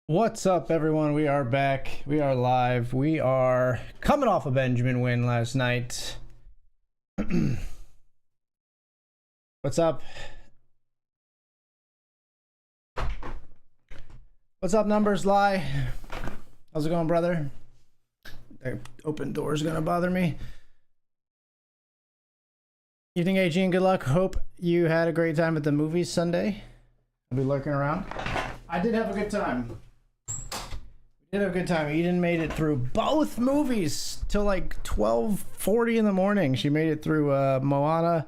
What's up, everyone? We are back. We are live. We are coming off a Benjamin win last night. What's up? What's up, numbers lie? How's it going, brother? The open door's gonna bother me. Evening, AG, good luck. Hope you had a great time at the movies Sunday. I'll be lurking around. I did have a good time. Did have a good time. Eden made it through both movies till like 12:40 in the morning. She made it through Moana,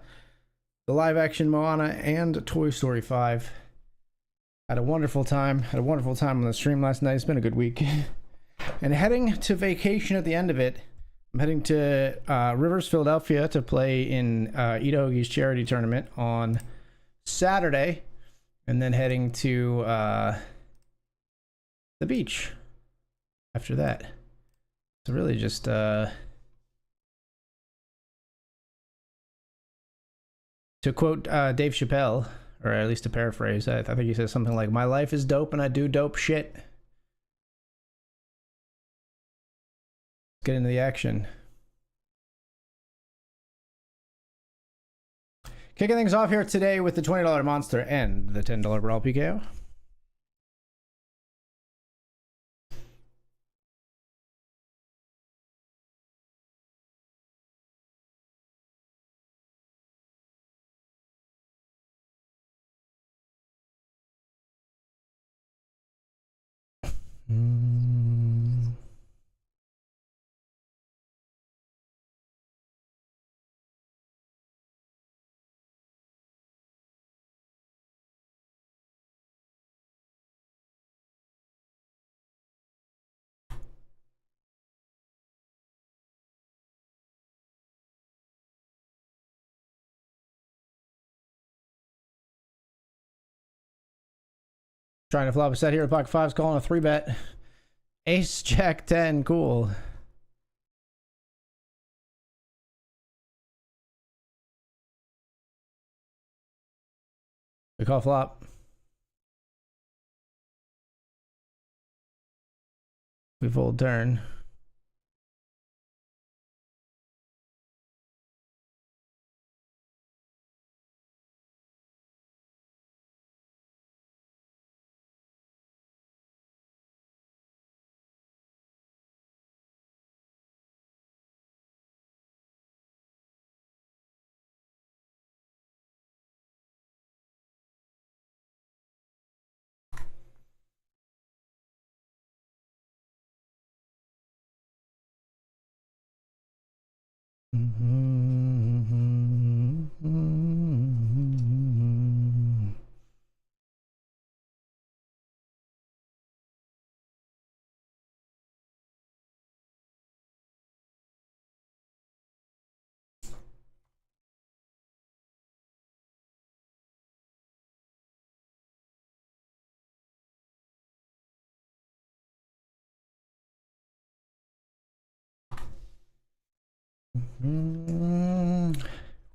the live action Moana, and Toy Story 5. Had a wonderful time. Had a wonderful time on the stream last night. It's been a good week. And heading to vacation at the end of it, I'm heading to Rivers, Philadelphia to play in Ida Hoagie's charity tournament on Saturday. And then heading to the beach after that. So really just to quote Dave Chappelle, or at least to paraphrase, I think he says something like, "My life is dope and I do dope shit." Let's get into the action. Kicking things off here today with the $20 monster and the $10 brawl PKO. Trying to flop a set here with pocket fives, calling a 3-bet. Ace, Jack 10, cool. We call flop. We fold turn.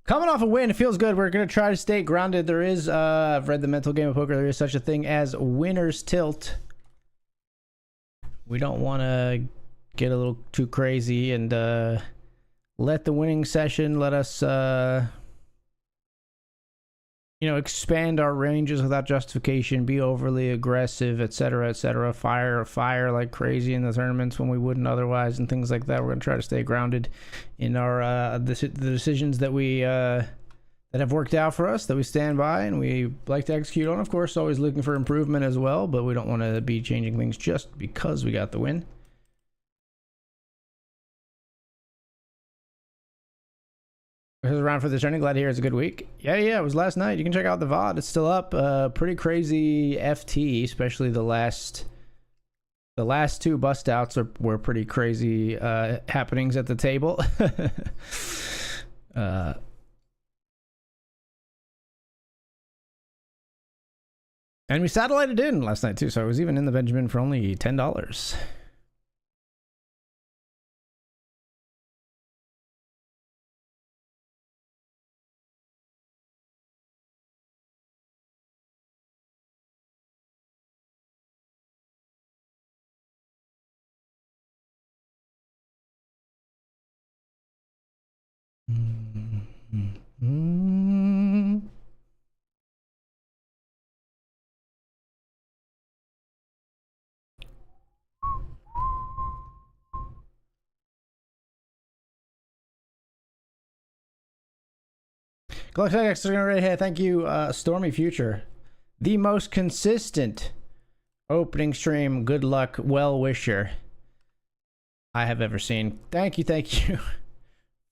Coming off a win, it feels good. We're going to try to stay grounded. There is, I've read the mental game of poker. There is such a thing as winner's tilt. We don't want to get a little too crazy and let the winning session let us, expand our ranges without justification, be overly aggressive, etc., etc. Fire like crazy in the tournaments when we wouldn't otherwise, and things like that. We're going to try to stay grounded in our the decisions that we that have worked out for us, that we stand by and we like to execute on. Of course, always looking for improvement as well, but we don't want to be changing things just because we got the win. Around for this journey. Glad to hear it's a good week. Yeah, it was last night. You can check out the VOD. It's still up. Pretty crazy FT, especially the last two bust outs were pretty crazy happenings at the table. And we satellited in last night too, so I was even in the Benjamin for only $10. Galactic right here. Thank you, Stormy Future. The most consistent opening stream, good luck, well wisher I have ever seen. Thank you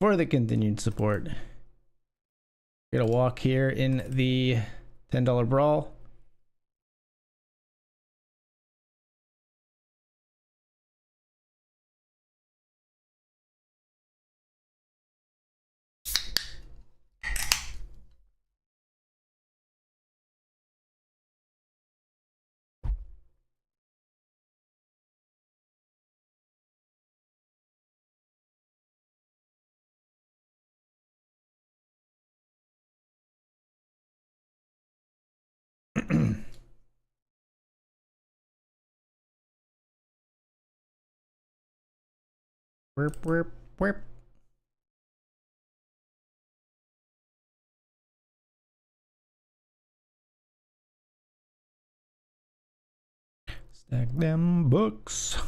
for the continued support. Gonna walk here in the $10 brawl. Whip, whip, whip. Stack them books.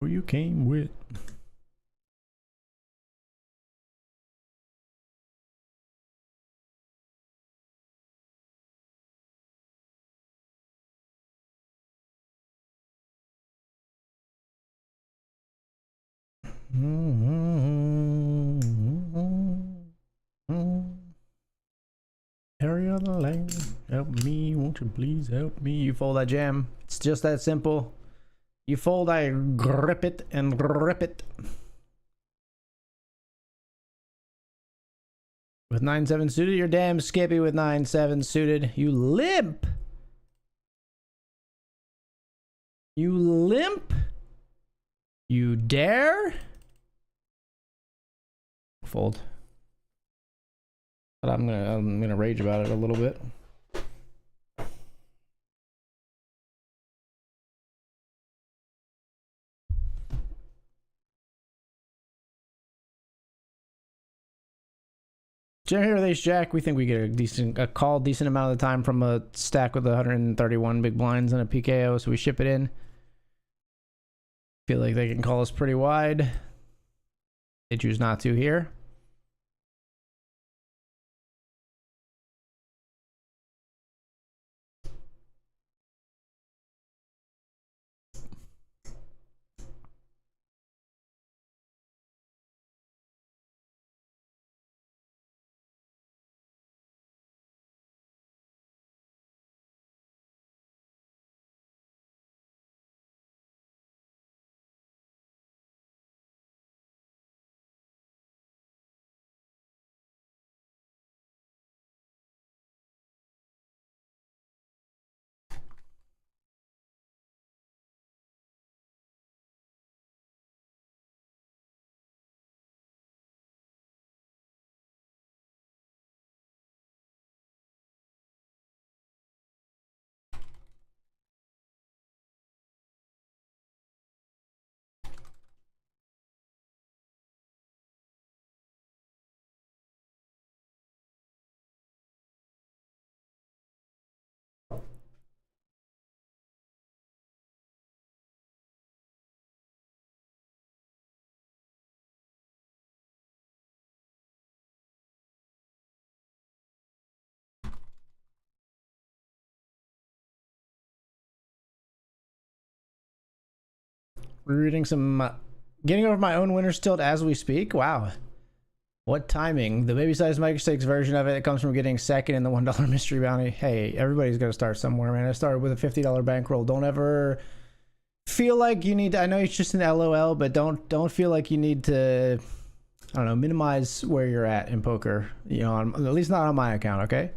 Who you came with? Harry on the lane, help me, won't you please help me? You fold, I jam. It's just that simple. You fold, I grip it and rip it. With 9-7 suited, you're damn skippy with 9-7 suited. You limp. You limp. You dare. Fold. But I'm gonna rage about it a little bit. Jam here with Ace Jack. We think we get a call decent amount of the time from a stack with 131 big blinds and a PKO, so we ship it in. Feel like they can call us pretty wide. They choose not to here. Reading some, getting over my own winner's tilt as we speak. Wow. What timing. The baby size microstakes version of it comes from getting second in the $1 mystery bounty. Hey, everybody's got to start somewhere, man. I started with a $50 bankroll. Don't ever feel like you need to, I know it's just an LOL, but don't feel like you need to, I don't know, minimize where you're at in poker, you know, at least not on my account. Okay.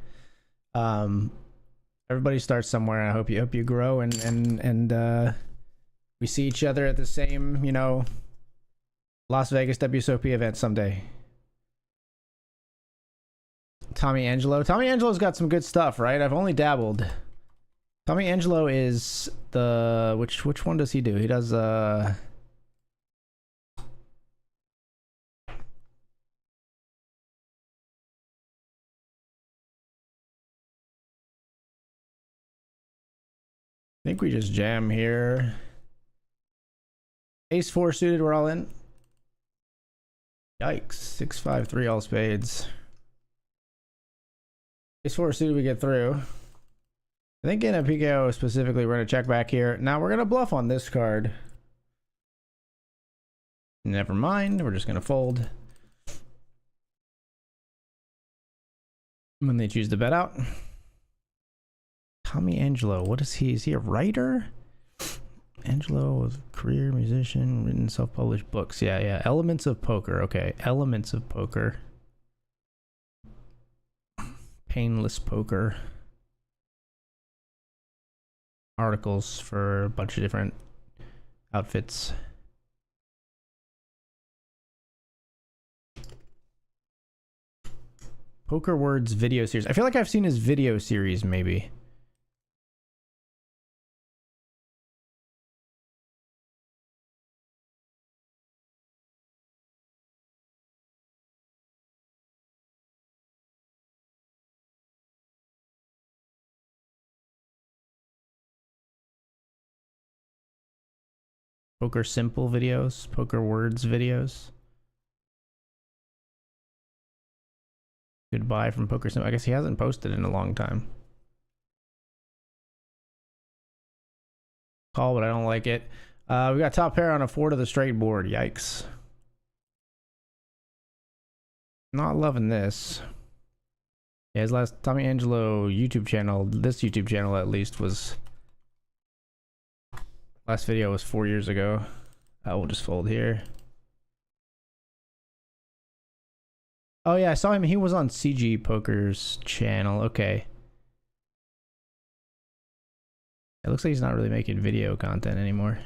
Everybody starts somewhere, and I hope you grow and we see each other at the same, you know, Las Vegas WSOP event someday. Tommy Angelo's got some good stuff, right? I've only dabbled. Tommy Angelo is the which one does he do? He does I think we just jam here. Ace 4 suited, we're all in. Yikes. 6-5-3 all spades. Ace 4 suited, we get through. I think in a PKO specifically, we're going to check back here. Now we're going to bluff on this card. Never mind. We're just going to fold. When they choose to bet out. Tommy Angelo. What is he? Is he a writer? Angelo was a career musician, written self-published books. Yeah. Elements of Poker. Okay. Elements of Poker. Painless Poker. Articles for a bunch of different outfits. Poker Words video series. I feel like I've seen his video series, maybe. Poker Simple videos, Poker Words videos. Goodbye from Poker Simple. I guess he hasn't posted in a long time. Call, but I don't like it. We got top pair on a 4 to the straight board. Yikes. Not loving this. Yeah, his last Tommy Angelo YouTube channel, this YouTube channel at least, was... Last video was 4 years ago. We'll just fold here. Oh yeah, I saw him. He was on CG Poker's channel. Okay. It looks like he's not really making video content anymore.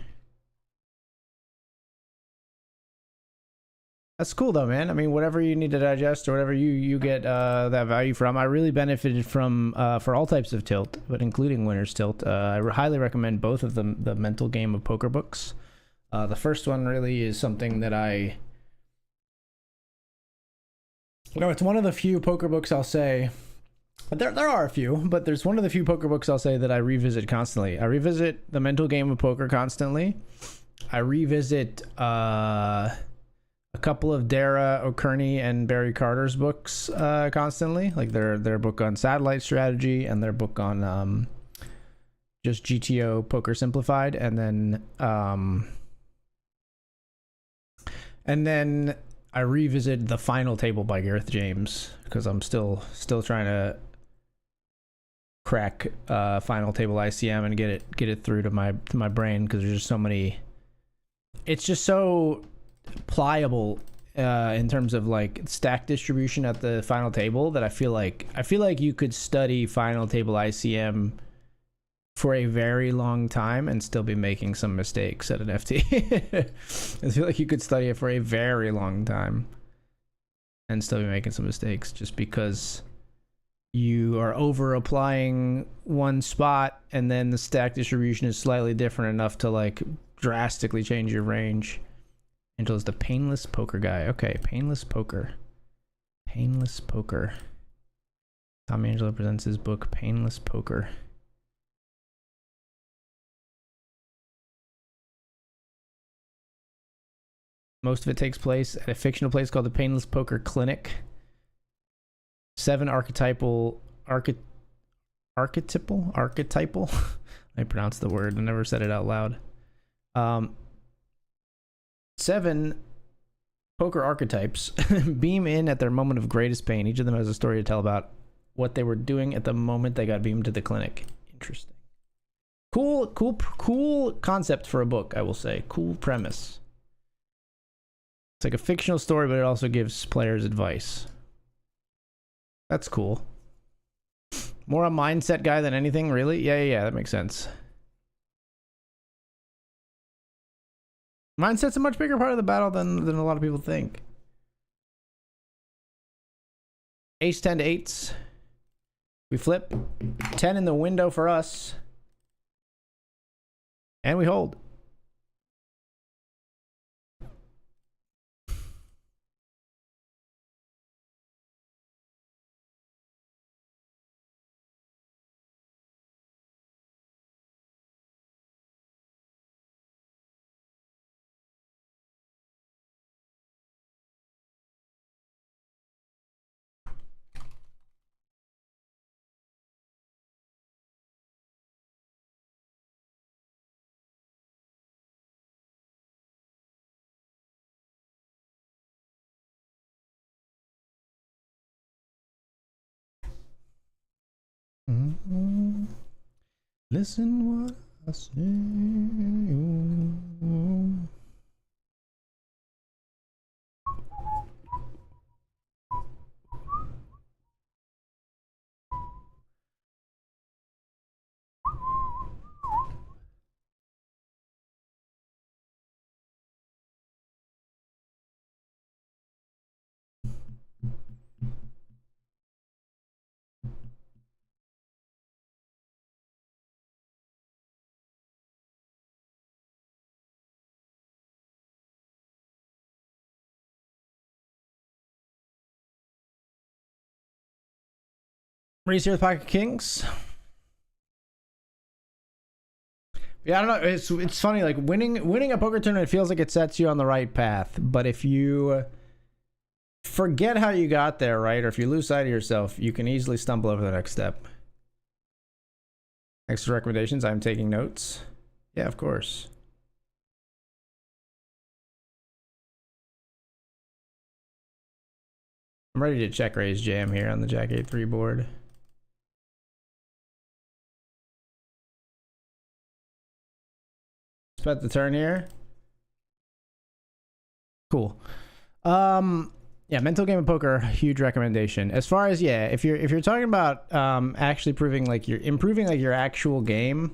That's cool though, man. I mean, whatever you need to digest or whatever you get that value from. I really benefited from for all types of tilt, but including Winner's Tilt. I highly recommend both of them, the Mental Game of Poker books. The first one really is something that it's one of the few poker books I'll say. There are a few, but there's one of the few poker books I'll say that I revisit constantly. I revisit the Mental Game of Poker constantly. I revisit a couple of Dara O'Kearney and Barry Carter's books constantly, like their book on satellite strategy and their book on just GTO Poker Simplified, and then I revisit The Final Table by Gareth James because I'm still trying to crack Final Table ICM and get it through to my brain, because there's just so many. It's just so pliable in terms of like stack distribution at the final table that I feel like you could study Final Table ICM for a very long time and still be making some mistakes at an FT. I feel like you could study it for a very long time and still be making some mistakes just because you are over applying one spot and then the stack distribution is slightly different enough to like drastically change your range. Angelo's the Painless Poker guy. Okay, Painless Poker. Painless Poker. Tom Angelo presents his book, Painless Poker. Most of it takes place at a fictional place called the Painless Poker Clinic. 7 archetypal. I pronounce the word. I never said it out loud. 7 poker archetypes beam in at their moment of greatest pain. Each of them has a story to tell about what they were doing at the moment they got beamed to the clinic. Interesting. Cool concept for a book, I will say. Cool premise. It's like a fictional story, but it also gives players advice. That's cool. More a mindset guy than anything, really? Yeah, that makes sense. Mindset's a much bigger part of the battle than a lot of people think. Ace 10 to 8s. We flip. 10 in the window for us. And we hold. Mm-hmm. Listen what I say. Reese here with Pocket Kings. Yeah, I don't know. It's funny. Like winning a poker tournament feels like it sets you on the right path. But if you forget how you got there, right, or if you lose sight of yourself, you can easily stumble over the next step. Extra recommendations. I'm taking notes. Yeah, of course. I'm ready to check raise jam here on the Jack 8-3 board. Bet the turn here. Cool. Yeah, mental game of poker, huge recommendation. As far as if you're talking about actually proving like you're improving like your actual game,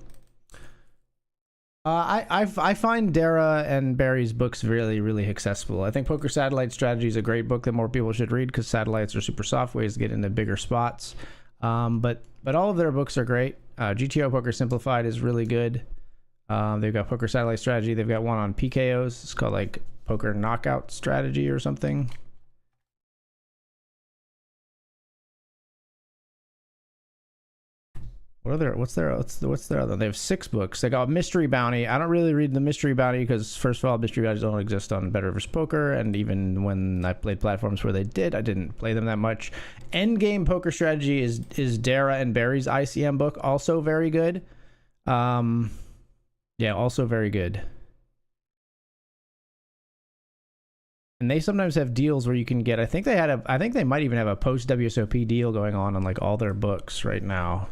I find Dara and Barry's books really accessible. I think Poker Satellite Strategy is a great book that more people should read because satellites are super soft ways to get into bigger spots. But all of their books are great. GTO Poker Simplified is really good. They've got Poker Satellite Strategy. They've got one on PKOs. It's called like Poker Knockout Strategy or something. What's their other? They have 6 books. They got Mystery Bounty. I don't really read the Mystery Bounty because first of all, Mystery Bounties don't exist on BetRivers Poker, and even when I played platforms where they did, I didn't play them that much. Endgame Poker Strategy is Dara and Barry's ICM book, also very good. Yeah, also very good. And they sometimes have deals where you can get. I think they might even have a post WSOP deal going on like all their books right now.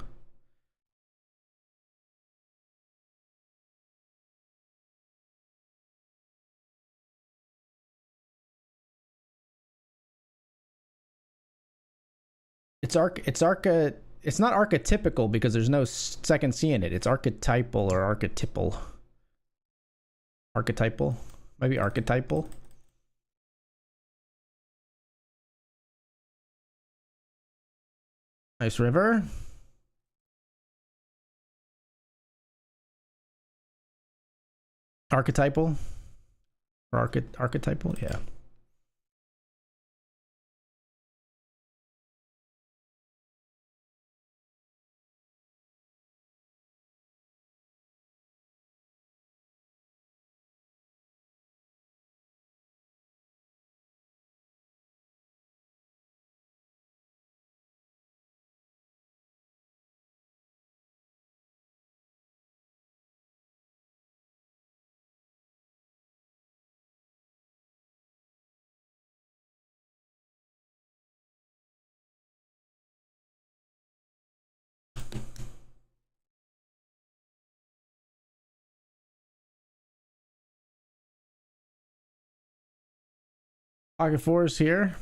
It's not archetypical because there's no second C in it. It's archetypal or archetypal. Archetypal? Maybe archetypal? Nice river. Archetypal? Or archetypal? Yeah. Pocket 4s here.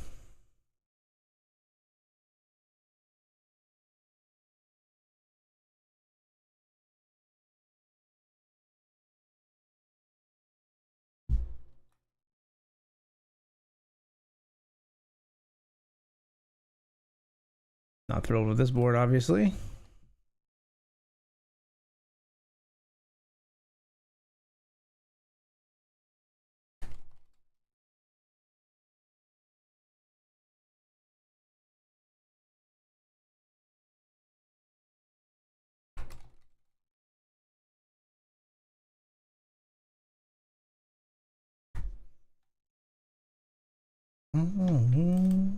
Not thrilled with this board, obviously. Mm-hmm.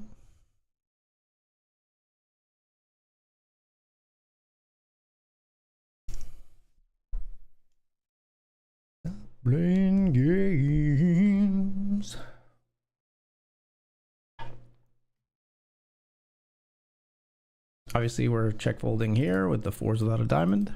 Playing games. Obviously, we're check folding here with the fours without a diamond.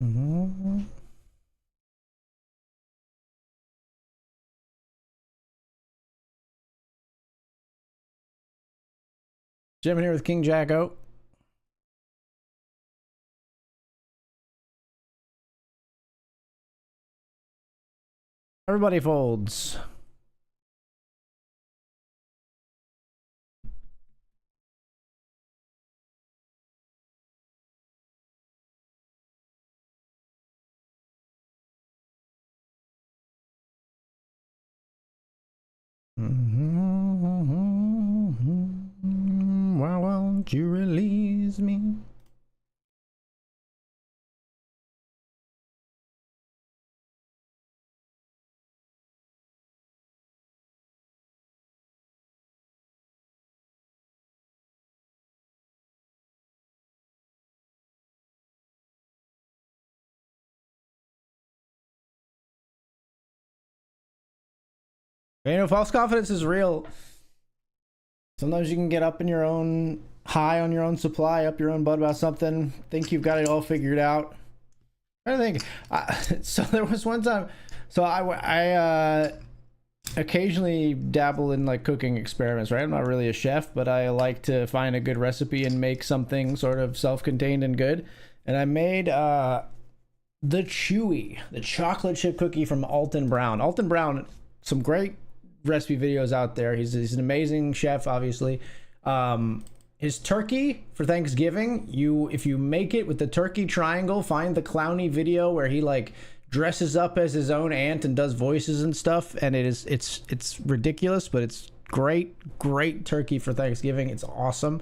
Mm-hmm. Jamming here with King Jack out. Everybody folds. Why won't you release me? You know, false confidence is real. Sometimes you can get up in your own high on your own supply, up your own butt about something, think you've got it all figured out. I think so. There was one time, so I occasionally dabble in like cooking experiments, right? I'm not really a chef, but I like to find a good recipe and make something sort of self-contained and good. And I made the chocolate chip cookie from Alton Brown. Alton Brown, some great recipe videos out there. He's an amazing chef, obviously. His turkey for Thanksgiving, if you make it with the turkey triangle, find the Clowny video where he like dresses up as his own aunt and does voices and stuff, and it's ridiculous, but it's great turkey for Thanksgiving. It's awesome.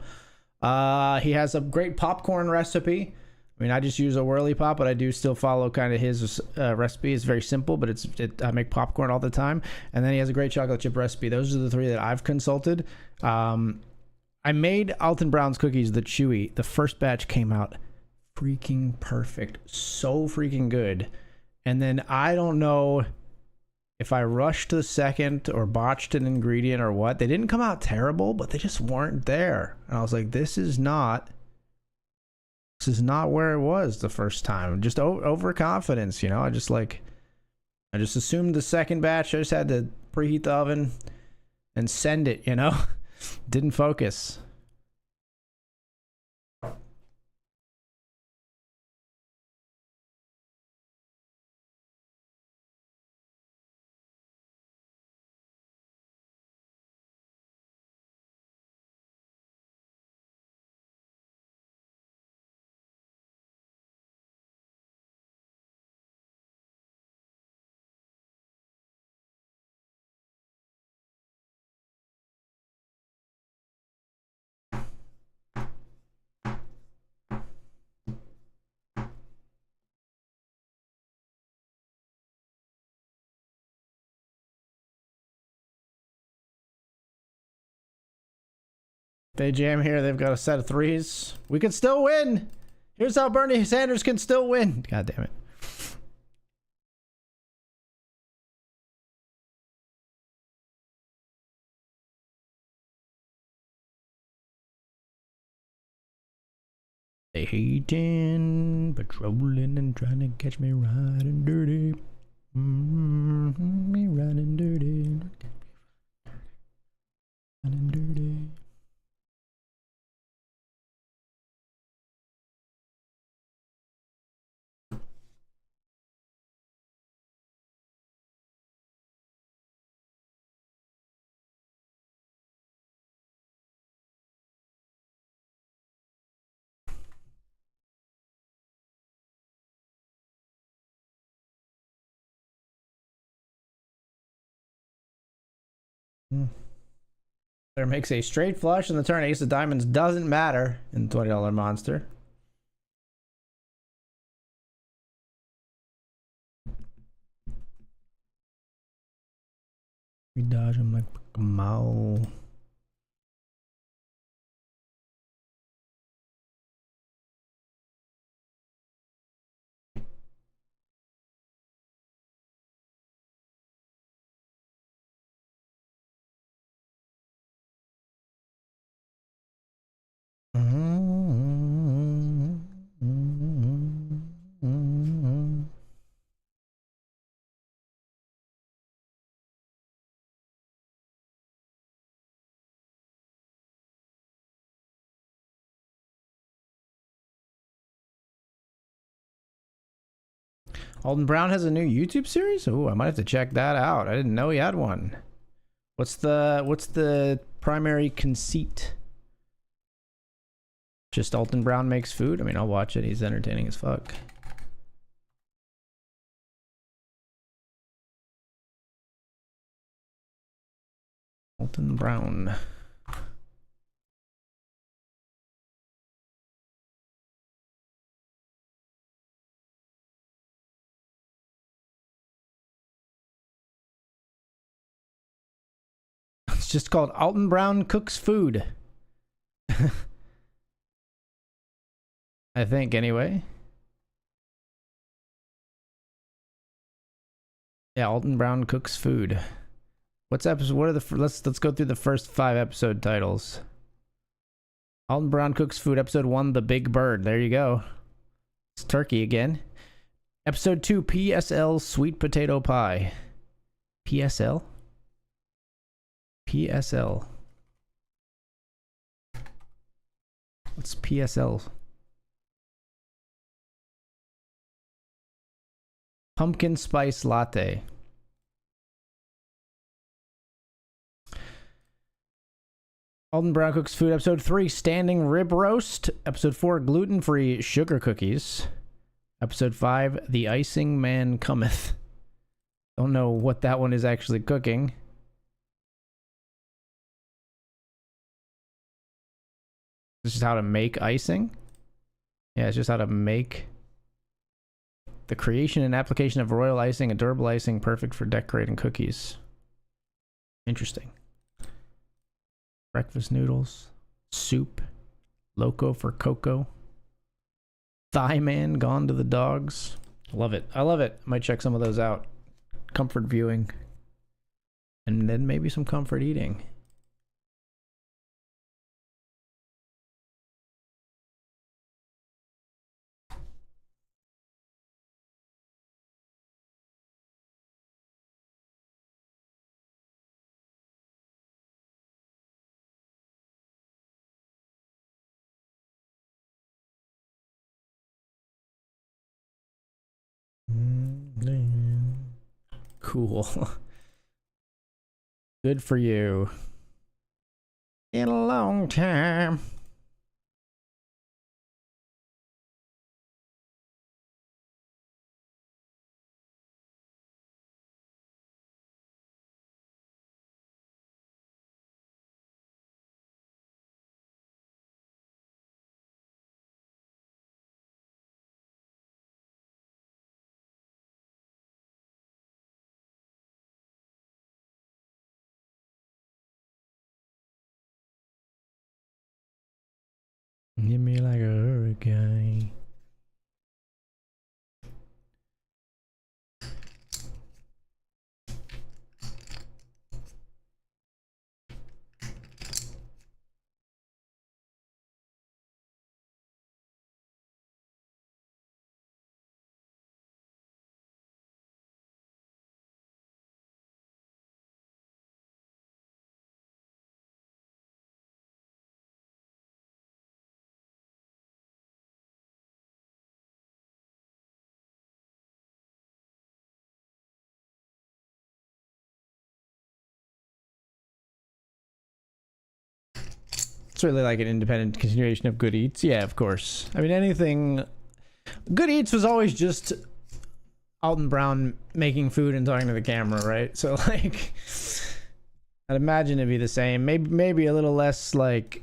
He has a great popcorn recipe. I mean, I just use a whirly pop, but I do still follow kind of his recipe. It's very simple, but I make popcorn all the time. And then he has a great chocolate chip recipe. Those are the three that I've consulted. I made Alton Brown's cookies, the chewy. The first batch came out freaking perfect. So freaking good. And then I don't know if I rushed the second or botched an ingredient or what. They didn't come out terrible, but they just weren't there. And I was like, this is not where it was the first time. Just overconfidence, you know. I just assumed the second batch. I just had to preheat the oven and send it, you know. Didn't focus. They jam here. They've got a set of threes. We can still win. Here's how Bernie Sanders can still win. God damn it. They hating, patrolling, and trying to catch me riding dirty. Me riding dirty. Riding dirty. There makes a straight flush and the turn ace of diamonds doesn't matter in $20 monster. We dodge him like a mouse. Alden Brown has a new YouTube series? Oh, I might have to check that out. I didn't know he had one. What's the primary conceit? Just Alton Brown makes food? I mean, I'll watch it. He's entertaining as fuck. Alton Brown. It's just called Alton Brown Cooks Food. I think, anyway. Yeah, Alton Brown Cooks Food. What's episode? What are the? Let's go through the first 5 episode titles. Alton Brown Cooks Food, episode 1, The Big Bird. There you go. It's turkey again. Episode 2, PSL Sweet Potato Pie. PSL. PSL. What's PSL? Pumpkin Spice Latte. Alden Brown Cooks Food, episode 3, Standing Rib Roast. Episode 4, Gluten-Free Sugar Cookies. Episode 5, The Icing Man Cometh. Don't know what that one is actually cooking. This is how to make icing? Yeah, it's just how to make the creation and application of royal icing, a durable icing perfect for decorating cookies. Interesting. Breakfast noodles, soup, loco for cocoa, thigh man gone to the dogs. Love it. I love it. Might check some of those out. Comfort viewing. And then maybe some comfort eating. Cool. Good for you. In a long time. Hit me like a hurricane. It's really like an independent continuation of Good Eats. Yeah, of course. I mean, anything... Good Eats was always just Alton Brown making food and talking to the camera, right? So, like... I'd imagine it'd be the same. Maybe a little less like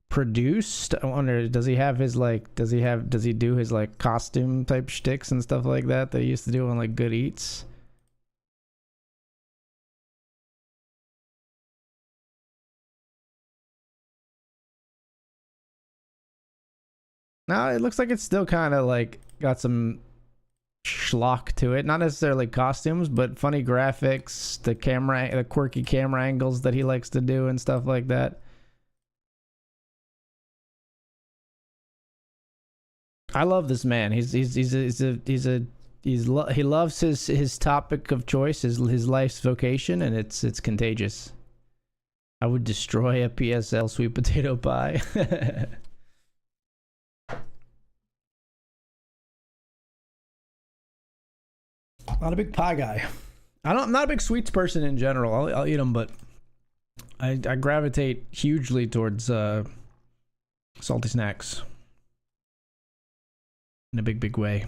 produced. I wonder, does he have his like does he do his like costume type shticks and stuff like that he used to do on like Good Eats? No, it looks like it's still kind of like got some schlock to it. Not necessarily costumes, but funny graphics, the quirky camera angles that he likes to do and stuff like that. I love this man. He loves his topic of choice, his life's vocation, and it's contagious. I would destroy a PSL sweet potato pie. Not a big pie guy. I'm not a big sweets person in general. I'll eat them, but I gravitate hugely towards salty snacks in a big way.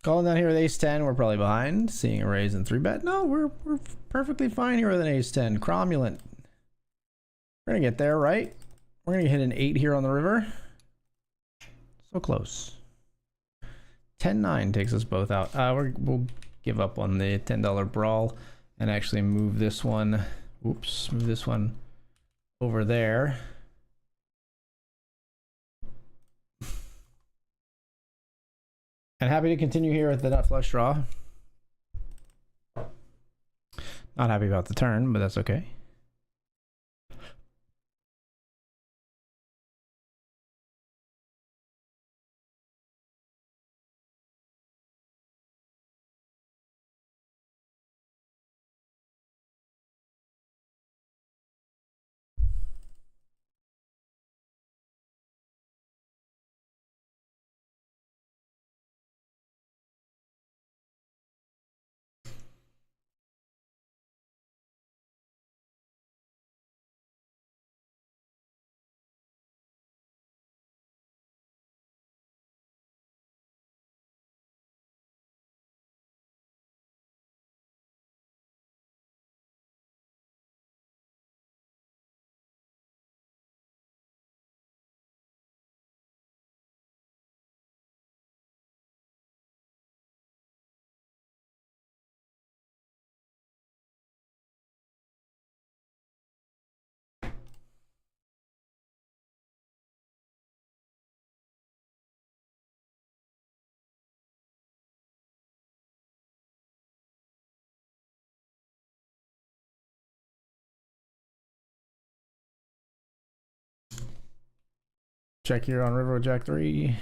Calling down here with ace 10. We're probably behind. Seeing a raise in 3-bet. No, we're perfectly fine here with an ace 10. Cromulent. We're gonna get there, right? We're gonna hit an 8 here on the river. So close. 10-9 takes us both out. We'll give up on the $10 brawl and actually move this one. Oops, move this one over there. And happy to continue here with the nut flush draw. Not happy about the turn, but that's okay. Check here on river with Jack 3.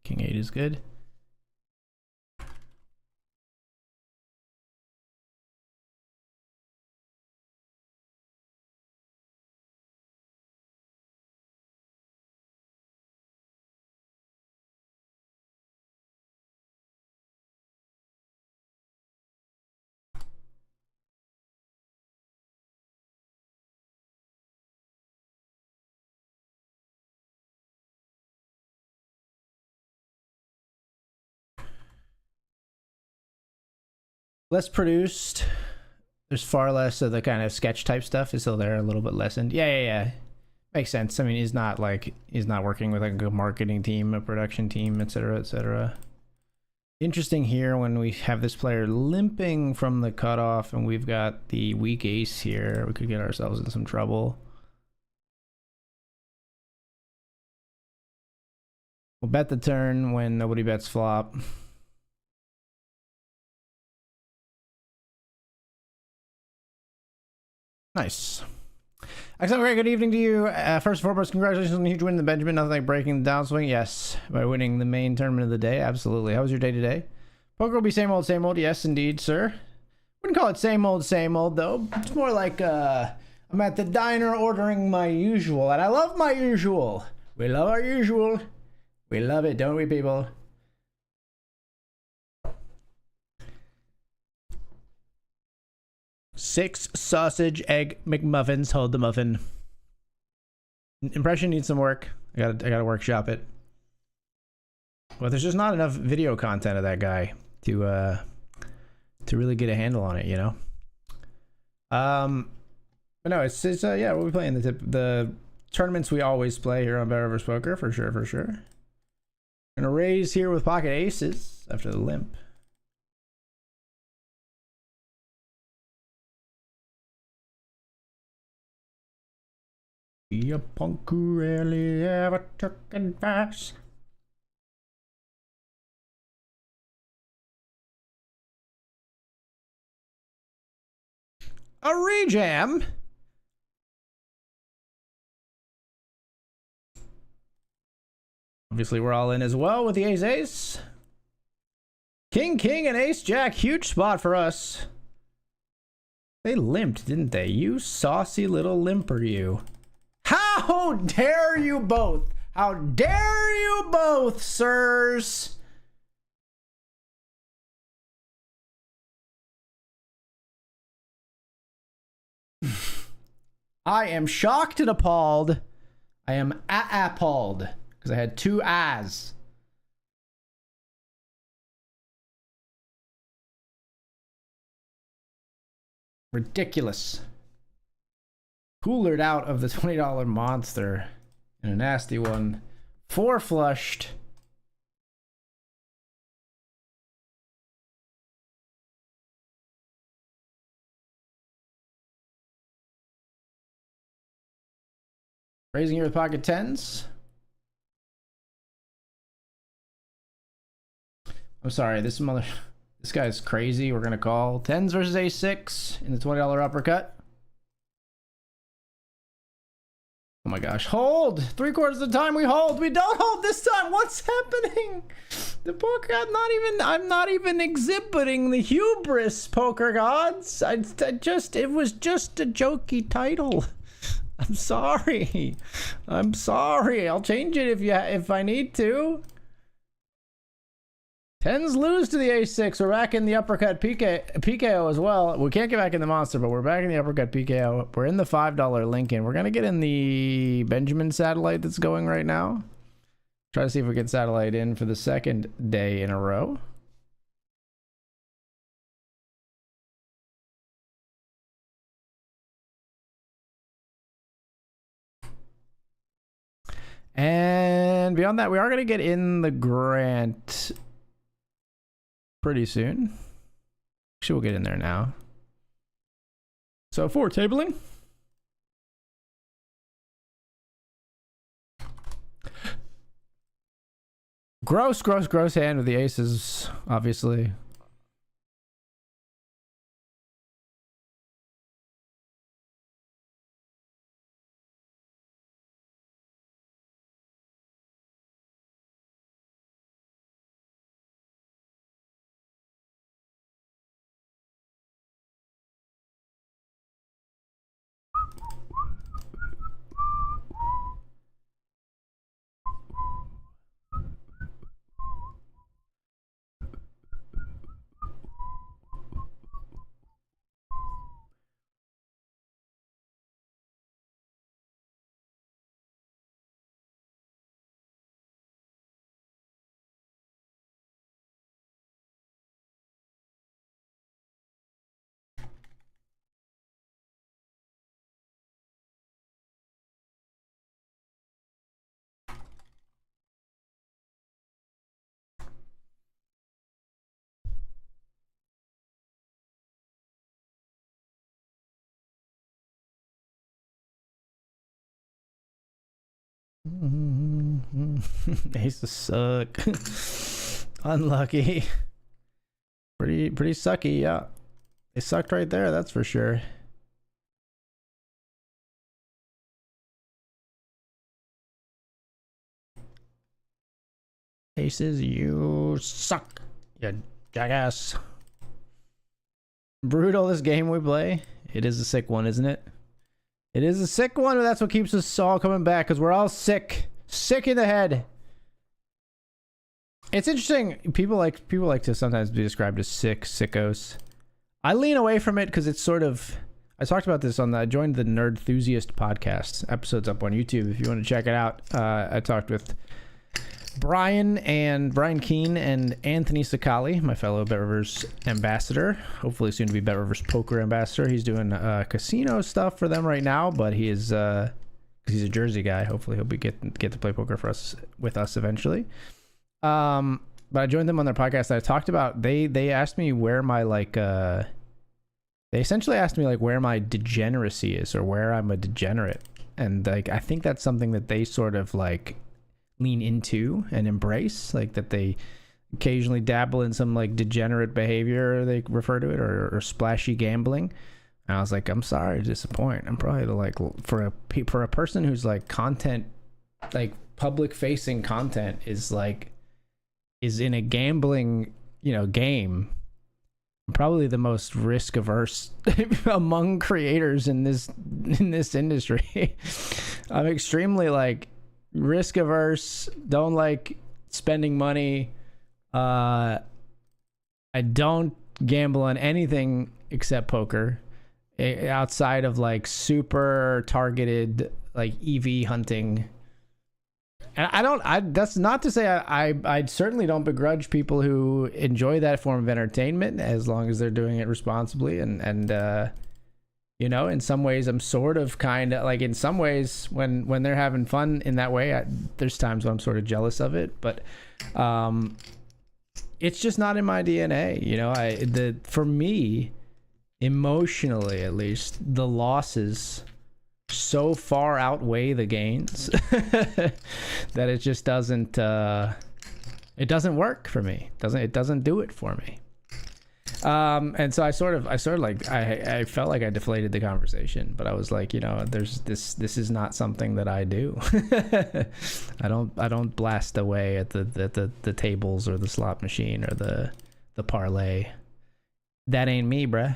King 8 is good. Less produced. There's far less of the kind of sketch type stuff. Is still there, a little bit lessened. Yeah. Makes sense. I mean, he's not working with like a marketing team, a production team, etc., etc. Interesting here when we have this player limping from the cutoff and we've got the weak ace here. We could get ourselves in some trouble. We'll bet the turn when nobody bets flop. Nice. Excellent, great. Good evening to you. First and foremost, congratulations on the huge win in the Benjamin. Nothing like breaking the downswing. Yes, by winning the main tournament of the day. Absolutely. How was your day today? Poker will be same old, same old. Yes, indeed, sir. Wouldn't call it same old, though. It's more like I'm at the diner ordering my usual, and I love my usual. We love our usual. We love it, don't we, people? Six sausage egg McMuffins. Hold the muffin. Impression needs some work. I gotta workshop it. Well, there's just not enough video content of that guy to really get a handle on it, you know. But no, it's yeah, we'll be playing the tournaments we always play here on BetRivers Poker for sure. Gonna raise here with pocket aces after the limp. A punk who rarely ever took advice. A rejam. Obviously, we're all in as well with the ace. King, and ace-jack. Huge spot for us. They limped, didn't they? You saucy little limper, you. How dare you both? How dare you both, sirs? I am shocked and appalled. I am appalled because I had two as. Ridiculous. Coolered out of the $20 monster in a nasty one. Four flushed. Raising here with pocket tens. I'm sorry, this guy's crazy. We're gonna call tens versus a6 in the $20 uppercut. Oh my gosh, hold! 3/4 of the time we hold. We don't hold this time. What's happening? The poker, I'm not even exhibiting the hubris, poker gods. It was just a jokey title. I'm sorry. I'll change it if I need to. Tens lose to the a6. We're back in the uppercut PKO as well. We can't get back in the monster, but we're back in the uppercut PKO. We're in the $5 Lincoln. We're gonna get in the Benjamin satellite that's going right now. Try to see if we get satellite in for the second day in a row. And beyond that, we are going to get in the Grant pretty soon. Actually, we'll get in there now. So for tabling. Gross hand with the aces, obviously. Aces suck. Unlucky. Pretty sucky, yeah. They sucked right there, that's for sure. Aces, you suck. You jackass. Brutal, this game we play. It is a sick one, isn't it? It is a sick one, but that's what keeps us all coming back, because we're all sick. Sick in the head. It's interesting. People like to sometimes be described as sickos. I lean away from it because it's sort of... I talked about this I joined the Nerd Enthusiast podcast. Episode's up on YouTube if you want to check it out. I talked with Brian Keene and Anthony Sicali, my fellow BetRivers ambassador. Hopefully soon to be BetRivers Poker ambassador. He's doing casino stuff for them right now, but he is... he's a Jersey guy. Hopefully he'll get to play poker with us eventually. But I joined them on their podcast that I talked about. They asked me where my they essentially asked me where my degeneracy is, or where I'm a degenerate. And I think that's something that they sort of lean into and embrace, that they occasionally dabble in some degenerate behavior, they refer to it, or splashy gambling. And I was like, I'm sorry to disappoint. I'm probably for a person who's content, public facing content is in a gambling, game. I'm probably the most risk averse among creators in this industry. I'm extremely risk averse, don't like spending money. I don't gamble on anything except poker, outside of super targeted EV hunting. And that's not to say I certainly don't begrudge people who enjoy that form of entertainment, as long as they're doing it responsibly. And in some ways I'm sort of in some ways when they're having fun in that way, there's times when I'm sort of jealous of it, but it's just not in my DNA. For me, emotionally at least, the losses so far outweigh the gains that it just doesn't work for me. It doesn't do it for me. And so I felt like I deflated the conversation, but I was this is not something that I do. I don't blast away at the tables or the slot machine or the parlay. That ain't me, bruh.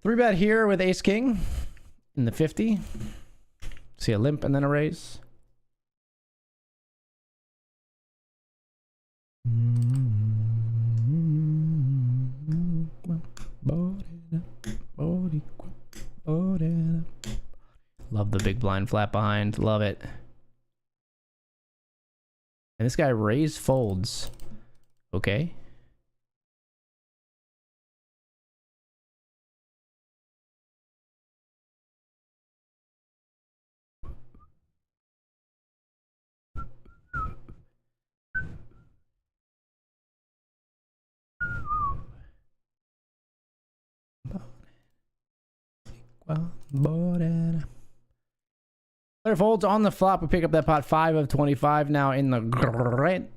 Three bet here with ace king in the 50. See a limp and then a raise. Love the big blind flat behind. Love it. And this guy raise folds. Okay. Player folds on the flop. We pick up that pot 5 of 25 now in the red.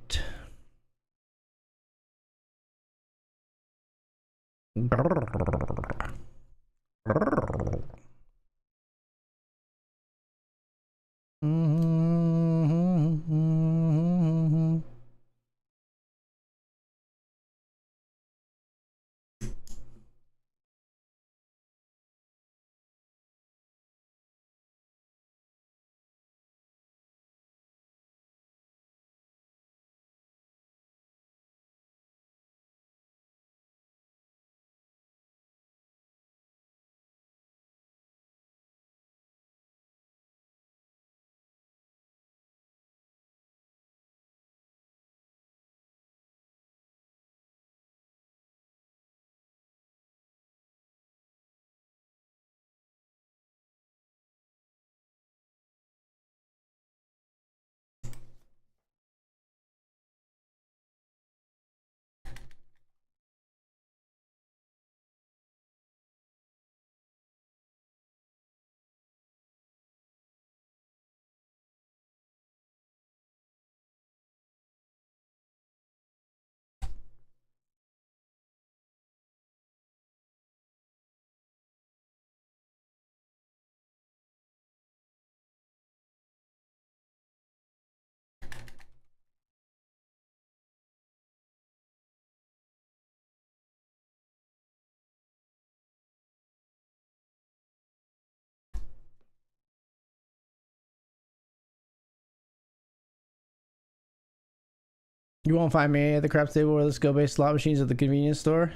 You won't find me at the craps table or the skill-based slot machines at the convenience store.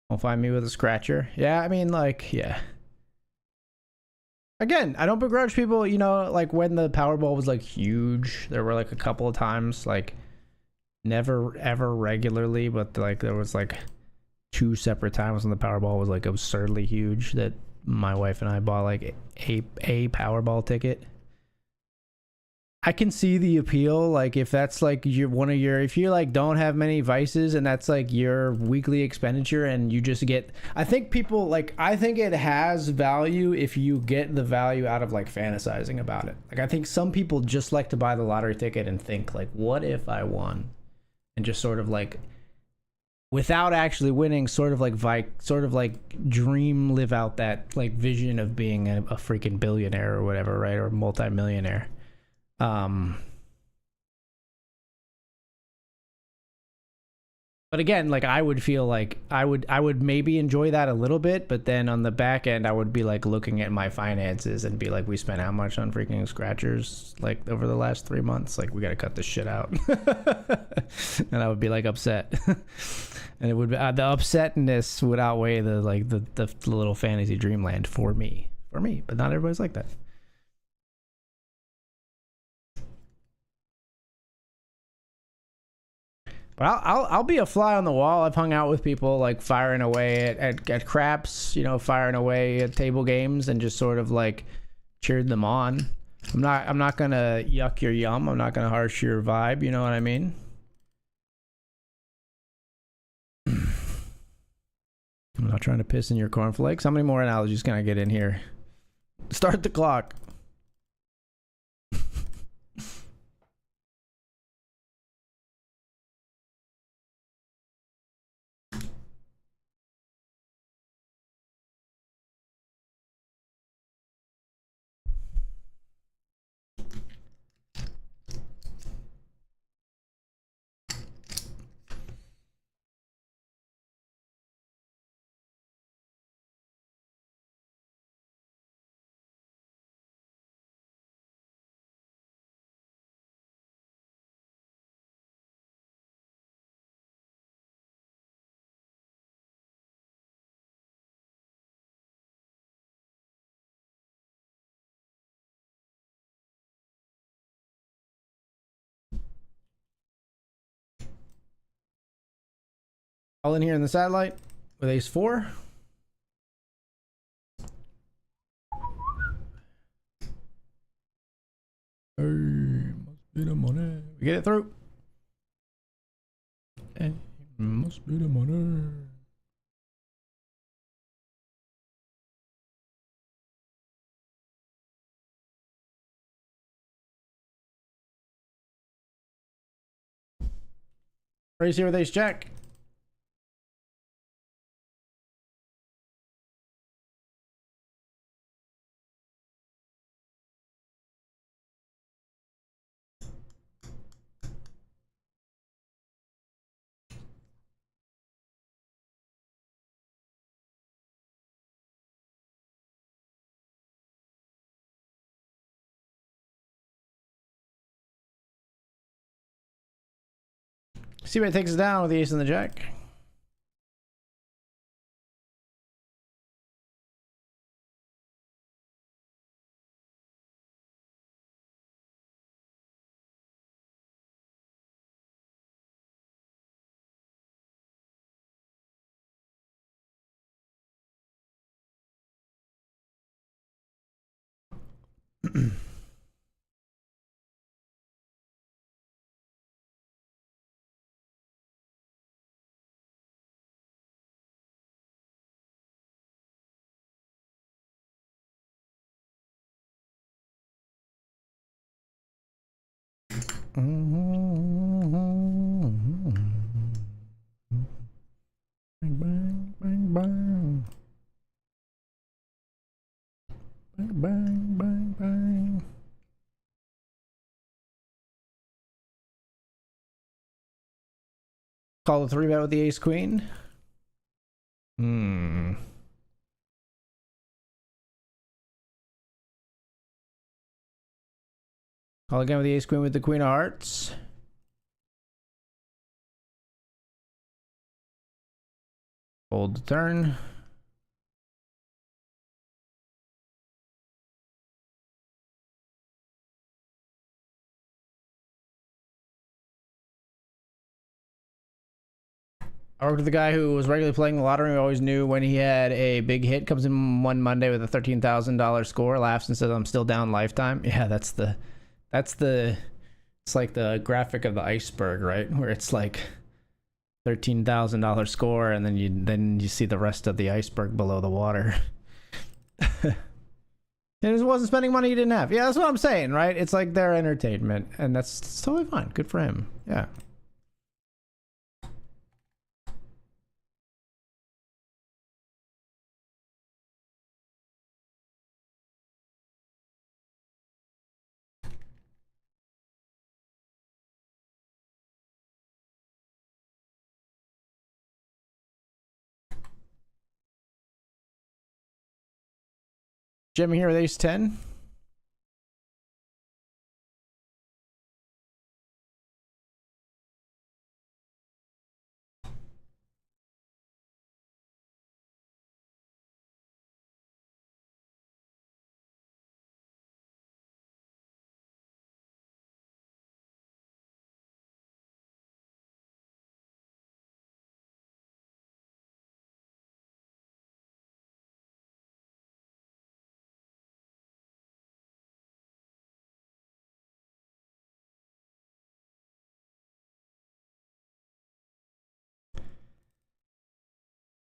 Won't find me with a scratcher. Yeah, I mean, like, yeah. Again, I don't begrudge people, you know, like when the Powerball was like huge, there were like a couple of times, like never ever regularly, but like there was like 2 separate times when the Powerball was like absurdly huge that my wife and I bought like a Powerball ticket. I can see the appeal, like if that's like if you like don't have many vices and that's like your weekly expenditure and you just get, I think people like, I think it has value if you get the value out of like fantasizing about it. Like I think some people just like to buy the lottery ticket and think like, what if I won? And just sort of like, without actually winning, sort of like dream, live out that like vision of being a freaking billionaire or whatever, right? Or multi-millionaire. But again, like I would feel like I would maybe enjoy that a little bit, but then on the back end I would be like looking at my finances and be like, we spent how much on freaking scratchers like over the last 3 months? Like we got to cut this shit out. And I would be like upset. And it would the upsetness would outweigh the like the little fantasy dreamland for me, but not everybody's like that. But I'll be a fly on the wall. I've hung out with people like firing away at craps, you know, firing away at table games and just sort of like cheered them on. I'm not gonna yuck your yum. I'm not gonna harsh your vibe. You know what I mean? I'm not trying to piss in your cornflakes. How many more analogies can I get in here? Start the clock. All in here in the satellite with ace 4. Hey, must be the money. We get it through. Hey, must be the money. Raise here with ace jack. See what takes us down with the ace and the jack. Bang, bang, bang, bang. Bang, bang, bang, bang. Call the 3-bet with the ace queen. Call again with the ace queen with the queen of hearts. Hold the turn. I worked with a guy who was regularly playing the lottery. We always knew when he had a big hit. Comes in one Monday with a $13,000 score. Laughs and says, "I'm still down lifetime." Yeah, that's the. It's like the graphic of the iceberg, right? Where it's like $13,000 score, and then you see the rest of the iceberg below the water. He just wasn't spending money he didn't have. Yeah, that's what I'm saying, right? It's like their entertainment, and that's totally fine. Good for him. Yeah. Jimmy here with ace 10.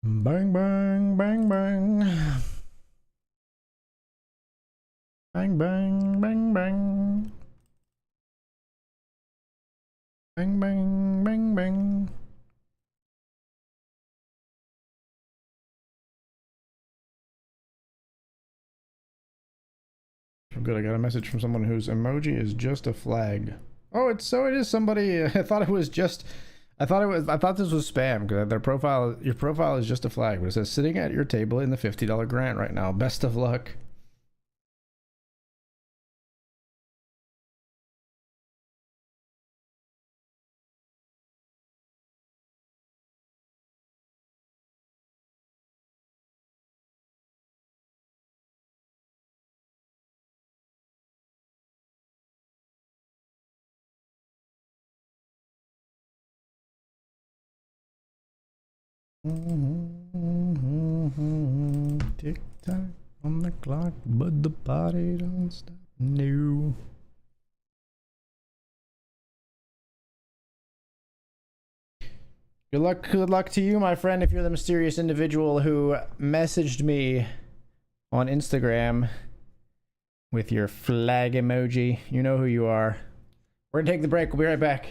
Bang, bang, bang, bang. Bang, bang, bang, bang. Bang, bang, bang, bang. Good, I got a message from someone whose emoji is just a flag. Oh, it is somebody. I thought this was spam because your profile is just a flag, but it says sitting at your table in the $50 grant right now. Best of luck. Tick tock on the clock, but the party don't stop. No. Good luck to you, my friend, if you're the mysterious individual who messaged me on Instagram with your flag emoji. You know who you are. We're gonna take the break. We'll be right back.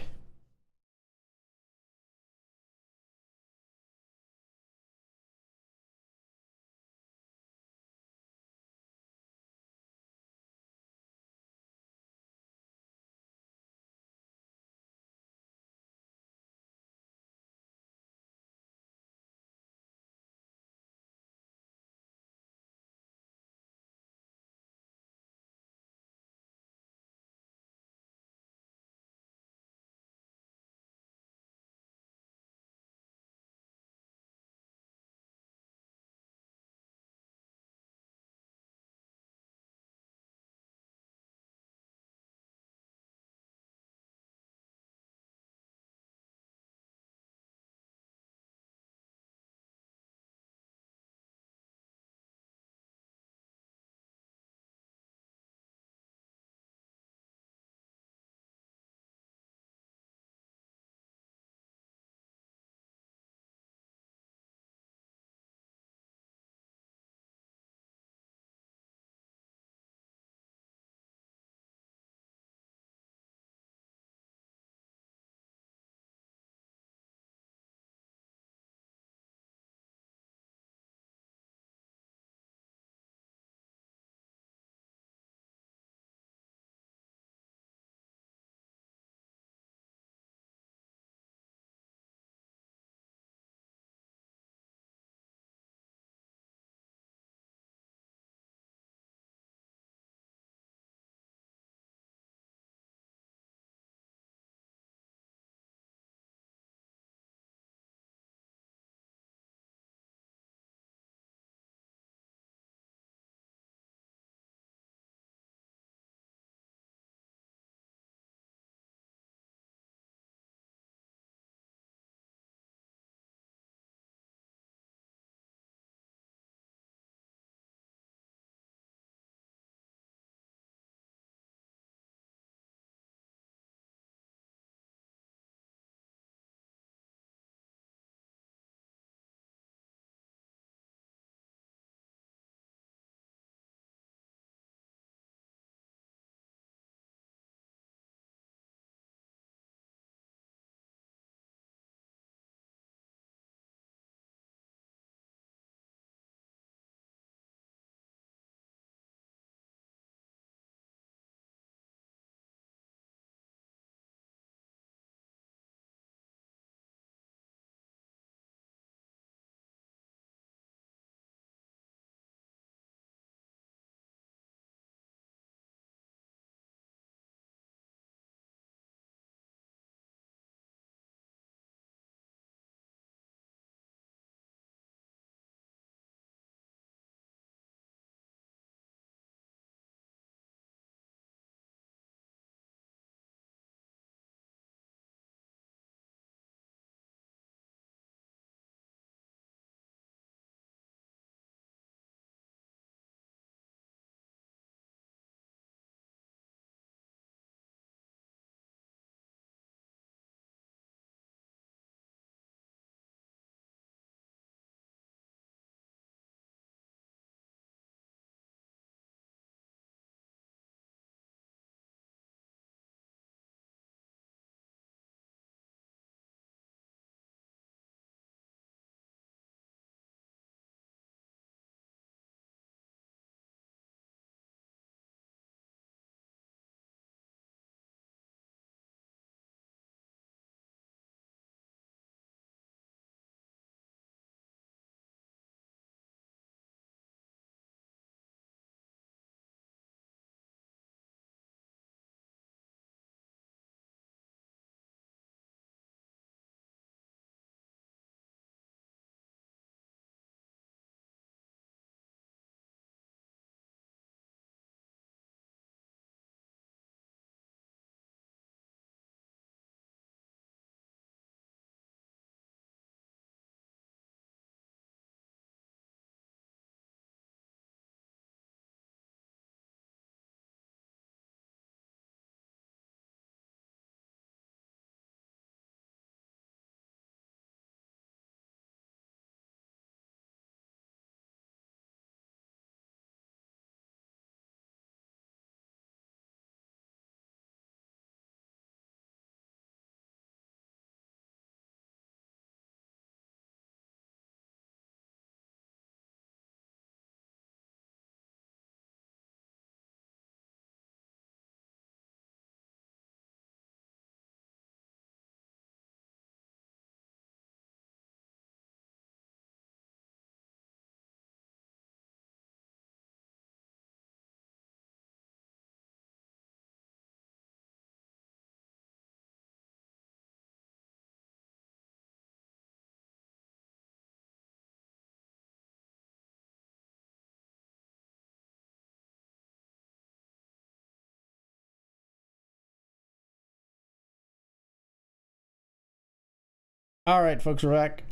All right, folks, we're back.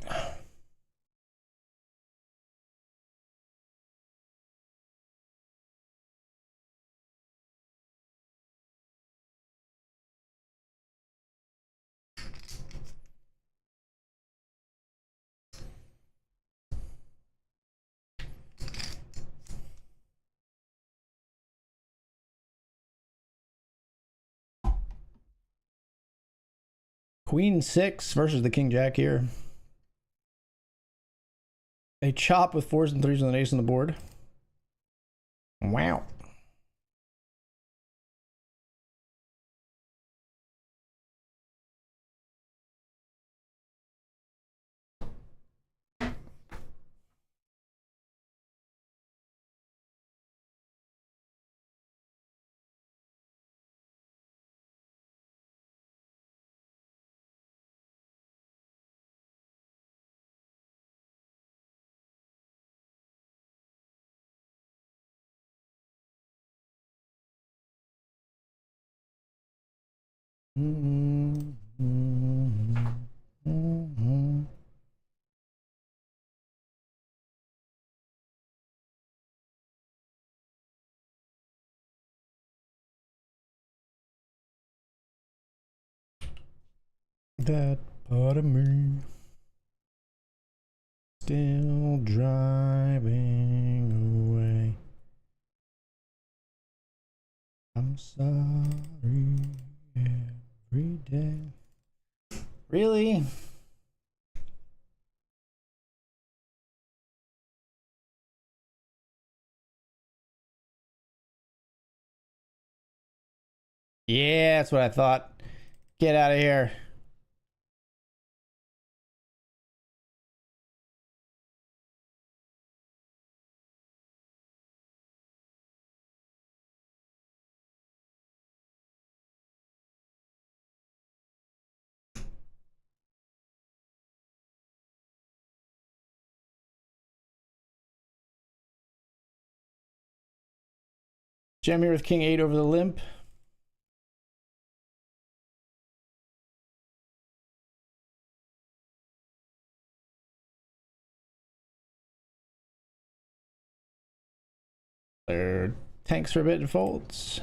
Queen 6 versus the King Jack here. A chop with 4s and 3s with an ace on the board. Wow. That part of me still driving away. I'm sorry every day. Really? Yeah, that's what I thought. Get out of here. Jam here with King 8 over the limp. There, tanks for a bit and folds.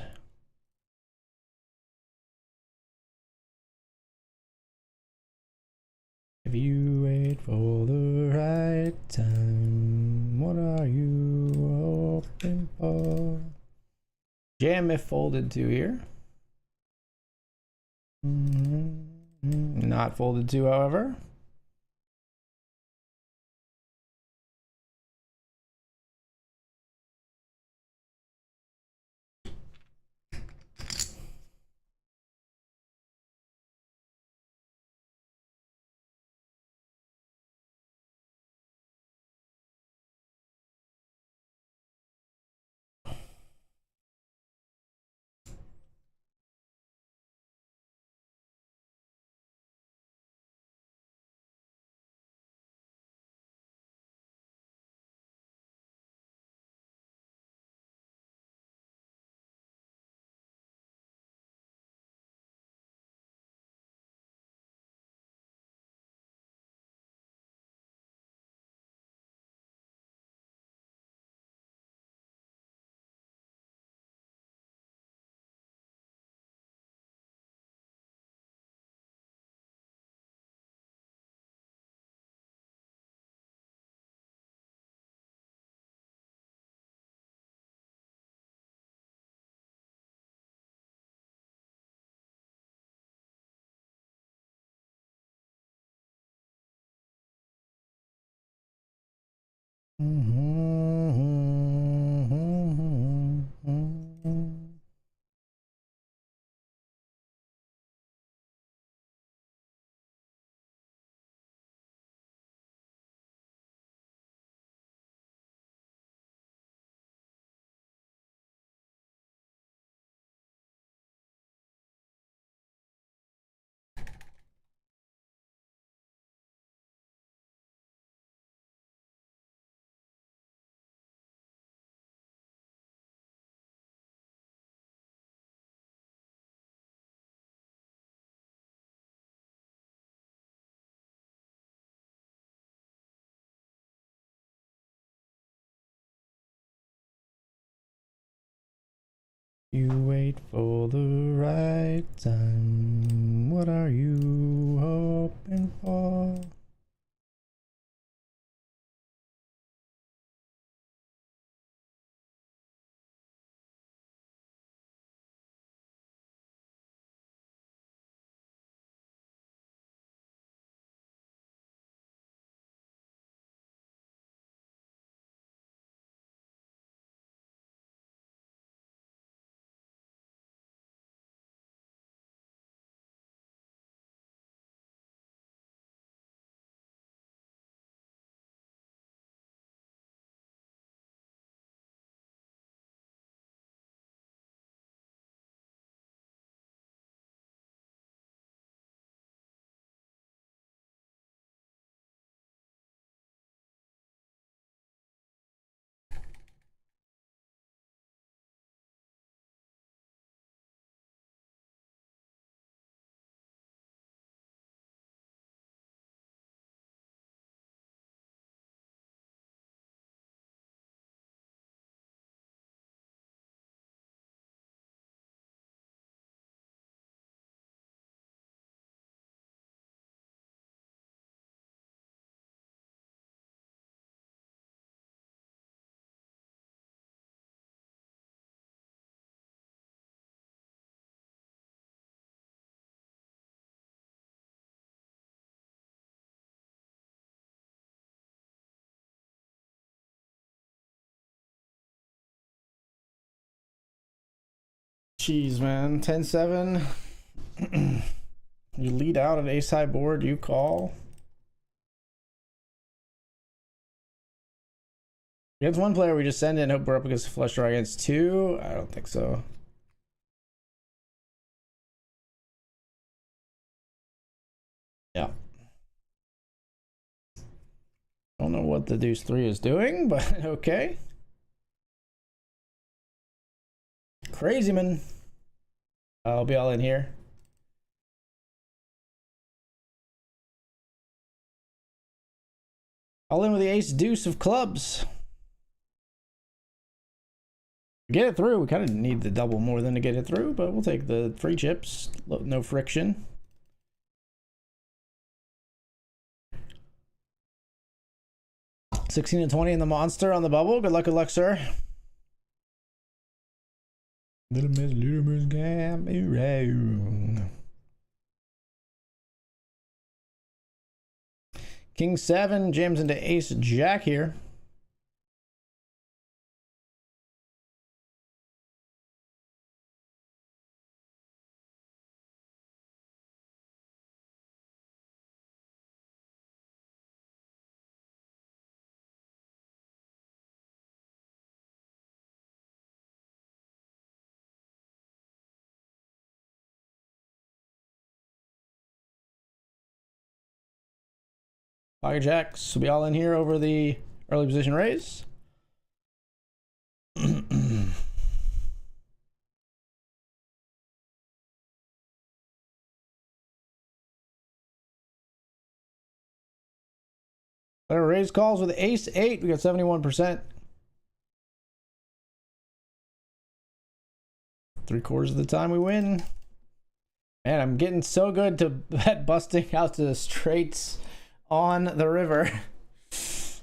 If you wait for the right time, what are you hoping for? Jam if folded to here. Not folded to, however. You wait for the right time. What are you hoping for? Jeez, man. 10-7. You lead out at ace high board, you call. Against one player, we just send in, hope we're up against a flush draw. Against two, I don't think so. Yeah. Don't know what the deuce three is doing, but okay. Crazy man. I'll be all in here. All in with the ace deuce of clubs. Get it through. We kind of need the double more than to get it through, but we'll take the free chips. No friction. $16 and $20 in the monster on the bubble. Good luck, sir. Little Miss got me round. King 7 jams into ace jack here. Pocket jacks will be all in here over the early position raise. Raise calls with ace 8. We got 71%. 3/4 of the time we win. Man, I'm getting so good to bet busting out to the straights on the river. It's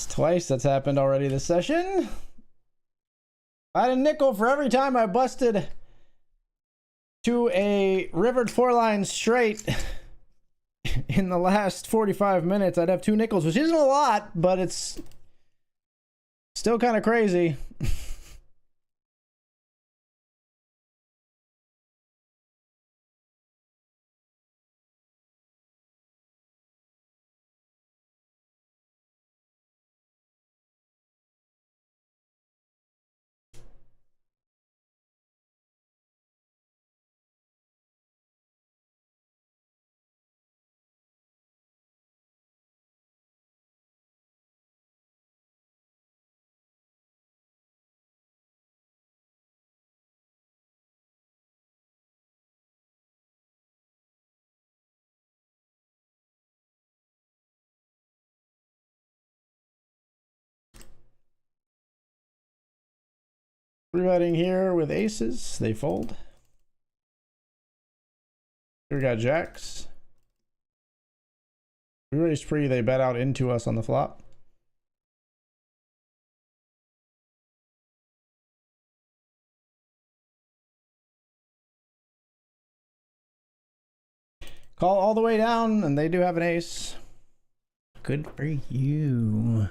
twice that's happened already this session. I had a nickel for every time I busted to a rivered 4-line straight in the last 45 minutes. I'd have 2 nickels, which isn't a lot, but it's still kind of crazy. Three-betting here with aces. They fold. Here we got jacks. We raised free. They bet out into us on the flop. Call all the way down, and they do have an ace. Good for you.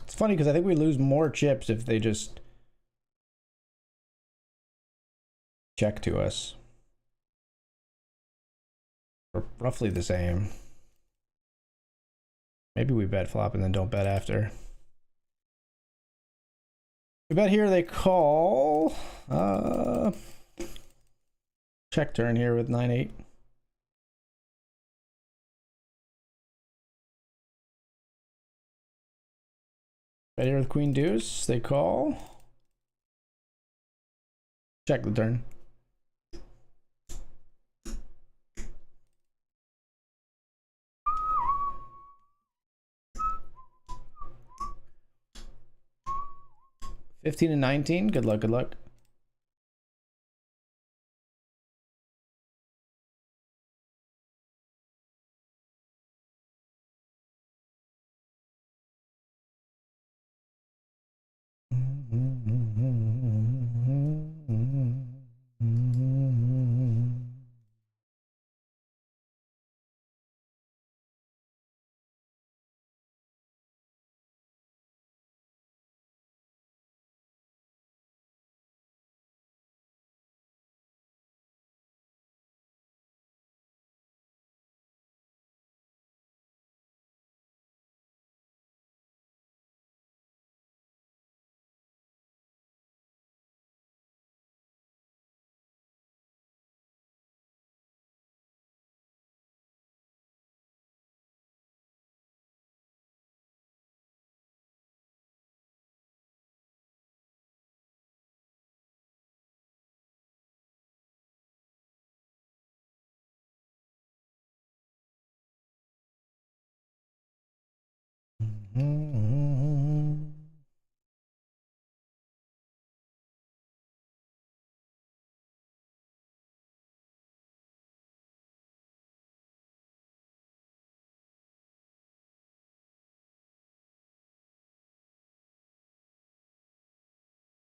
It's funny because I think we lose more chips if they just check to us. We're roughly the same. Maybe we bet flop and then don't bet after. We bet here, they call. Check turn here with 9-8. Bet here with queen deuce, they call. Check the turn. $15 and $19. Good luck, good luck.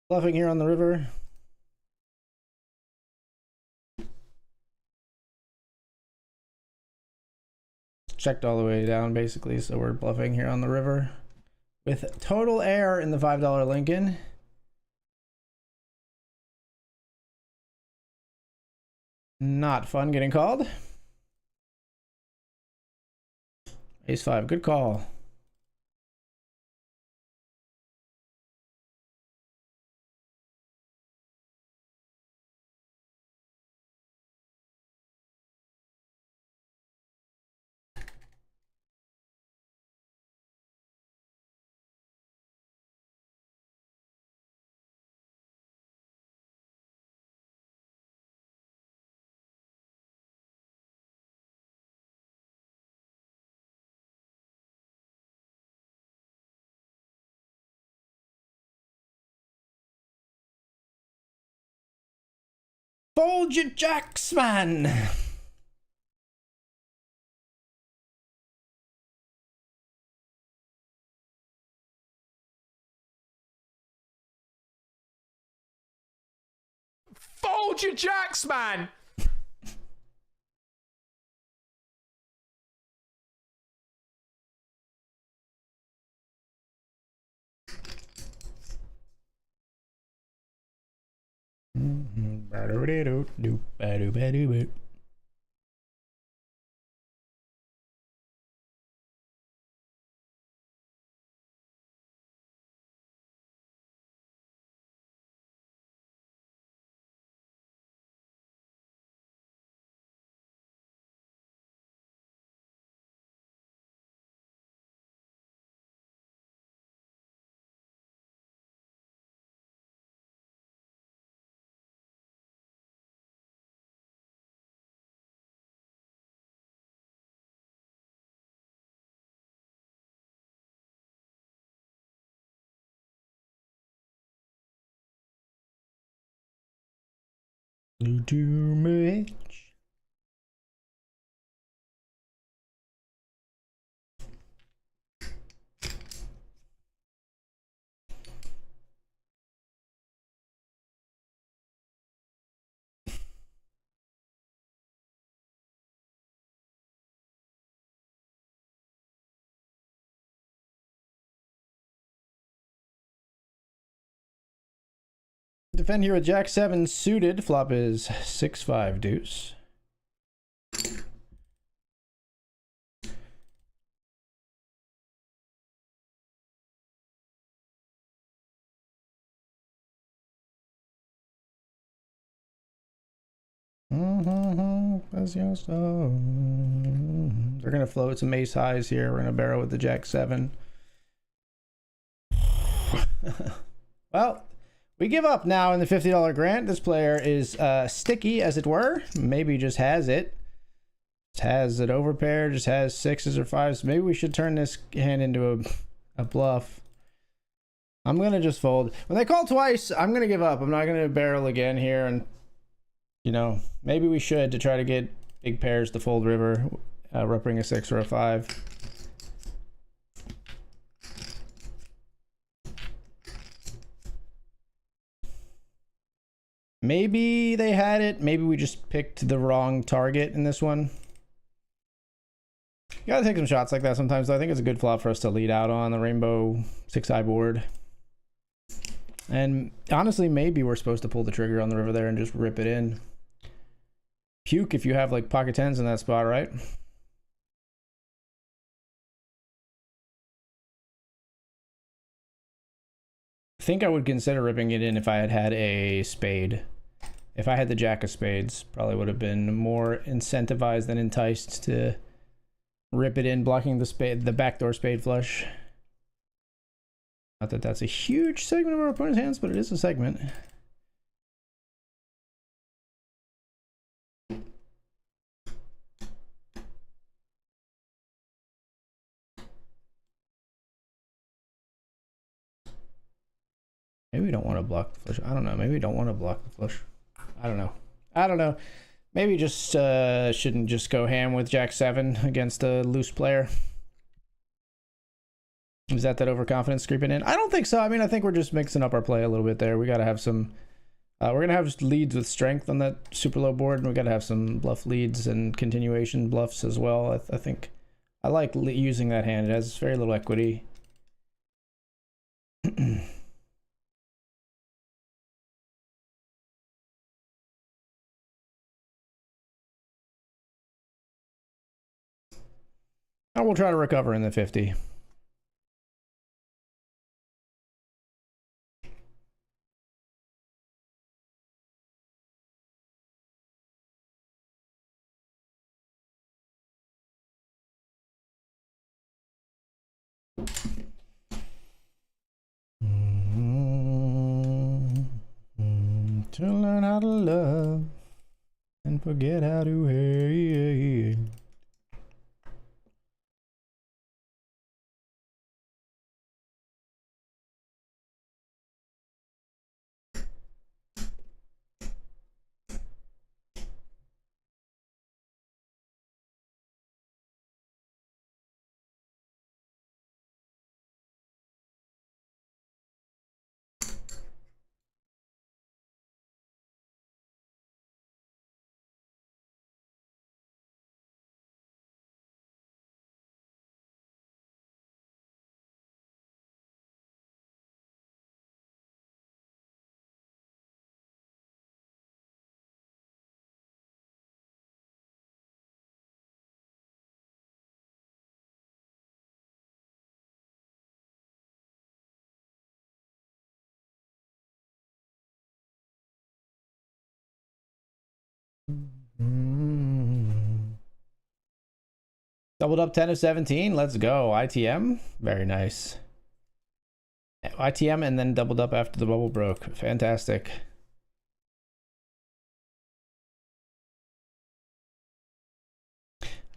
Bluffing here on the river. Checked all the way down basically, so we're bluffing here on the river with total air in the $5 Lincoln. Not fun getting called. Ace 5, good call. Fold your jacks, man. Fold your jacks, man. Too much. Defend here with Jack 7 suited. Flop is 6-5 deuce. That's your song. They're gonna float some ace highs here. We're gonna barrel with the Jack 7. Well, we give up now in the $50 grant. This player is sticky, as it were. Maybe just has it. Just has it overpaired, just has 6s or 5s. Maybe we should turn this hand into a bluff. I'm going to just fold. When they call twice, I'm going to give up. I'm not going to barrel again here. And, you know, maybe we should to try to get big pairs to fold river. Ripping a 6 or a 5. Maybe they had it. Maybe we just picked the wrong target in this one. You gotta take some shots like that sometimes. I think it's a good flop for us to lead out on the rainbow 6-eye board. And honestly, maybe we're supposed to pull the trigger on the river there and just rip it in. Puke if you have like pocket 10s in that spot, right? I think I would consider ripping it in if I had had a spade. If I had the Jack of spades, probably would have been more incentivized than enticed to rip it in, blocking the backdoor spade flush. Not that that's a huge segment of our opponent's hands, but it is a segment. Maybe we don't want to block the flush. I don't know. Maybe we don't want to block the flush. I don't know. I don't know. Maybe just shouldn't just go ham with Jack 7 against a loose player. Is that overconfidence creeping in? I don't think so. I mean, I think we're just mixing up our play a little bit there. We got to have some... we're going to have leads with strength on that super low board, and we got to have some bluff leads and continuation bluffs as well. I think I like using that hand. It has very little equity. I will try to recover in the 50. To learn how to love and forget how to hate. Doubled up 10 of 17. Let's go. ITM. Very nice. ITM and then doubled up after the bubble broke. Fantastic.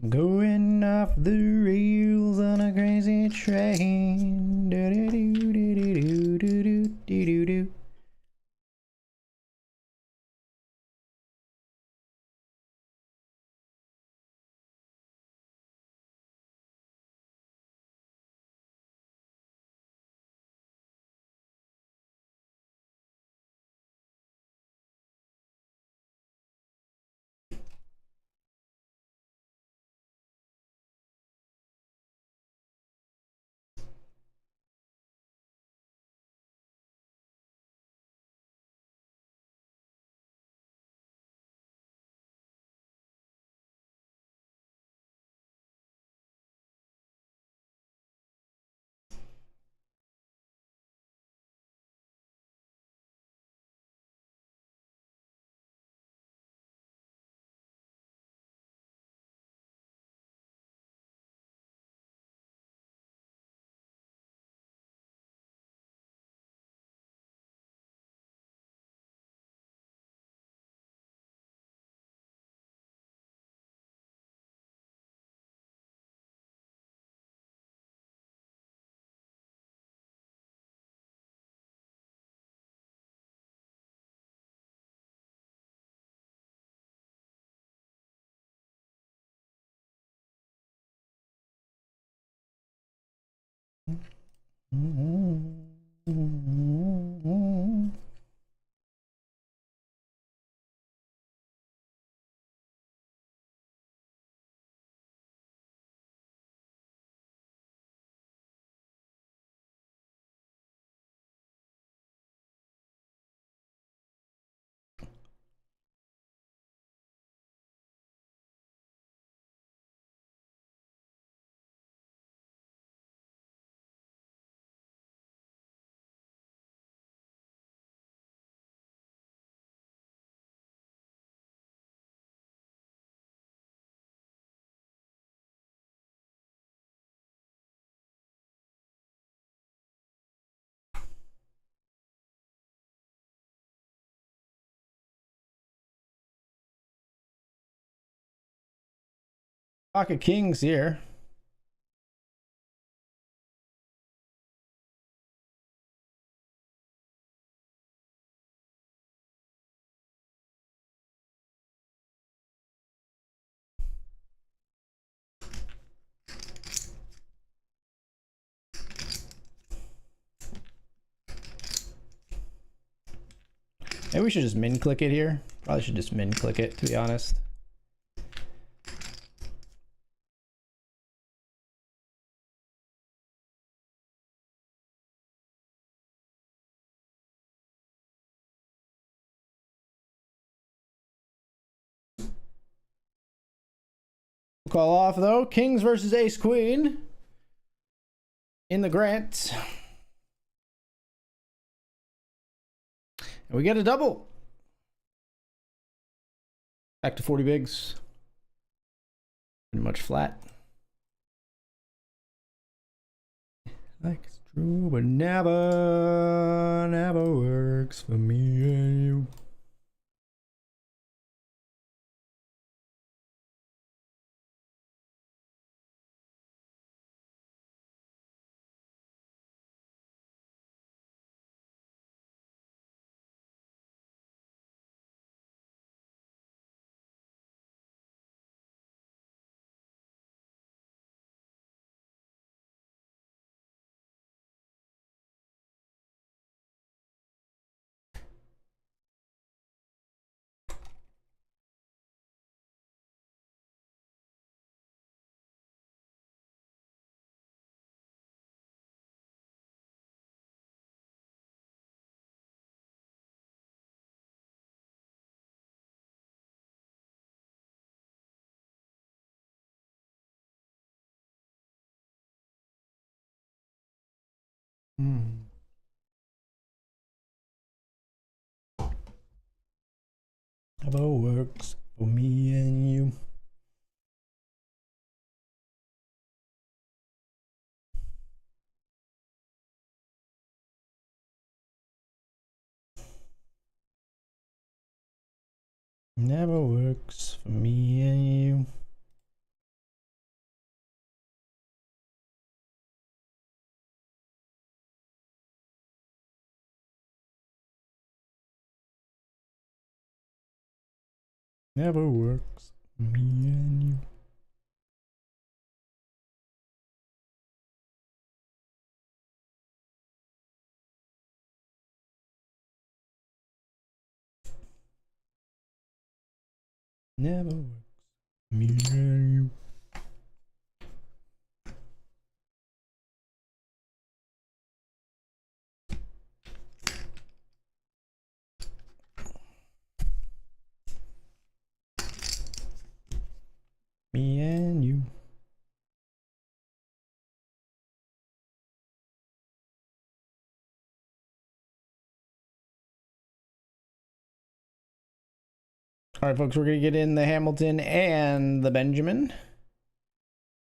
I'm going off the rails on a crazy train. Do do do do do do do do do do. Pocket kings here. Maybe we should just min click it here. Probably should just min click it, to be honest. We'll call off though. Kings versus ace queen in the Grant. And we get a double. Back to 40 bigs. Pretty much flat. Like it's true, but never works for me and you. Never works for me and you. Never works for me and you. Never works for me and you. Never works for me and you. Me and you. All right, folks, we're gonna get in the Hamilton and the Benjamin.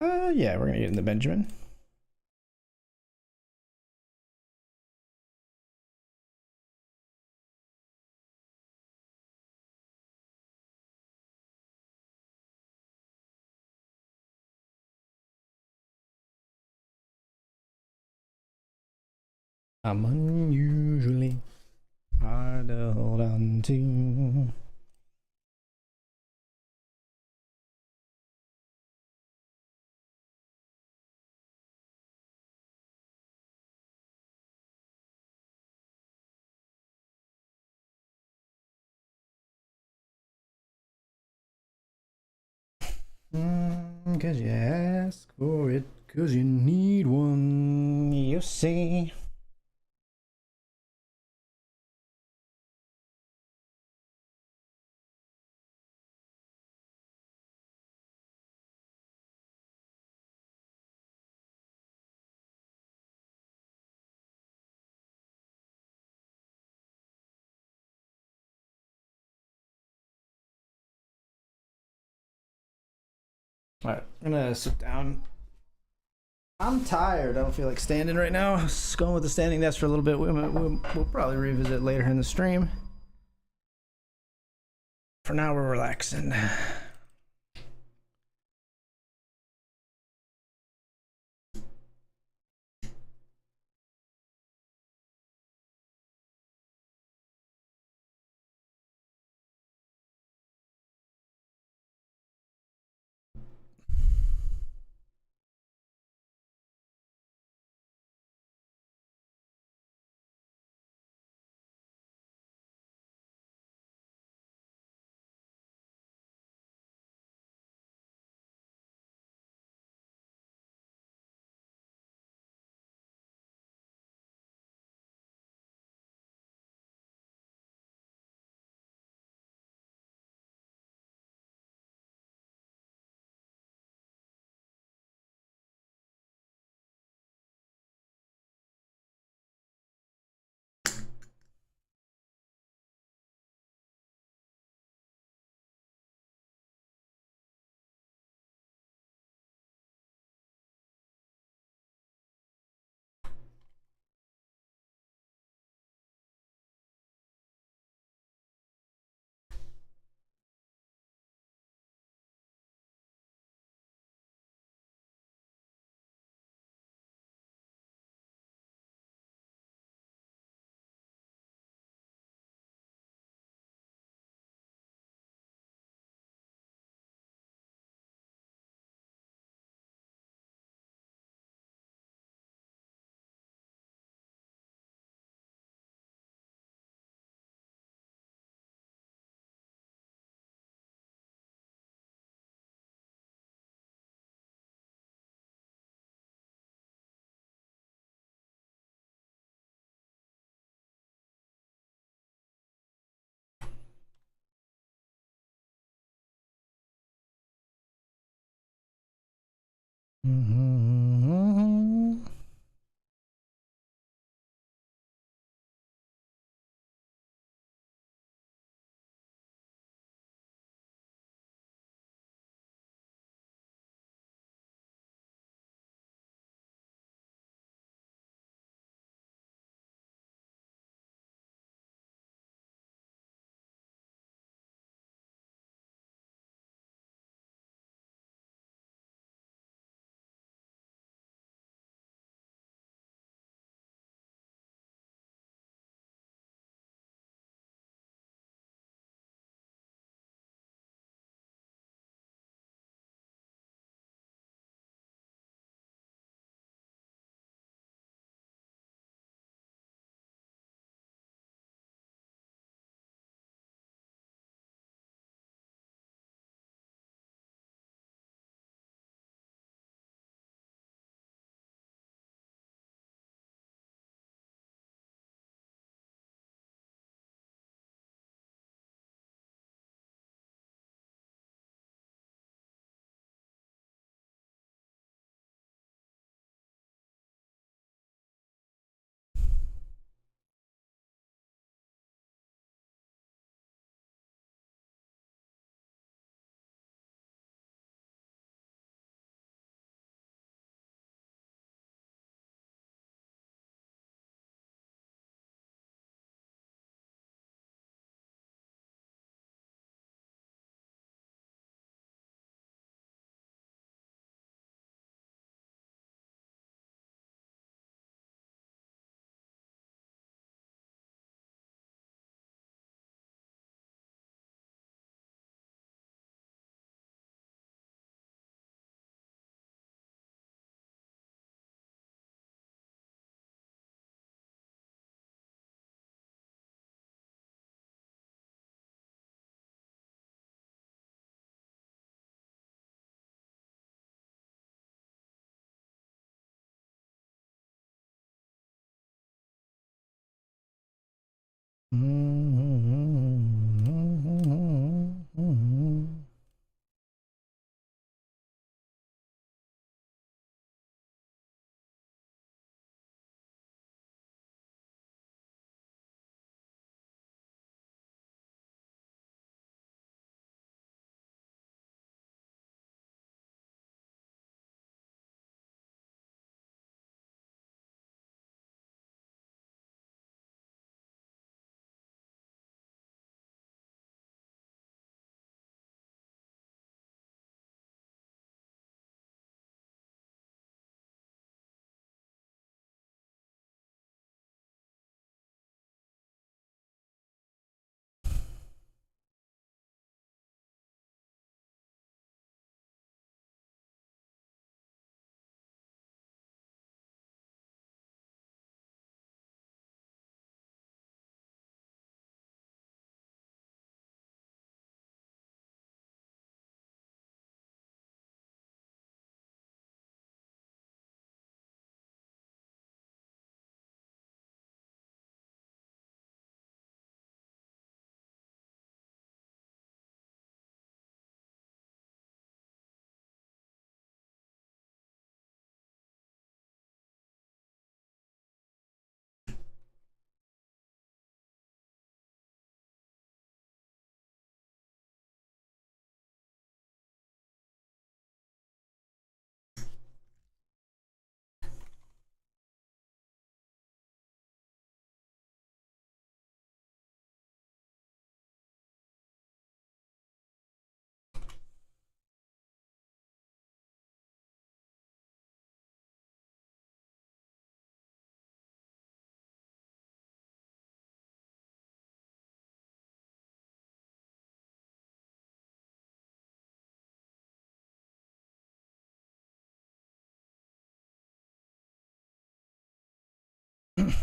Yeah, we're gonna get in the Benjamin. I'm unusually hard to hold on to. 'Cause you ask for it, 'cause you need one, you see. All right, I'm gonna sit down. I'm tired. I don't feel like standing right now. Just going with the standing desk for a little bit. We'll probably revisit later in the stream. For now, we're relaxing. Mm-hmm.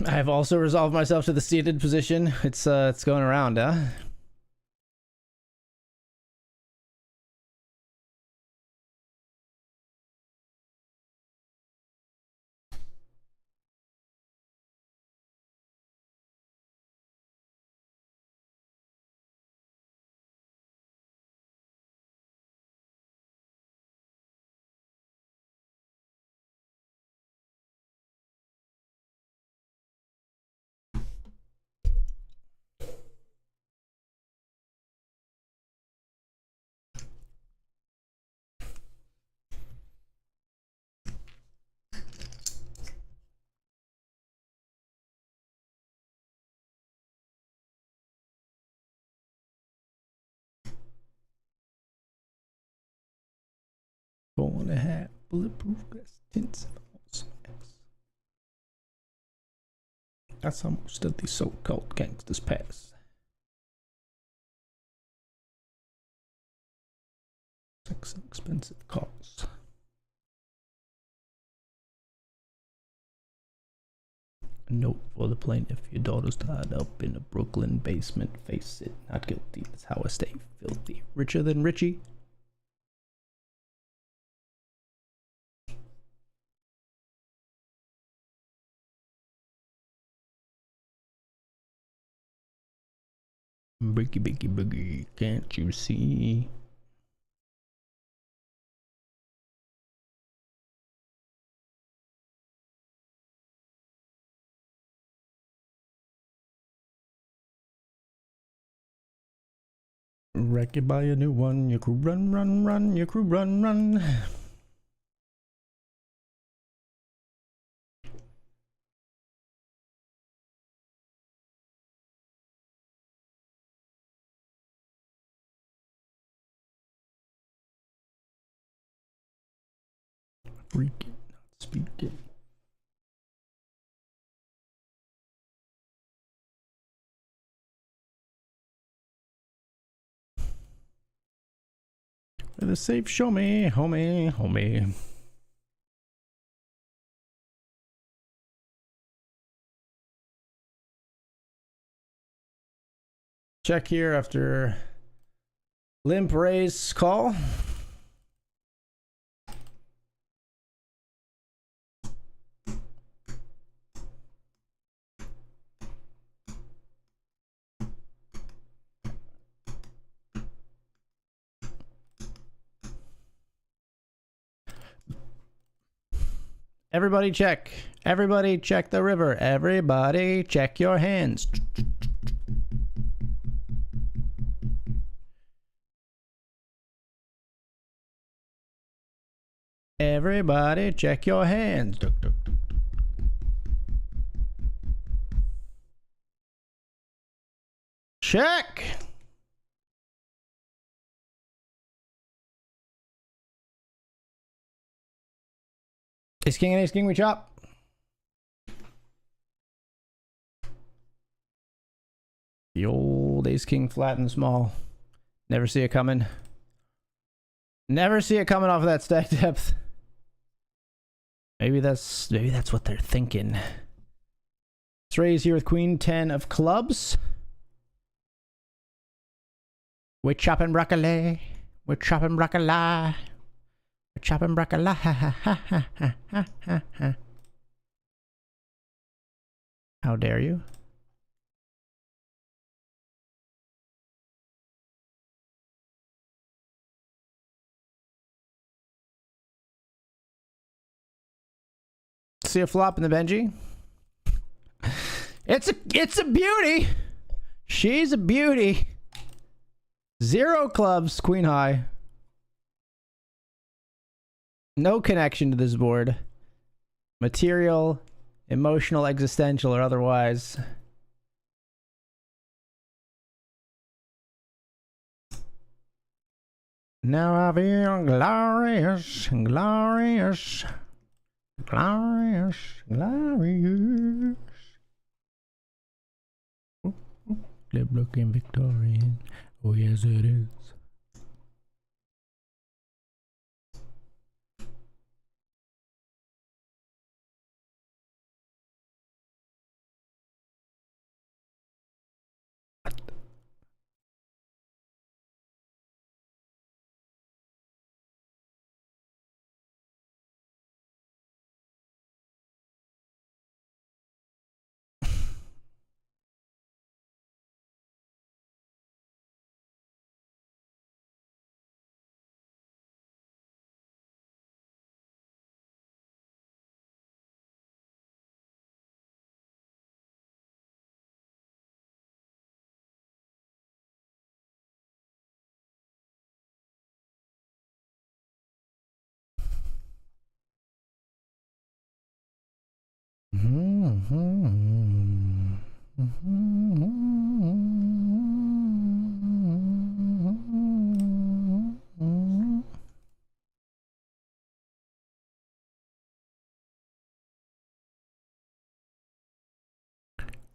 I have also resolved myself to the seated position. It's going around, huh? Four and a half bulletproof glass tints. That's how most of these so-called gangsters pass. Sex and expensive cars. A note for the plaintiff: your daughter's tied up in a Brooklyn basement. Face it, not guilty. That's how I stay filthy. Richer than Richie. Boogie, boogie, boogie, can't you see? Wreck it, buy a new one. Your crew run, run, run. Your crew run, run. Freaking, not speaking. The safe, show me, homie, homie. Check here after limp raise call. Everybody check. Everybody check the river. Everybody check your hands. Everybody check your hands. Check. Ace king and ace king, we chop. The old ace king flat and small. Never see it coming. Never see it coming off of that stack depth. Maybe that's what they're thinking. Let's raise here with queen 10 of clubs. We're chopping broccoli. We're chopping broccoli. We're chopping broccoli. How dare you? See a flop in the Benji. It's a beauty. She's a beauty. 0 clubs, queen high. No connection to this board. Material, emotional, existential, or otherwise. Now I feel glorious, glorious. Glorious, glorious. Clip looking Victorian. Oh, yes, it is.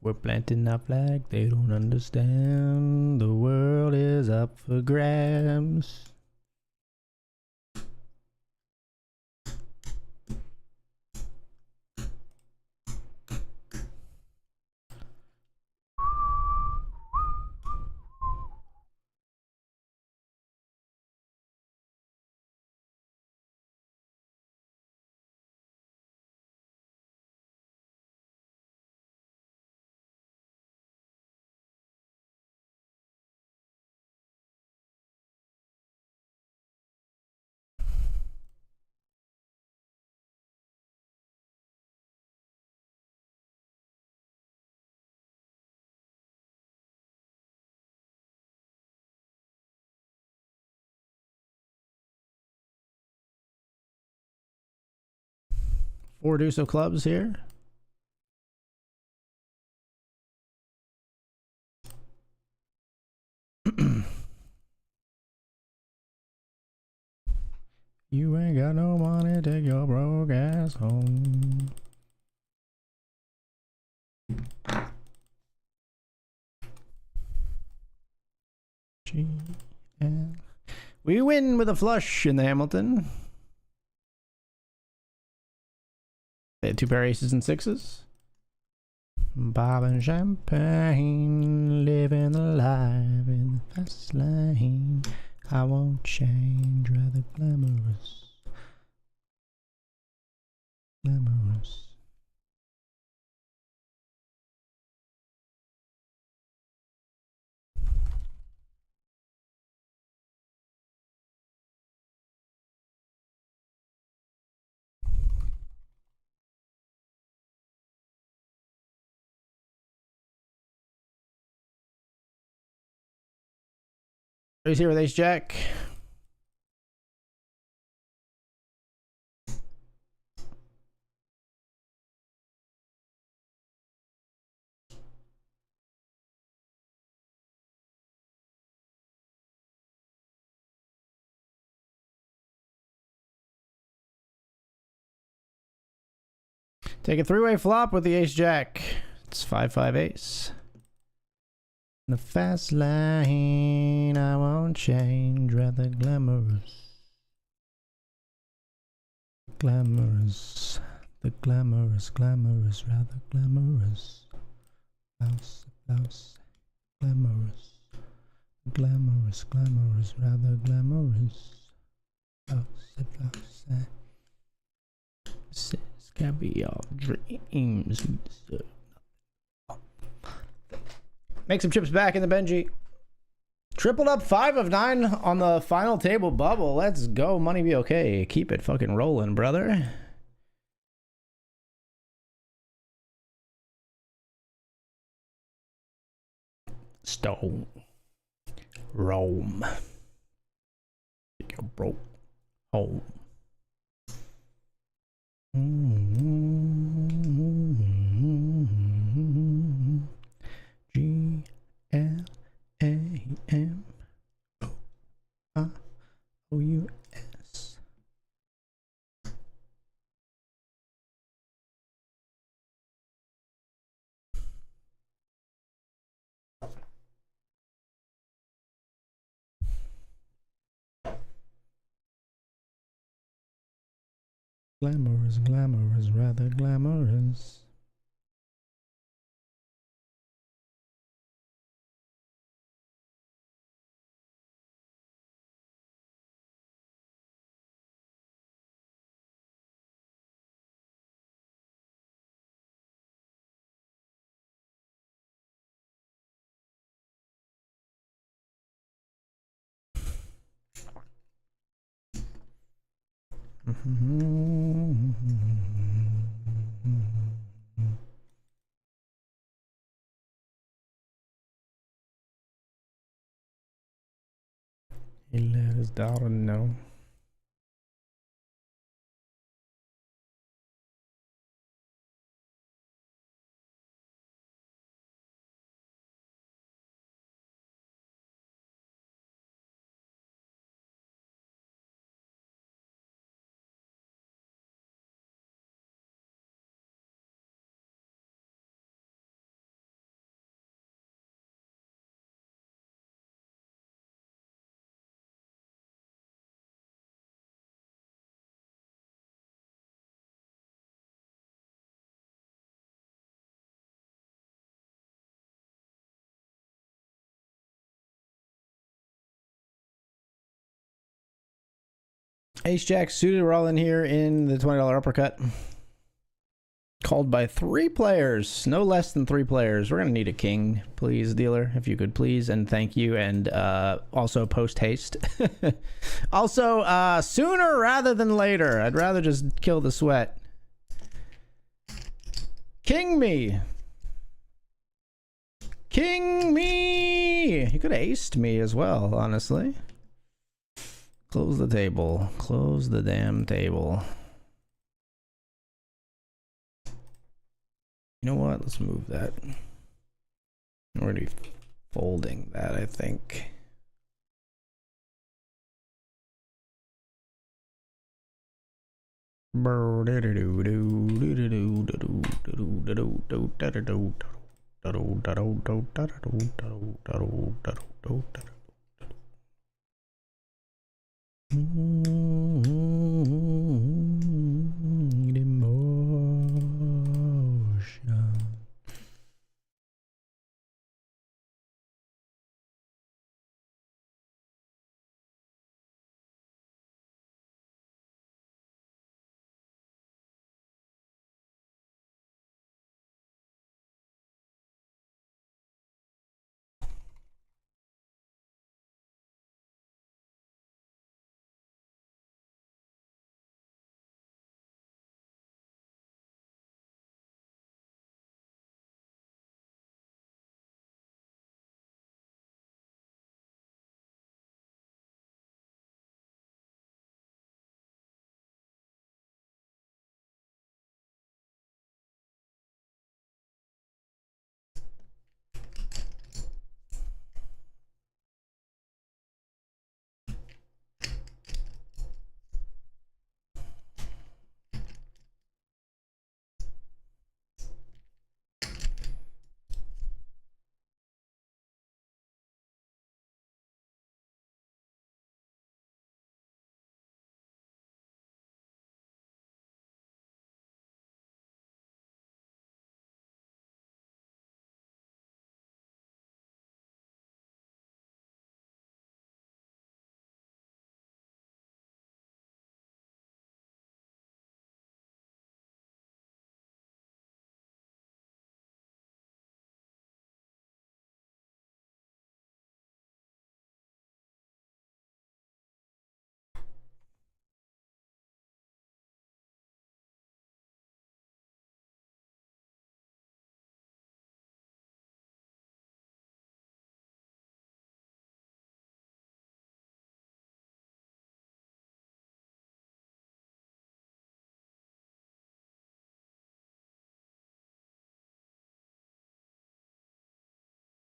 We're planting our flag, they don't understand. The world is up for grabs. Four deuce of clubs here. You ain't got no money, take your broke ass home. GN. We win with a flush in the Hamilton. They had 2 pair aces and 6s. Bobbing champagne, living the life in the fast lane. I won't change, rather glamorous. Glamorous. He's here with ace jack. Take a three-way flop with the ace jack. It's 5-5 ace. The fast lane, I won't change, rather glamorous. Glamorous. The glamorous, glamorous, rather glamorous. Blouse, blouse, glamorous. Glamorous, glamorous, rather glamorous. Blouse, blouse, says caviar dreams. Make some chips back in the Benji. Tripled up 5 of 9 on the final table bubble. Let's go. Money be okay. Keep it fucking rolling, brother. Stone. Rome. You broke home. G-L-A-M-O-R-O-U-S. Glamorous, glamorous, rather glamorous. He let his daughter know. Ace jack suited. We're all in here in the $20 uppercut. Called by 3 players. No less than 3 players. We're going to need a king, please, dealer. If you could, please. And thank you. And also post haste. Also, sooner rather than later. I'd rather just kill the sweat. King me. King me. He could have aced me as well, honestly. Close the table. Close the damn table. You know what? Let's move that. I'm already folding that, I think. Emotion.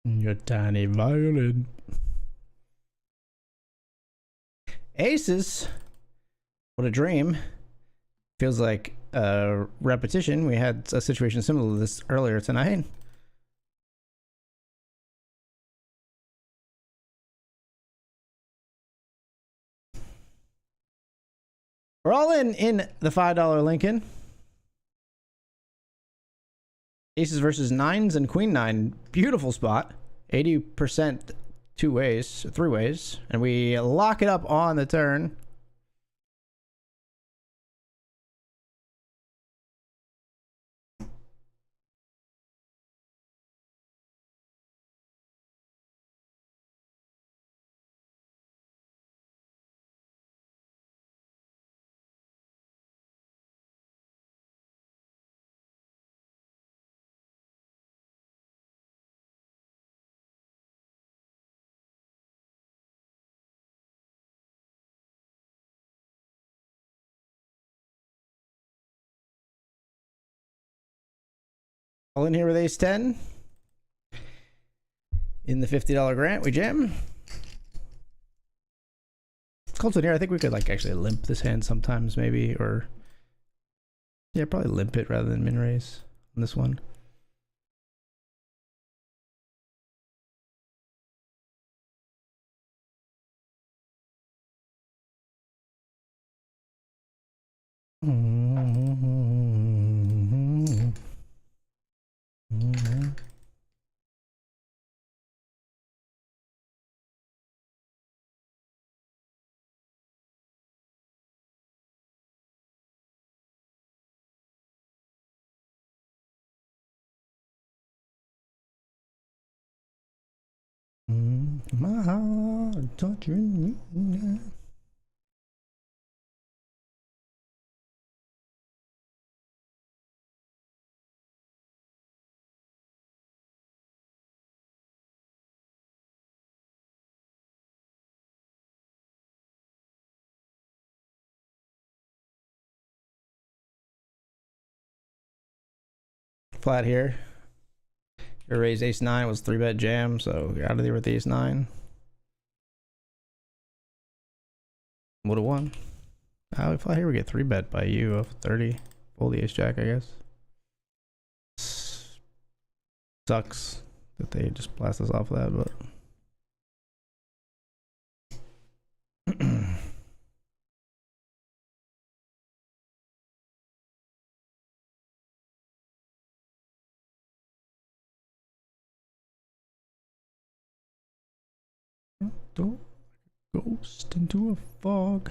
Your tiny violin. Aces. What a dream. Feels like a repetition. We had a situation similar to this earlier tonight. We're all in the $5 Lincoln. Aces versus nines and queen nine. Beautiful spot. 80% two ways, three ways. And we lock it up on the turn. All in here with ace 10. In the $50 grant, we jam. Colton here, I think we could like actually limp this hand sometimes maybe, or yeah, probably limp it rather than min raise on this one. My heart torturing me. Flat here. Your raise ace 9 was 3-bet jam, so you're out of there with ace 9. Would have won. Oh, flat here we get 3-bet by you of 30. Fold the ace jack, I guess. Sucks that they just blast us off that, but. Don't ghost into a fog.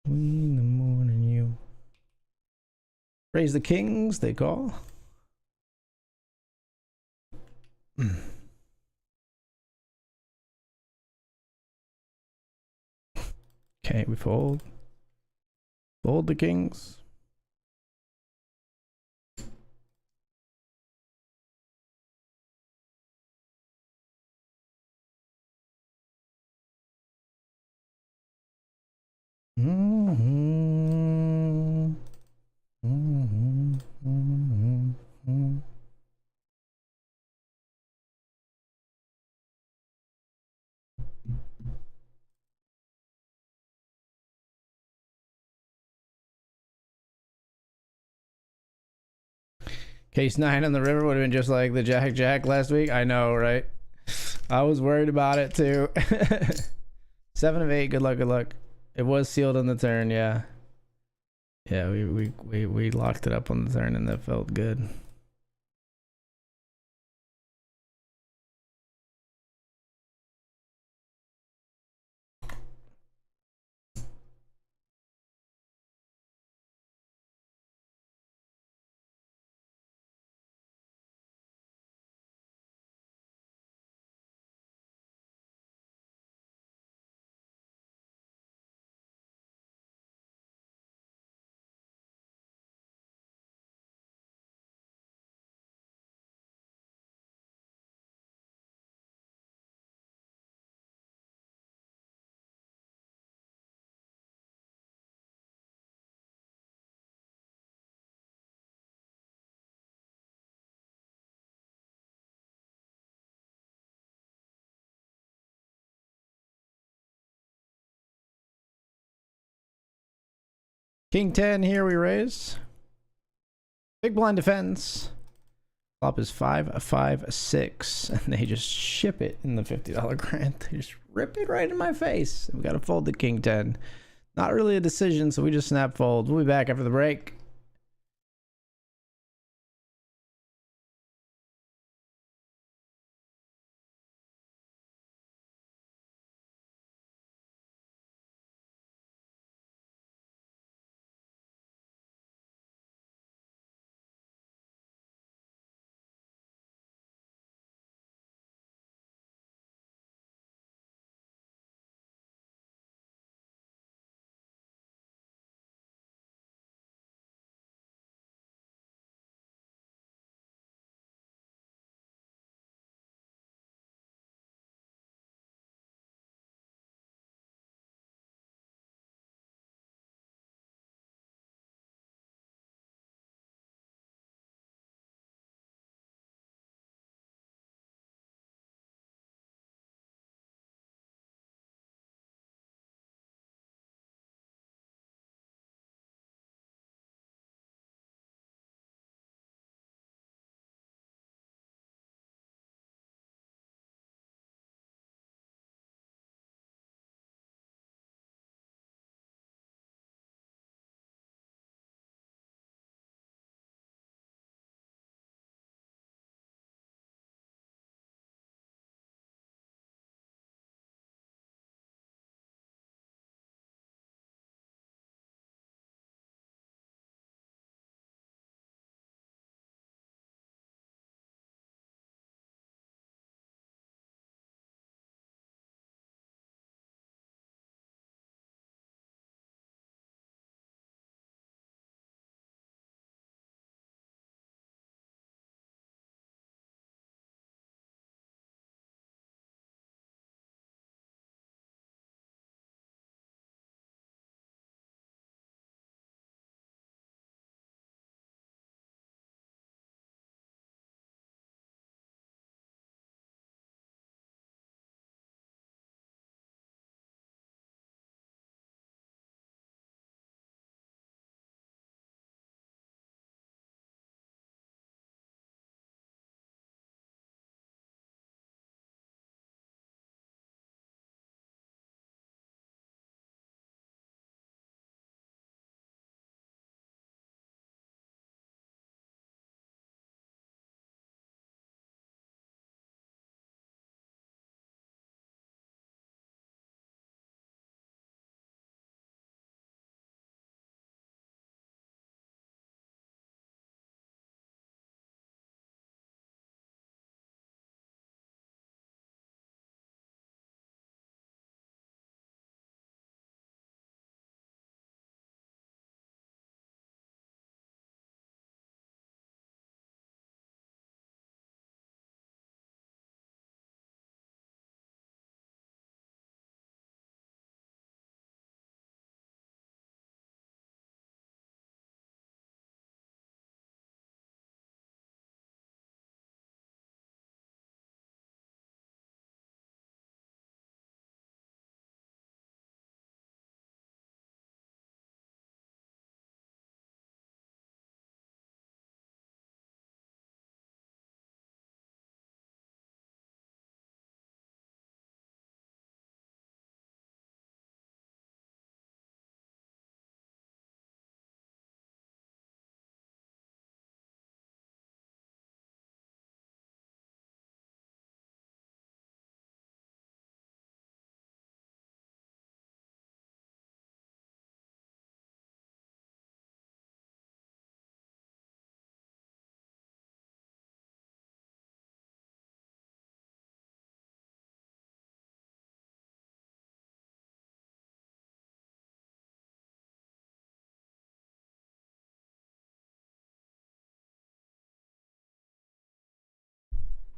Between the moon and you. Raise the kings, they call. Okay, we fold. Fold the kings. Case 9 on the river would have been just like the Jack last week. I know, right? I was worried about it too. 7 of 8, good luck, good luck. It was sealed on the turn, yeah. Yeah, we locked it up on the turn and that felt good. King 10 here, we raise. Big blind defense. Flop is 5-5-6, and they just ship it in the $50 grant. They just rip it right in my face. We got to fold the King 10. Not really a decision, so we just snap fold. We'll be back after the break.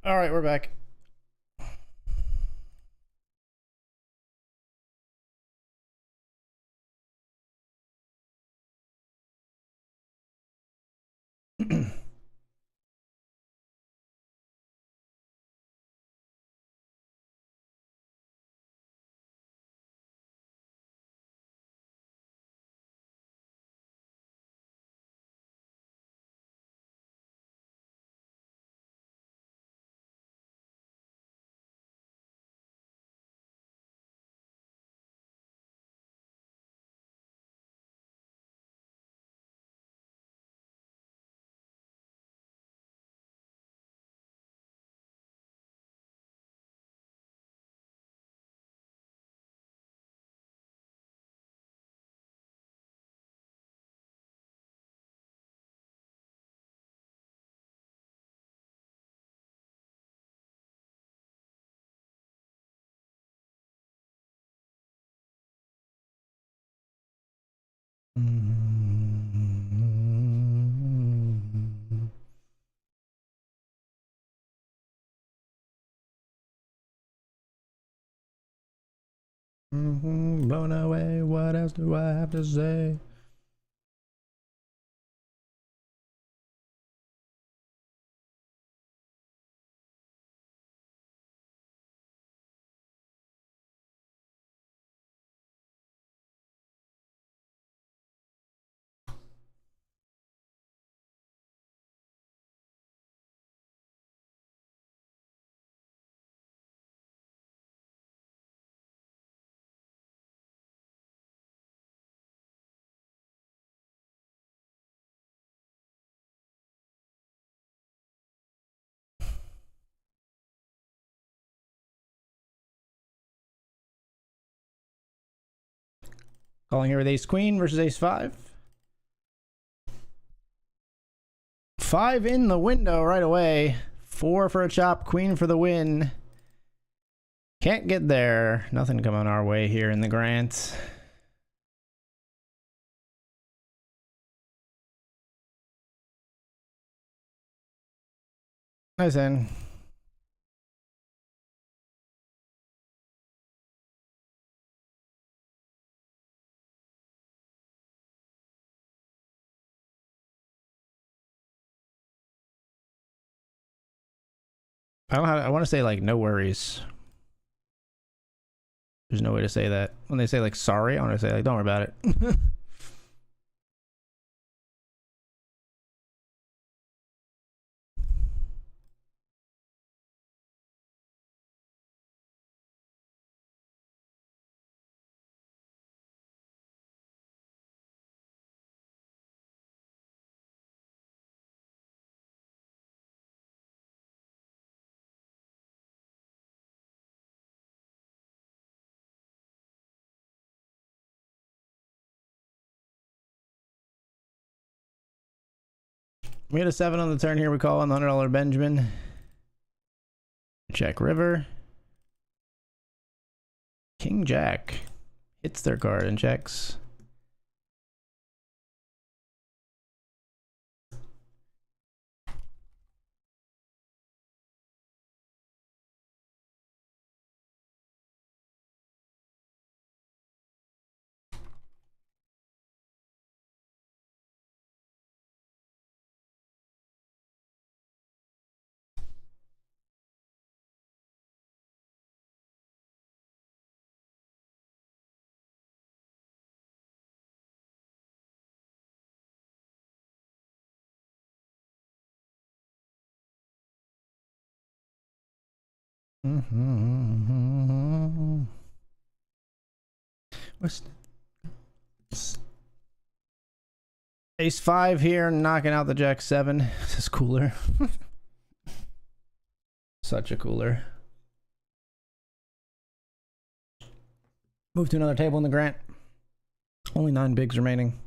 All right, we're back. Blown away, what else do I have to say? Calling here with ace queen versus ace five. Five in the window right away. Four for a chop, queen for the win. Can't get there. Nothing coming our way here in the Grant. Nice in. I don't have, I want to say like no worries. There's no way to say that. When they say like sorry, I want to say like don't worry about it. We had a 7 on the turn here. We call on the $100 Benjamin. Check river. King Jack hits their card and checks. What's ace 5 here, knocking out the jack 7. This is cooler. Such a cooler. Move to another table in the Grant. Only 9 bigs remaining.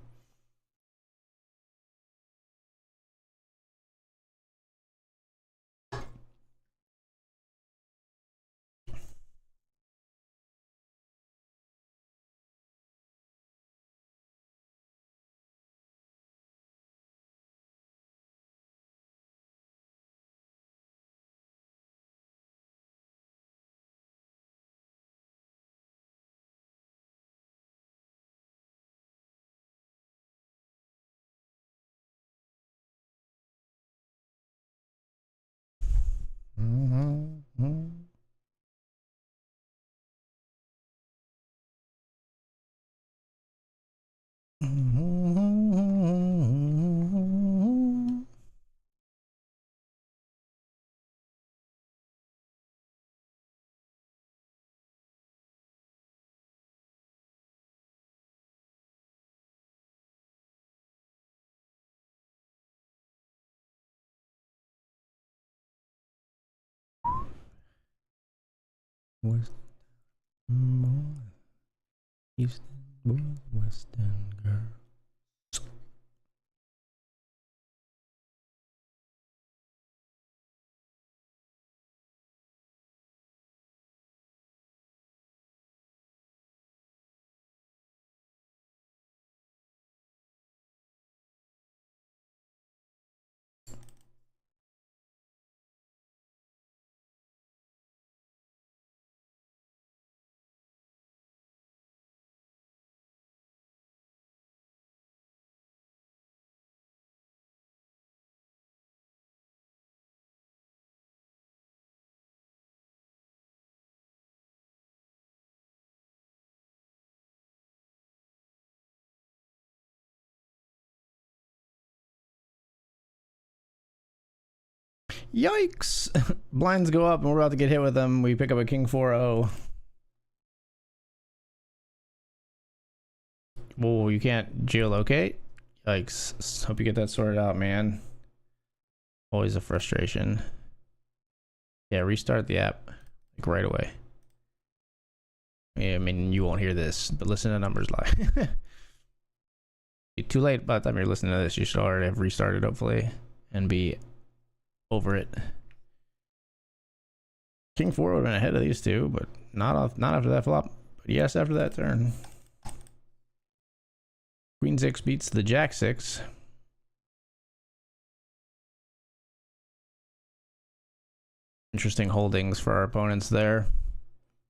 Houston boy, Western girl. Yikes! Blinds go up and we're about to get hit with them. We pick up a king 4-0. Whoa, you can't geolocate? Yikes. Hope you get that sorted out, man. Always a frustration. Yeah, restart the app like right away. Yeah, I mean, you won't hear this, but listen to numbers live. Too late by the time you're listening to this. You should already have restarted, hopefully, and be over it. King 4 would have been ahead of these two, but not after that flop. But yes, after that turn. Queen 6 beats the Jack 6. Interesting holdings for our opponents there.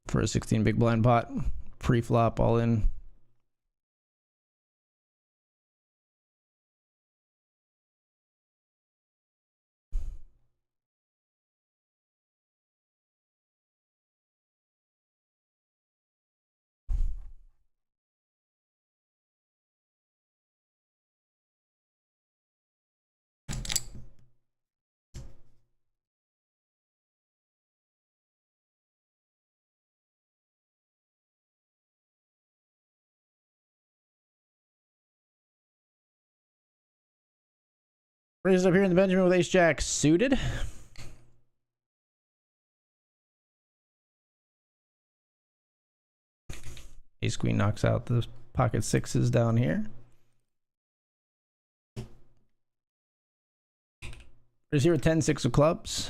For a 16 big blind pot. Pre-flop, all in. Raises up here in the Benjamin with ace jack suited. Ace queen knocks out the pocket sixes down here. There's here a 10-6 of clubs.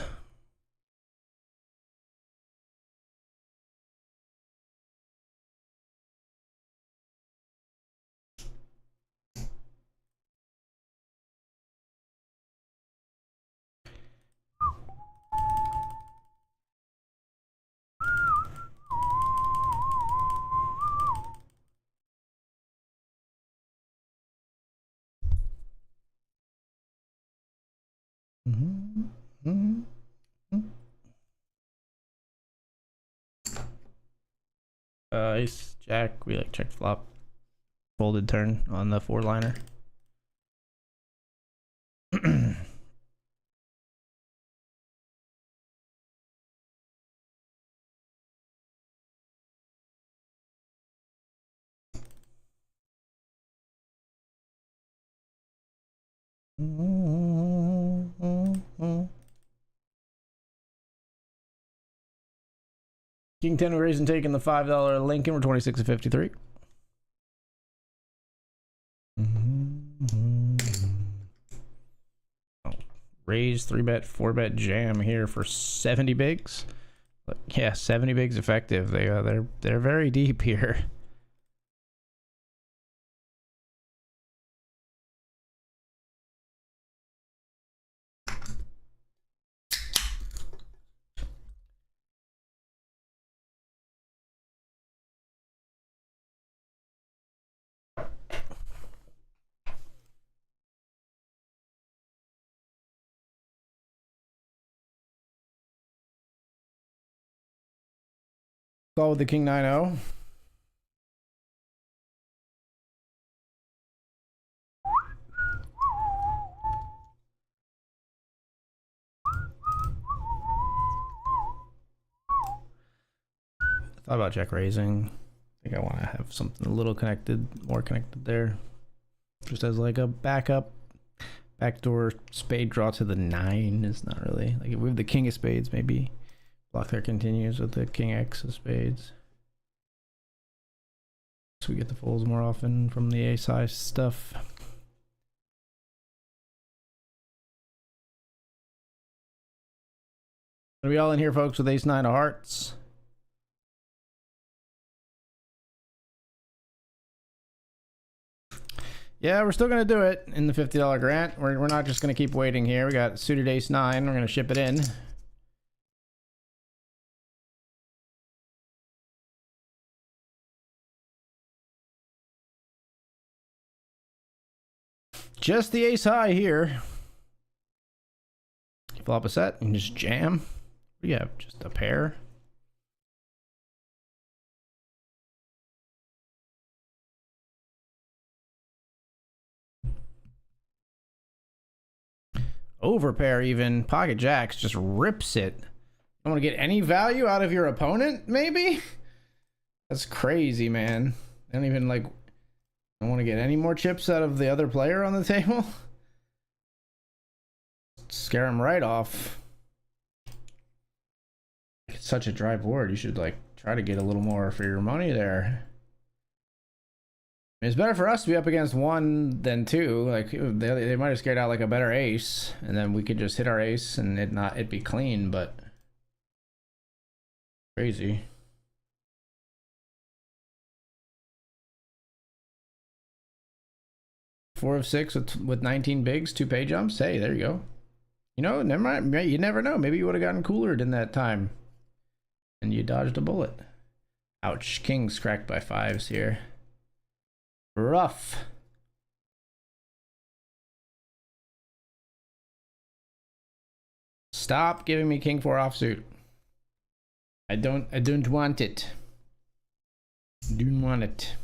Ace jack, we like check flop, folded turn on the 4-liner. King 10, we raise and take in the $5 Lincoln. We're 26 of 53. Oh, raise 3-bet, 4-bet jam here for 70 bigs. But yeah, 70 bigs effective. They're very deep here. Call with the king 9-0. Thought about check raising. I think I want to have something a little connected, more connected there. Just as like a backup. Backdoor spade draw to the 9 is not really. Like if we have the king of spades, maybe block there continues with the king X of spades. So we get the folds more often from the ace high stuff. Are we all in here, folks, with ace 9 of hearts? Yeah, we're still gonna do it in the $50 grant. We're not just gonna keep waiting here. We got suited ace 9. We're gonna ship it in. Just the ace high here. Flop a set and just jam. What do you have? Just a pair. Overpair even. Pocket jacks just rips it. Don't want to get any value out of your opponent, maybe? That's crazy, man. I don't even like... I don't want to get any more chips out of the other player on the table. Scare him right off. It's such a dry board. You should like try to get a little more for your money there. It's better for us to be up against 1 than 2. Like they might have scared out like a better ace, and then we could just hit our ace and it'd be clean. But crazy. Four of 6 with 19 bigs, 2 pay jumps. Hey, there you go. You know, never mind. You never know. Maybe you would have gotten cooler in that time, and you dodged a bullet. Ouch! Kings cracked by 5s here. Rough. Stop giving me king 4 offsuit. I don't want it. Don't want it.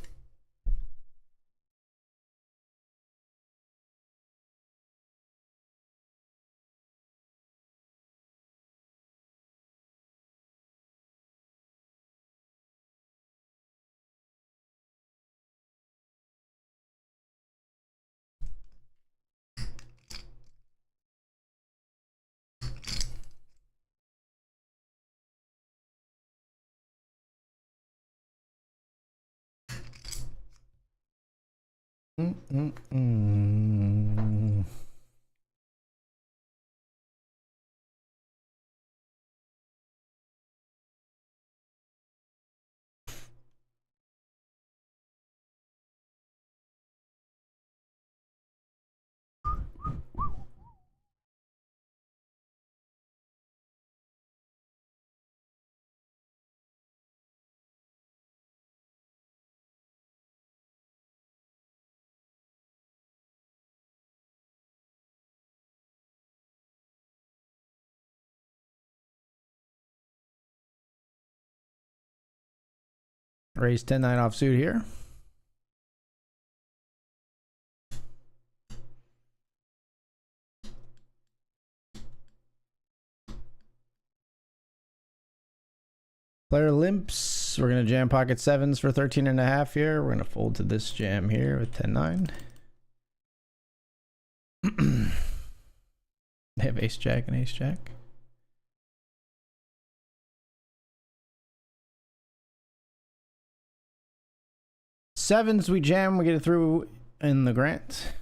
Raise 10-9 offsuit here. Player limps. We're going to jam pocket 7s for 13.5 here. We're going to fold to this jam here with 10-9. They have ace jack and ace jack. Sevens we jam, we get it through in the grant.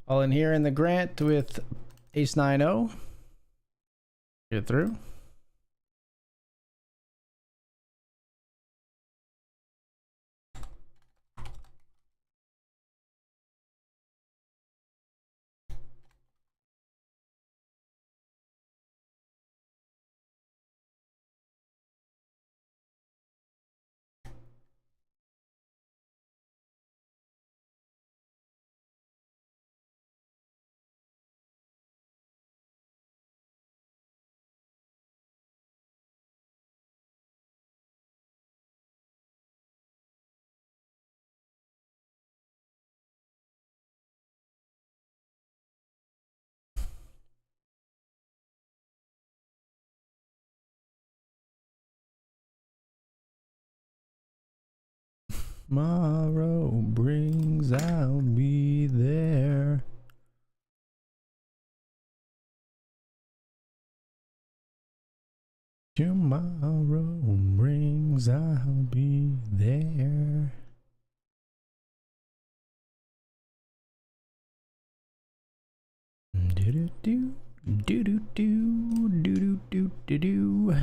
All in here in the grant with ace 9-0. Get it through. Tomorrow brings, I'll be there. Tomorrow brings, I'll be there. Do do do do do do do do do do.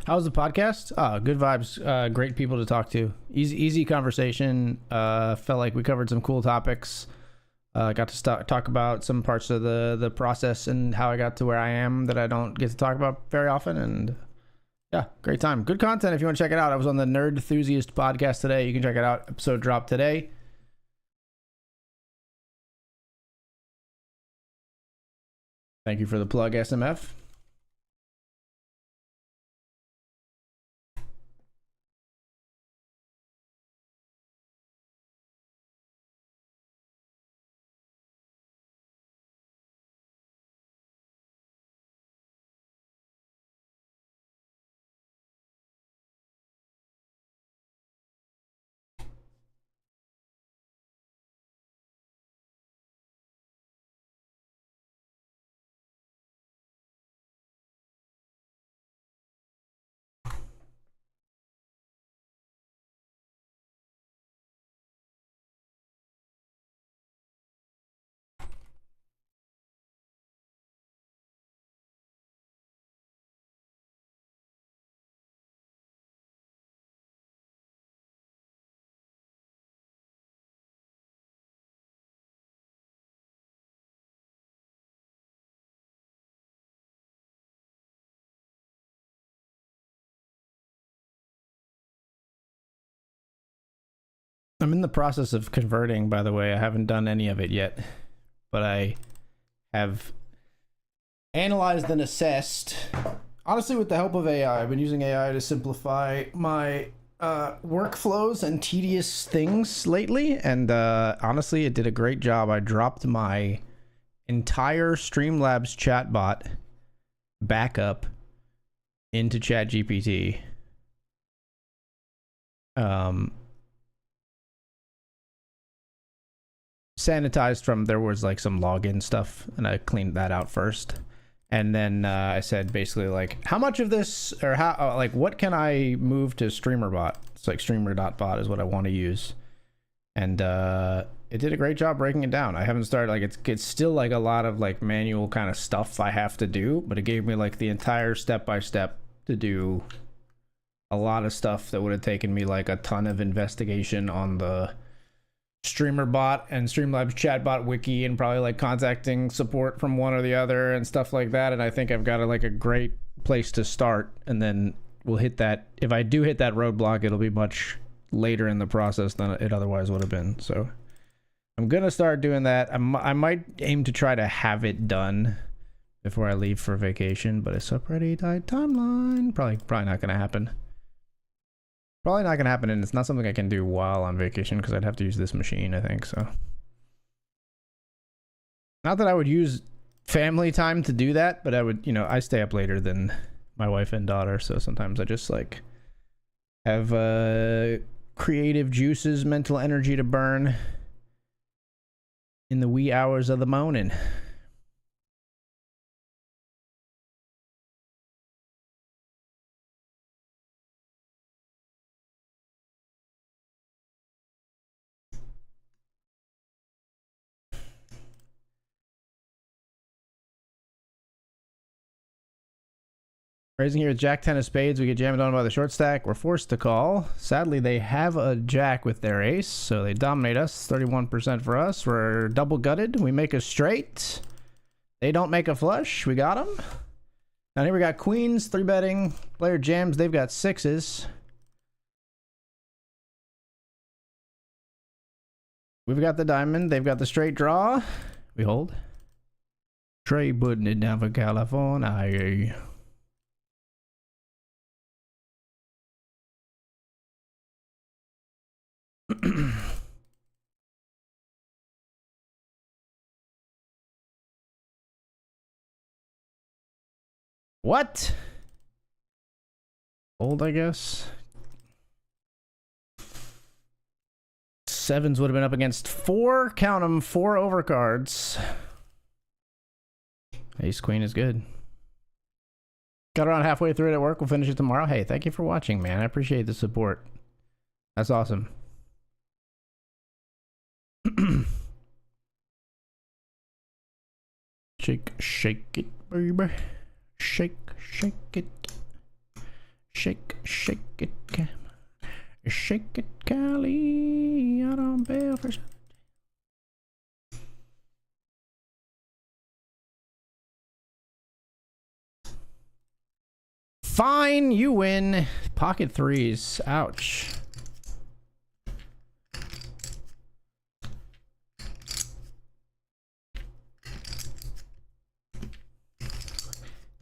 How's the podcast? Good vibes. Great people to talk to. Easy conversation. Felt like we covered some cool topics. Got to talk about some parts of the process and how I got to where I am that I don't get to talk about very often. And yeah, great time. Good content if you want to check it out. I was on the Nerd Enthusiast podcast today. You can check it out. Episode dropped today. Thank you for the plug, SMF. I'm in the process of converting, by the way. I haven't done any of it yet, but I have analyzed and assessed. Honestly, with the help of AI, I've been using AI to simplify my workflows and tedious things lately, and honestly, it did a great job. I dropped my entire Streamlabs chatbot backup into ChatGPT. Sanitized from, there was like some login stuff, and I cleaned that out first, and then I said basically like, how much of this, or how like what can I move to StreamerBot? It's like streamer.bot is what I want to use, and it did a great job breaking it down. I haven't started, like it's still like a lot of like manual kind of stuff I have to do, but it gave me like the entire step-by-step to do a lot of stuff that would have taken me like a ton of investigation on the StreamerBot and Streamlabs chatbot wiki, and probably like contacting support from one or the other and stuff like that. And I think I've got a great place to start, and then we'll hit that. If I do hit that roadblock, it'll be much later in the process than it otherwise would have been. So I'm gonna start doing that. I might aim to try to have it done before I leave for vacation, but it's a pretty tight timeline. Probably not gonna happen. Probably not gonna happen, and it's not something I can do while on vacation because I'd have to use this machine, I think. So, not that I would use family time to do that, but I would, I stay up later than my wife and daughter, so sometimes I just like have creative juices, mental energy to burn in the wee hours of the morning. Raising here with Jack 10 of spades. We get jammed on by the short stack. We're forced to call. Sadly, they have a jack with their ace, so they dominate us. 31% for us. We're double gutted. We make a straight. They don't make a flush. We got them. Now here we got queens, 3-betting. Player jams. They've got sixes. We've got the diamond. They've got the straight draw. We hold. Trey putting it down for California. What? Old, I guess. Sevens would have been up against 4, count them, 4 overcards. Ace queen is good. Got around halfway through it at work. We'll finish it tomorrow. Hey, thank you for watching, man. I appreciate the support. That's awesome. Shake, shake it, baby. Shake, shake it. Shake, shake it. Shake it, Cali. Out on bail for... Fine, you win. Pocket threes. Ouch.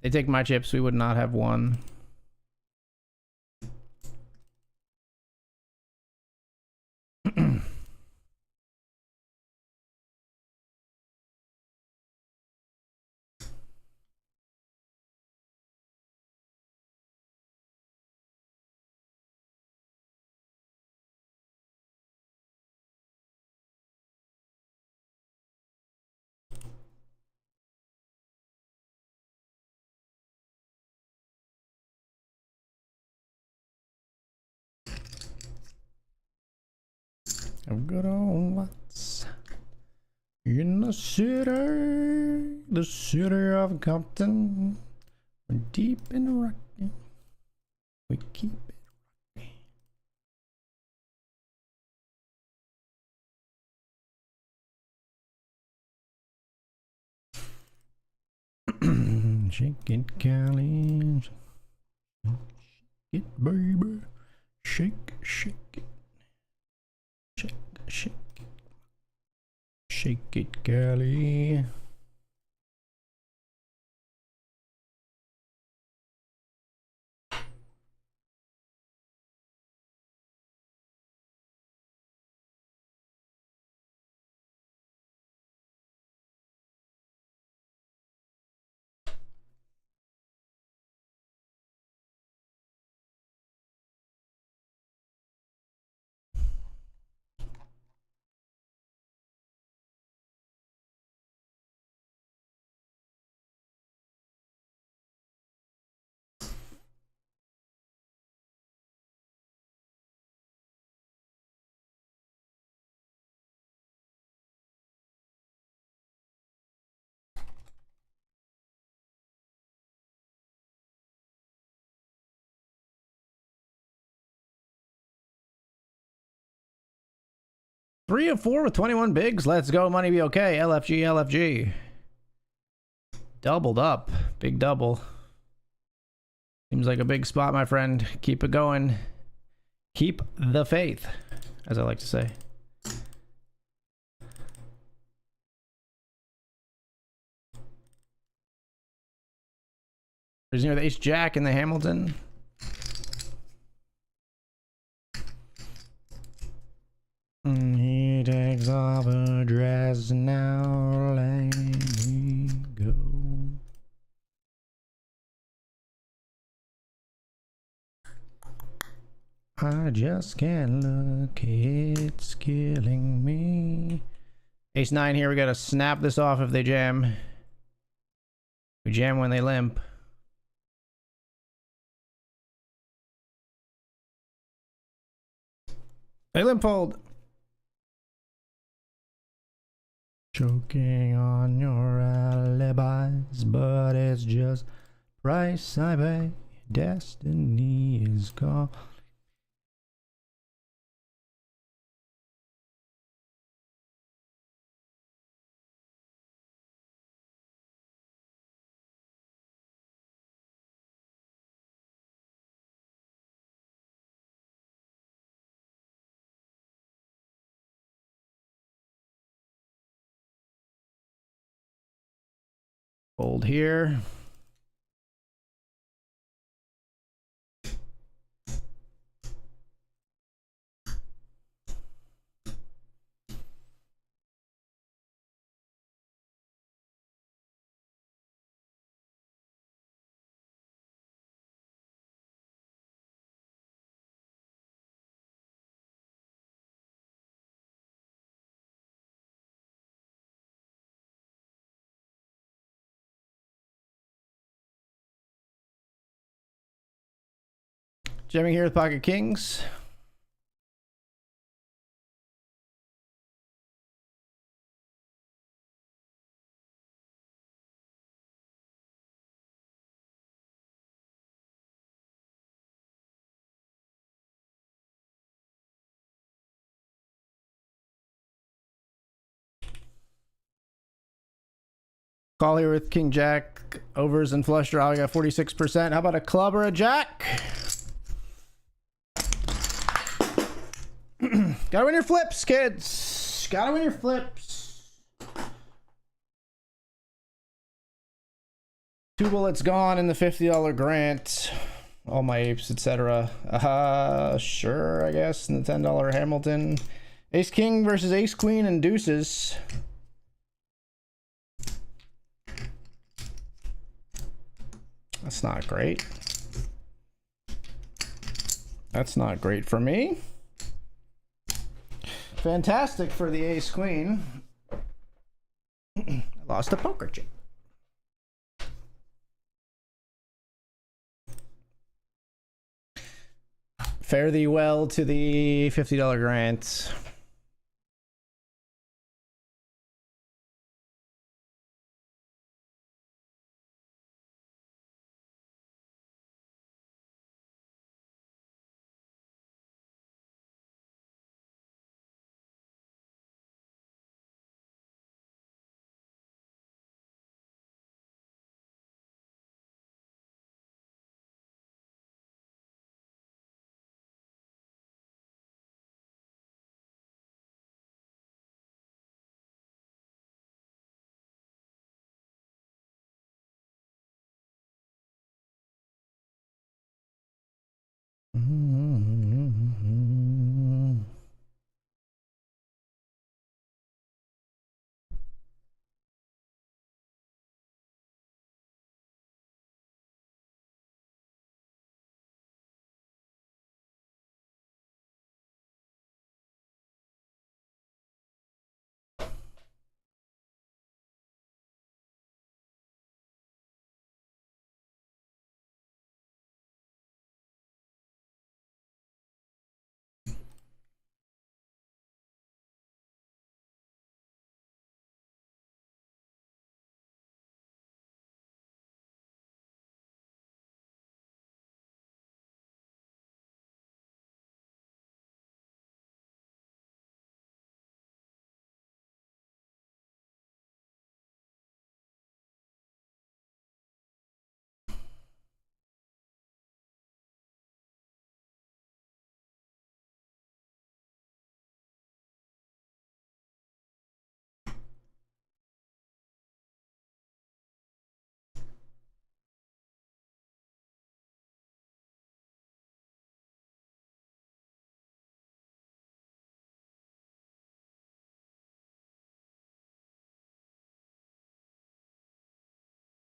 They take my chips, we would not have won. I've got on what's in the city of Compton. We're deep in the rockin'. We keep it rockin'. Shake it, Cali. Shake it, baby. Shake, shake it. Shake, shake it. Shake it, Cali. Three of 4 with 21 bigs. Let's go. Money be okay. LFG, LFG. Doubled up. Big double. Seems like a big spot, my friend. Keep it going. Keep the faith, as I like to say. There's near the ace jack in the Hamilton. He takes off her dress now, let me go. I just can't look, it's killing me. Ace 9 here, we gotta snap this off if they jam. We jam when they limp. They limp fold. Choking on your alibis, but it's just price I pay. Destiny is gone. Fold here. Jamming here with pocket kings. Call here with king jack, overs and flush draw. We got 46%. How about a club or a jack? Gotta win your flips, kids. Gotta win your flips. 2 bullets gone in the $50 grant. All my apes, etc. Sure, I guess. In the $10 Hamilton. Ace king versus ace queen and deuces. That's not great. That's not great for me. Fantastic for the ace queen. I lost a poker chip. Fare thee well to the $50 grant.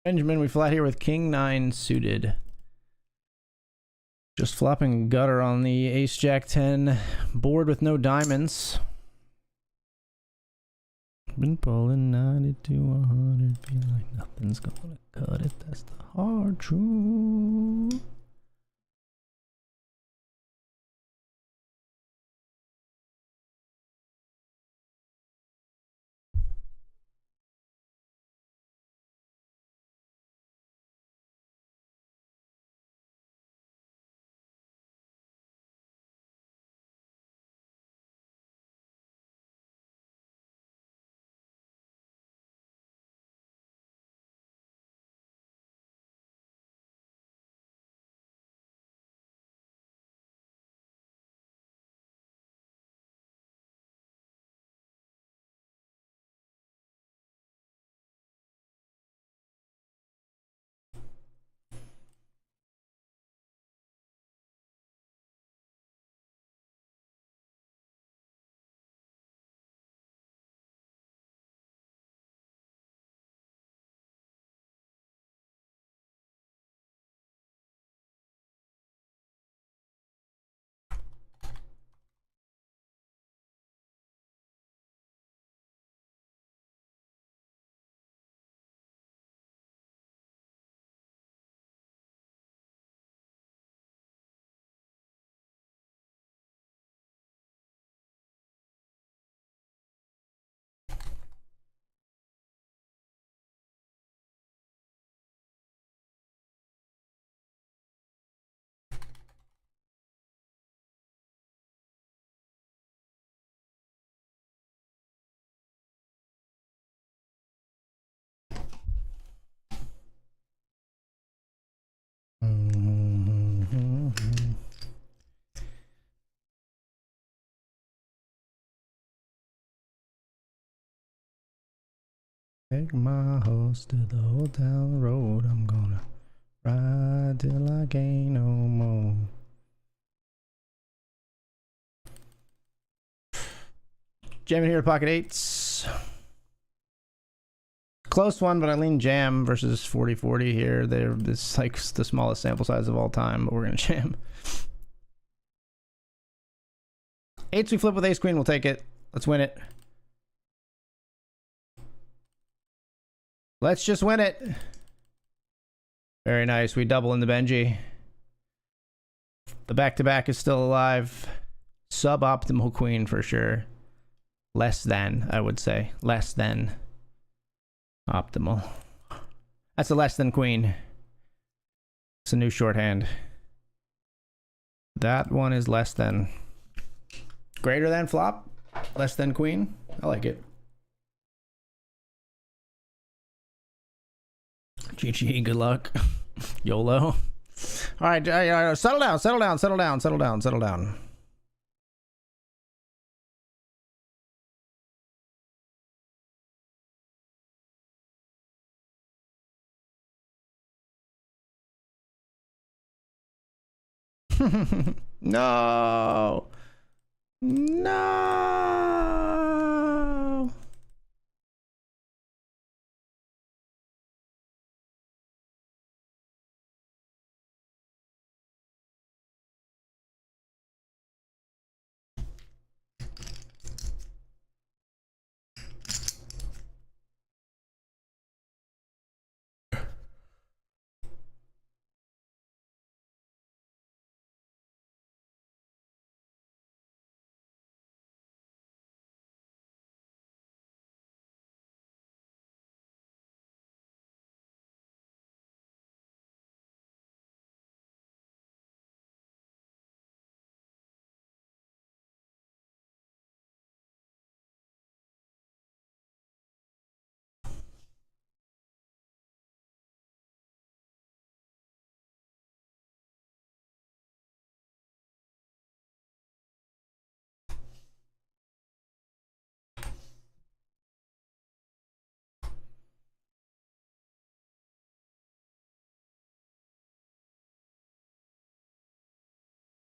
Benjamin, we flat here with king 9 suited. Just flopping gutter on the ace jack 10 board with no diamonds. Been pulling 90 to 100, feel like nothing's gonna cut it. That's the hard truth. Take my horse to the old town road. I'm gonna ride till I can't no more. Jamming here to pocket eights. Close one, but I lean jam versus 40-40 here. This like the smallest sample size of all time, but we're gonna jam. Eights we flip with ace queen, we'll take it. Let's win it. Let's just win it. Very nice. We double in the Benji. The back-to-back is still alive. Suboptimal queen for sure. Less than, I would say. Less than optimal. That's a less than queen. It's a new shorthand. That one is less than. Greater than flop. Less than queen. I like it. GG, good luck. YOLO. All right, settle down, settle down, settle down, settle down, settle down. No. No.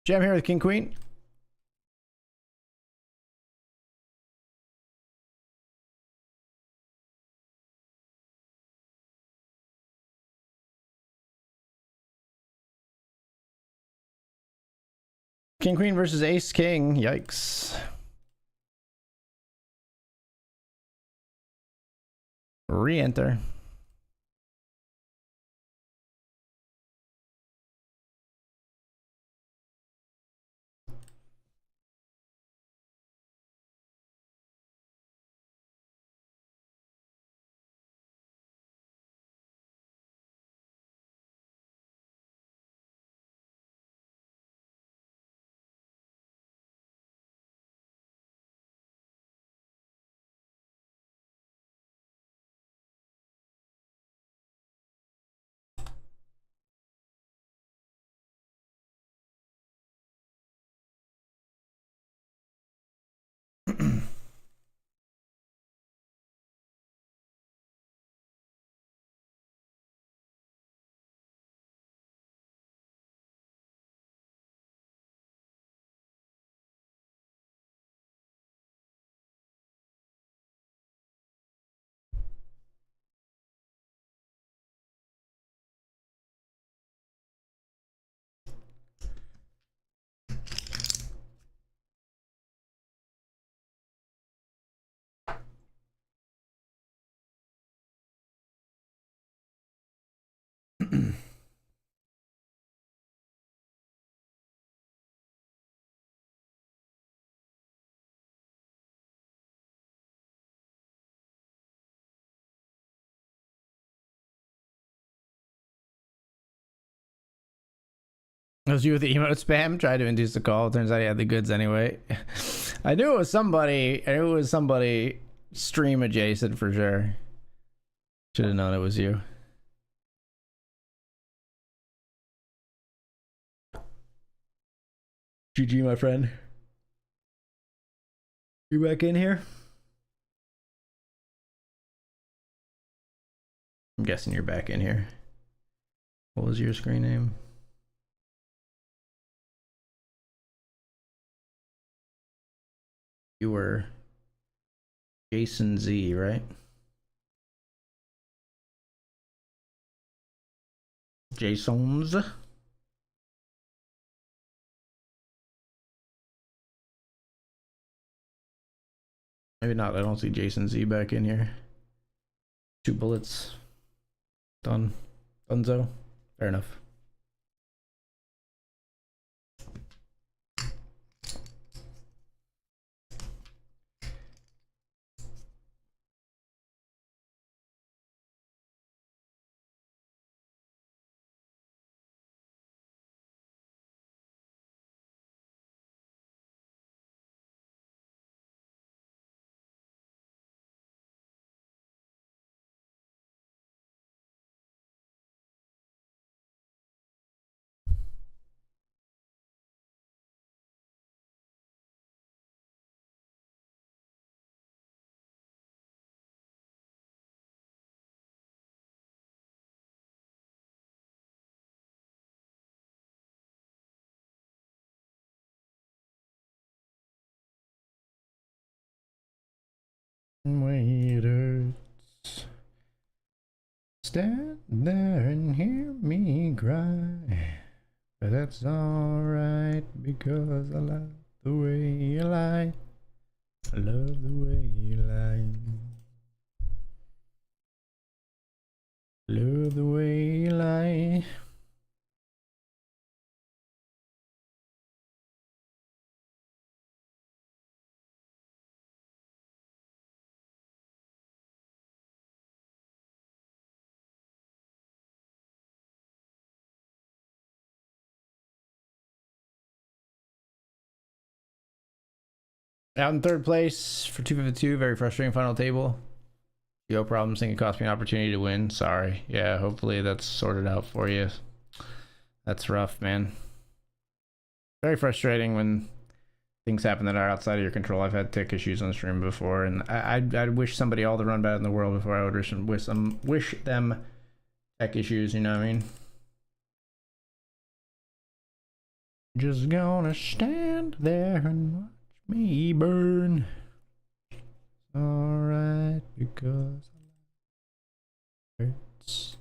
Jam here with king queen. King queen versus ace king. Yikes. Re-enter. It was you with the emote spam. Tried to induce a call. Turns out he had the goods anyway. I knew it was somebody. I knew it was somebody stream adjacent for sure. Should have known it was you. GG, my friend. You back in here? I'm guessing you're back in here. What was your screen name? You were Jason Z, right? Jason's. Maybe not. I don't see Jason Z back in here. 2 bullets. Done. Dunzo. Fair enough. It hurts. Stand there and hear me cry. But that's alright because I love the way you lie. I love the way you lie. Love the way you lie. Out in third place for 252. Very frustrating final table. Yo problems. Think it cost me an opportunity to win. Sorry. Yeah, hopefully that's sorted out for you. That's rough, man. Very frustrating when things happen that are outside of your control. I've had tech issues on stream before, and I'd wish somebody all the run bad in the world before I would wish them tech issues, you know what I mean? Just gonna stand there and watch me burn. Alright, because it hurts.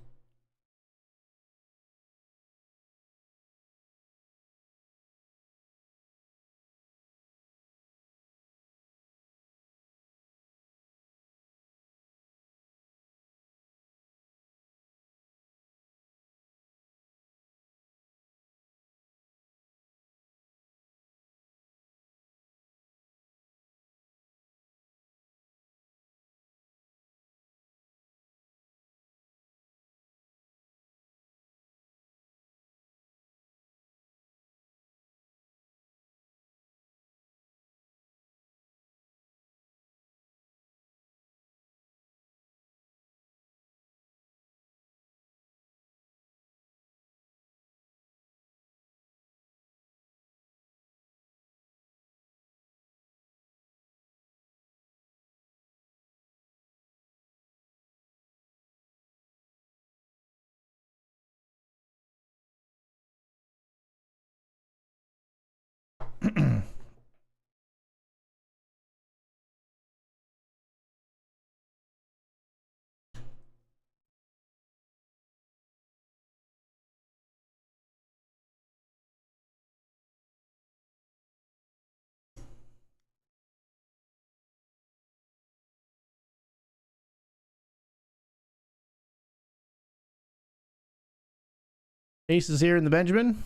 Ace is here in the Benjamin.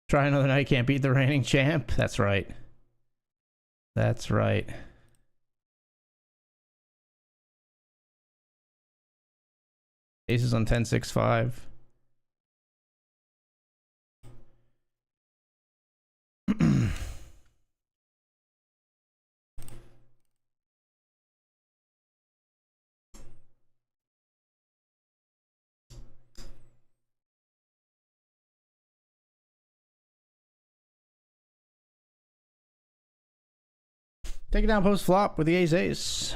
Try another night, can't beat the reigning champ. That's right. That's right. Aces on 10-6-5. Take it down post flop with the ace ace.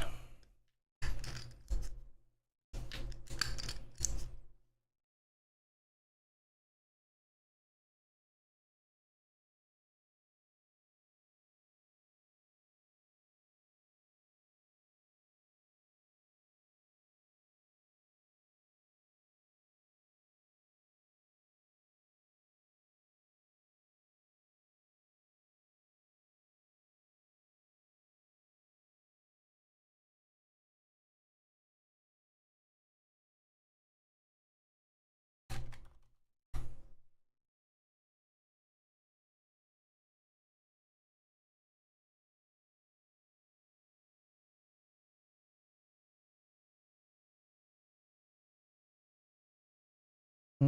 Go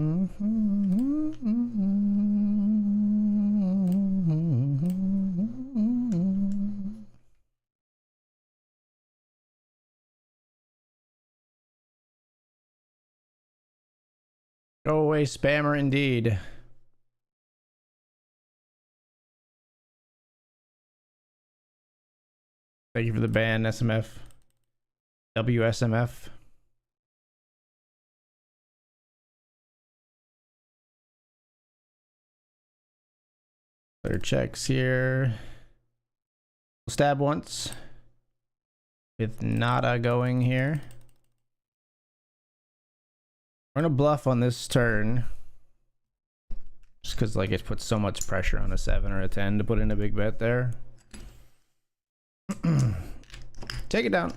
away, spammer, indeed. Thank you for the ban, SMF. WSMF. Clear checks here. We'll stab once. With nada going here. We're gonna bluff on this turn. Just because like it puts so much pressure on a 7 or a 10 to put in a big bet there. Take it down.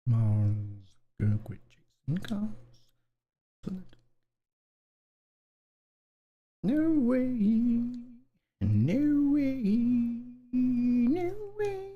Mars, gonna quit chasing cars. No way, no way, no way.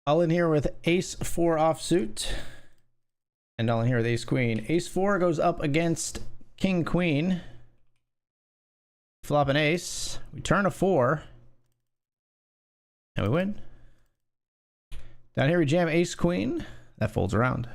All in here with ace 4 offsuit. And all in here with ace queen. Ace 4 goes up against king queen. Flop an ace. We turn a 4. And we win. Down here we jam ace queen. That folds around.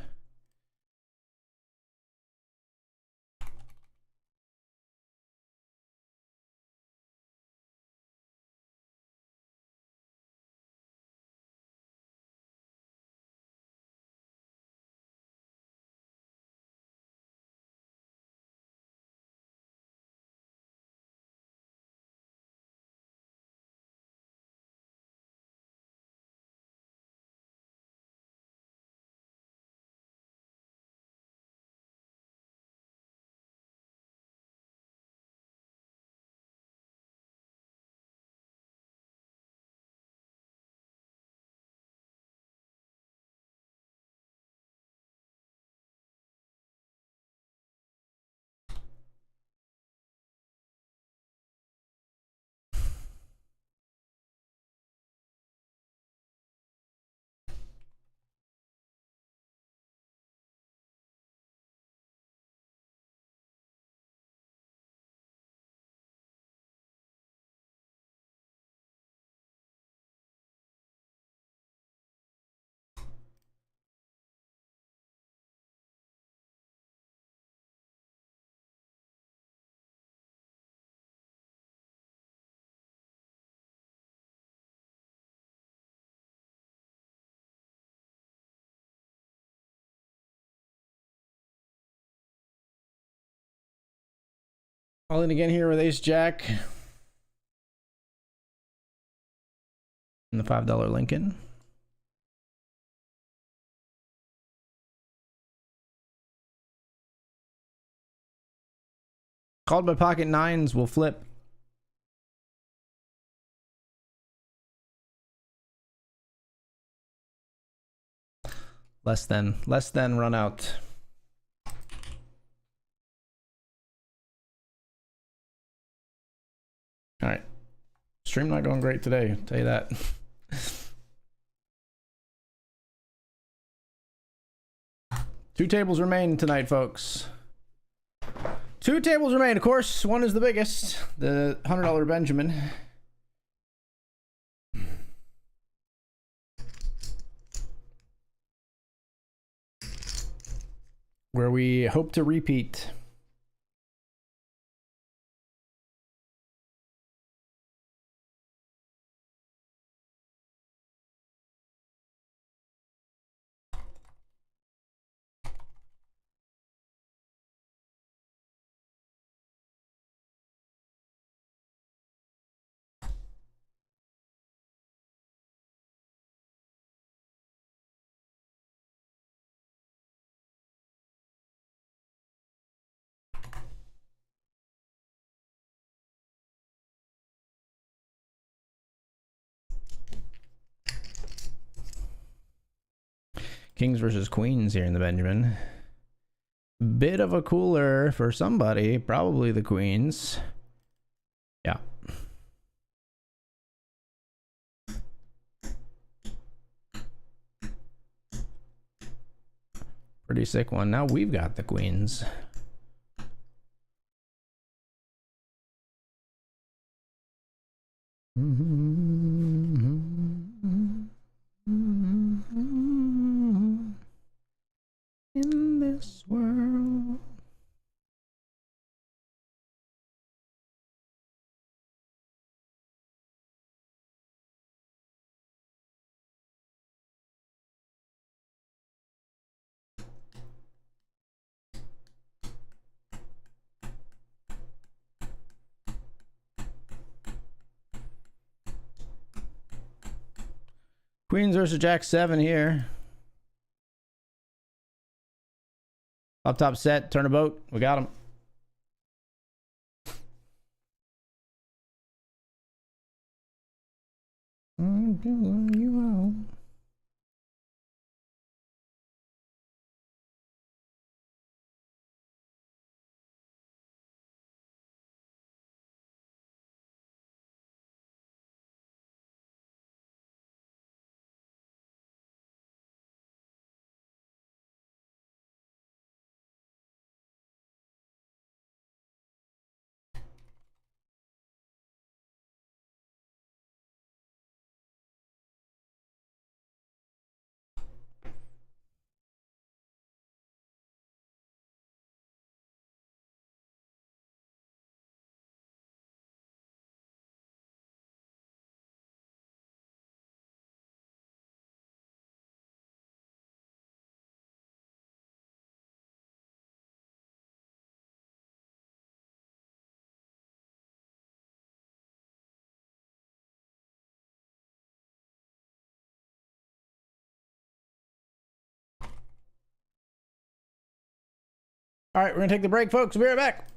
All in again here with ace jack. And the $5 Lincoln. Called by pocket nines will flip. Less than run out. All right. Stream not going great today, I'll tell you that. Two tables remain tonight, folks. Two tables remain. Of course, one is the biggest, the $100 Benjamin. Where we hope to repeat. Kings versus queens here in the Benjamin. Bit of a cooler for somebody, probably the queens. Yeah. Pretty sick one. Now we've got the queens. In this world. Queens versus Jack 7 here. Up top set, turn a boat. We got him. I'm doing you out. All right, we're gonna take the break, folks. We'll be right back.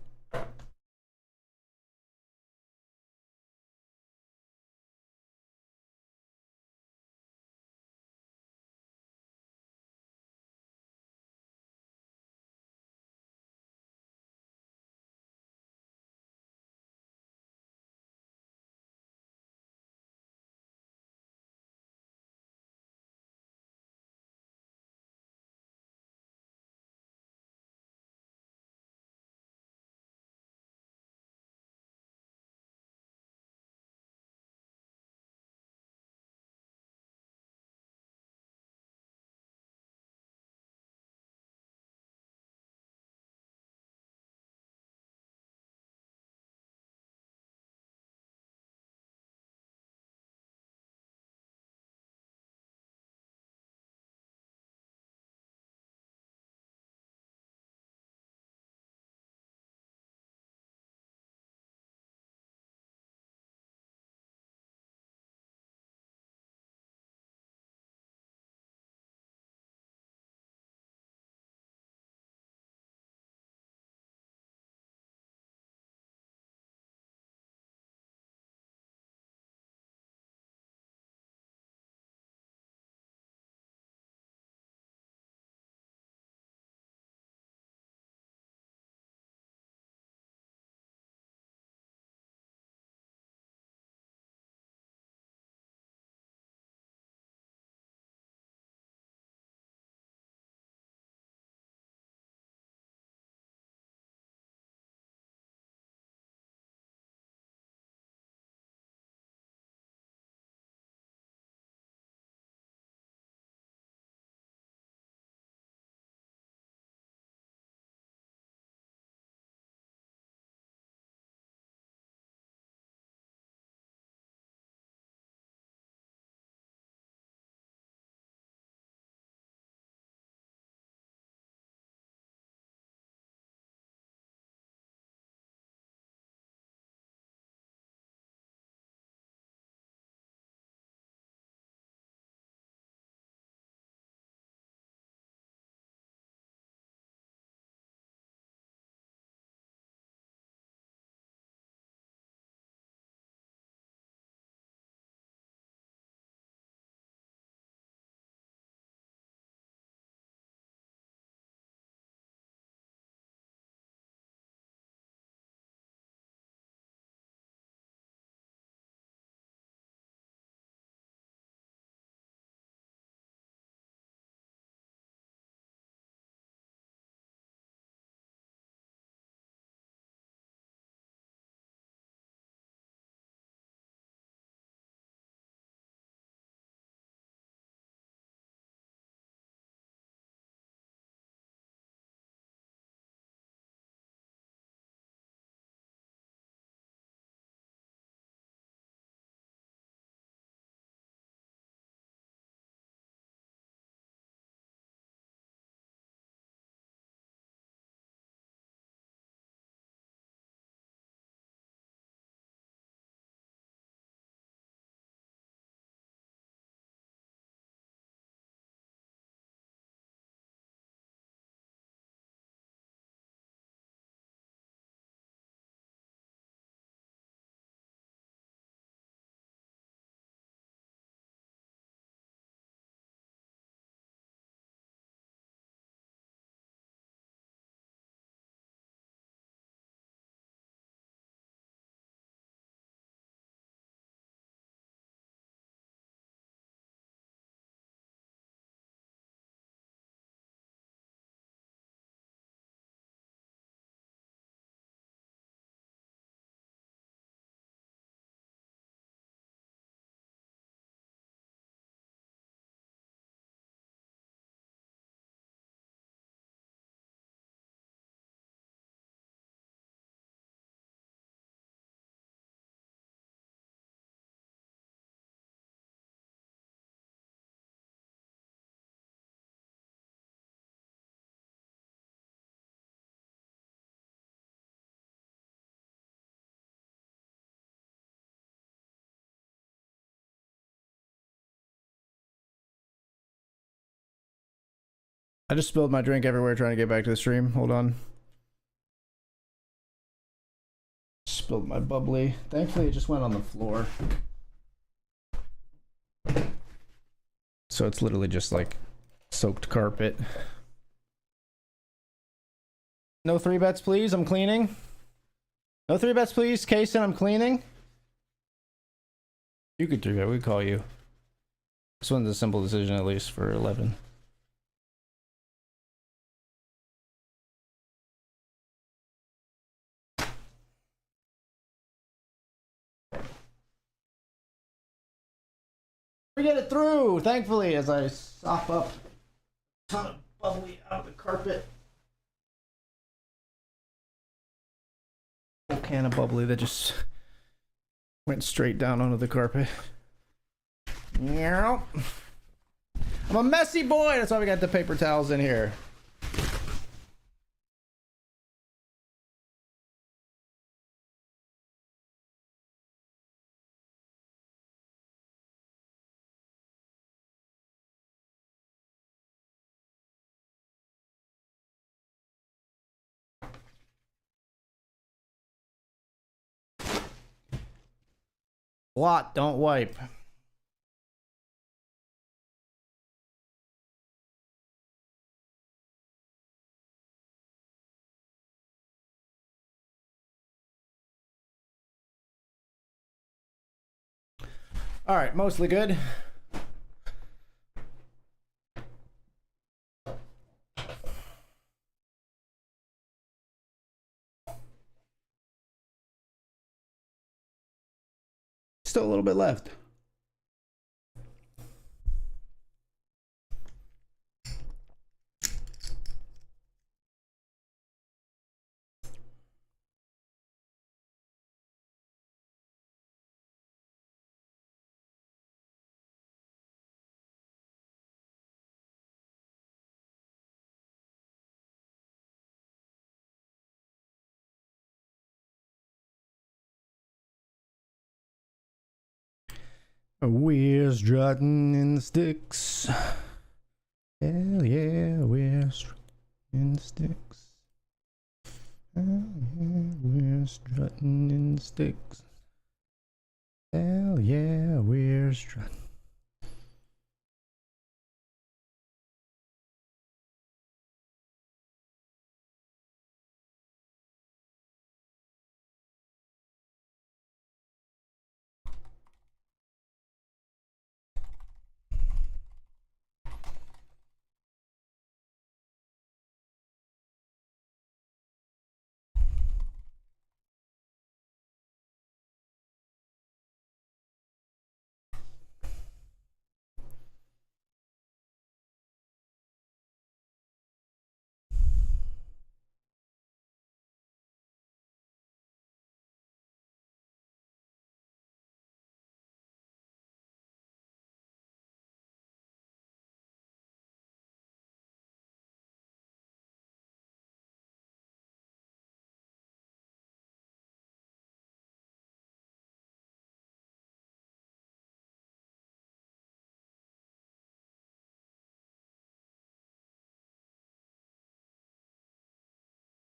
I just spilled my drink everywhere trying to get back to the stream. Hold on. spilled my bubbly. Thankfully, it just went on the floor. So it's literally just like soaked carpet. No 3-bets, please. I'm cleaning. No 3-bets, please. Kaysen, I'm cleaning. You could 3-bet. We'd call you. This one's a simple decision, at least, for 11. We get it through, thankfully, as I sop up a ton of bubbly out of the carpet. Whole can of bubbly that just went straight down onto the carpet. I'm a messy boy. That's why we got the paper towels in here. Blot, don't wipe. All right, mostly good. Still a little bit left. We're strutting in the sticks. Hell yeah, we're strutting in the sticks. Hell yeah, we're strutting in the sticks. Hell yeah, we're strutting.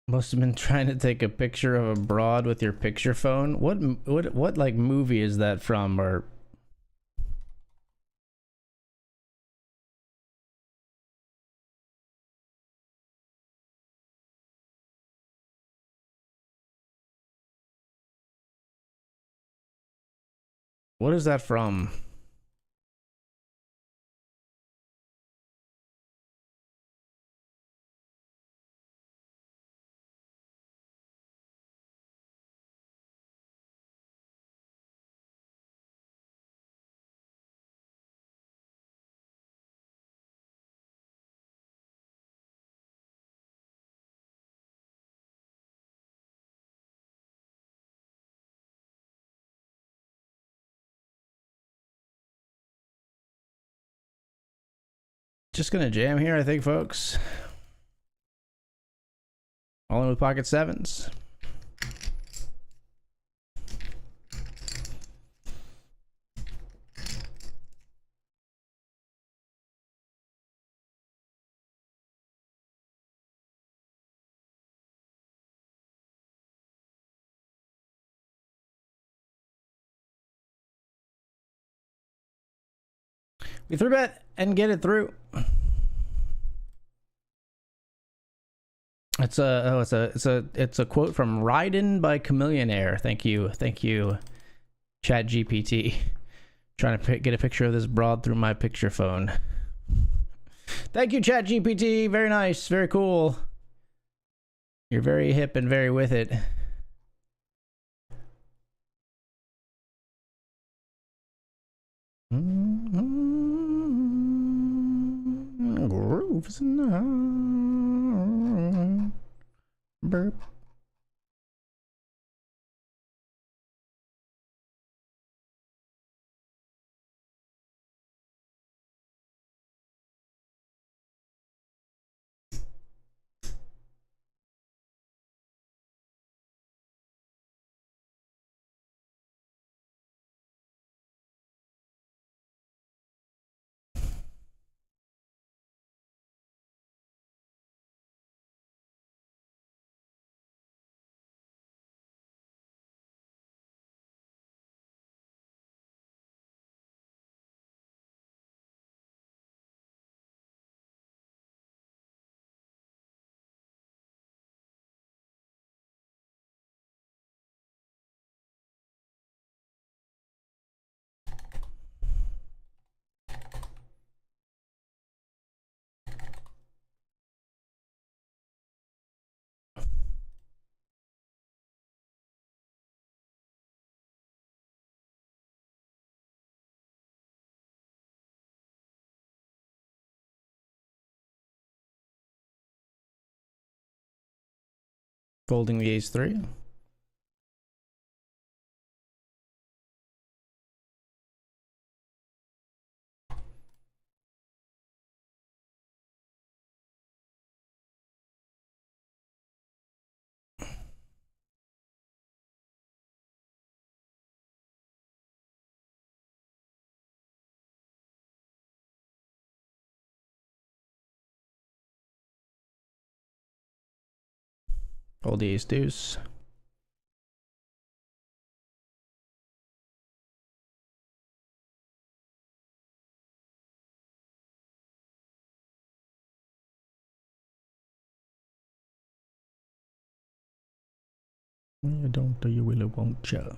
Must have been trying to take a picture of a broad with your picture phone. What like movie is that from? Or what is that from? Just gonna jam here, I think, folks. All in with pocket sevens. We 3-bet and get it through. It's a quote from Riding by Chameleonaire. Thank you, Chat GPT. Trying to get a picture of this broad through my picture phone. Thank you, Chat GPT. Very nice, very cool. You're very hip and very with it. Grooves now. Burp. Folding the ace-3. Fold the ace-deuce. You don't, you will, won't you?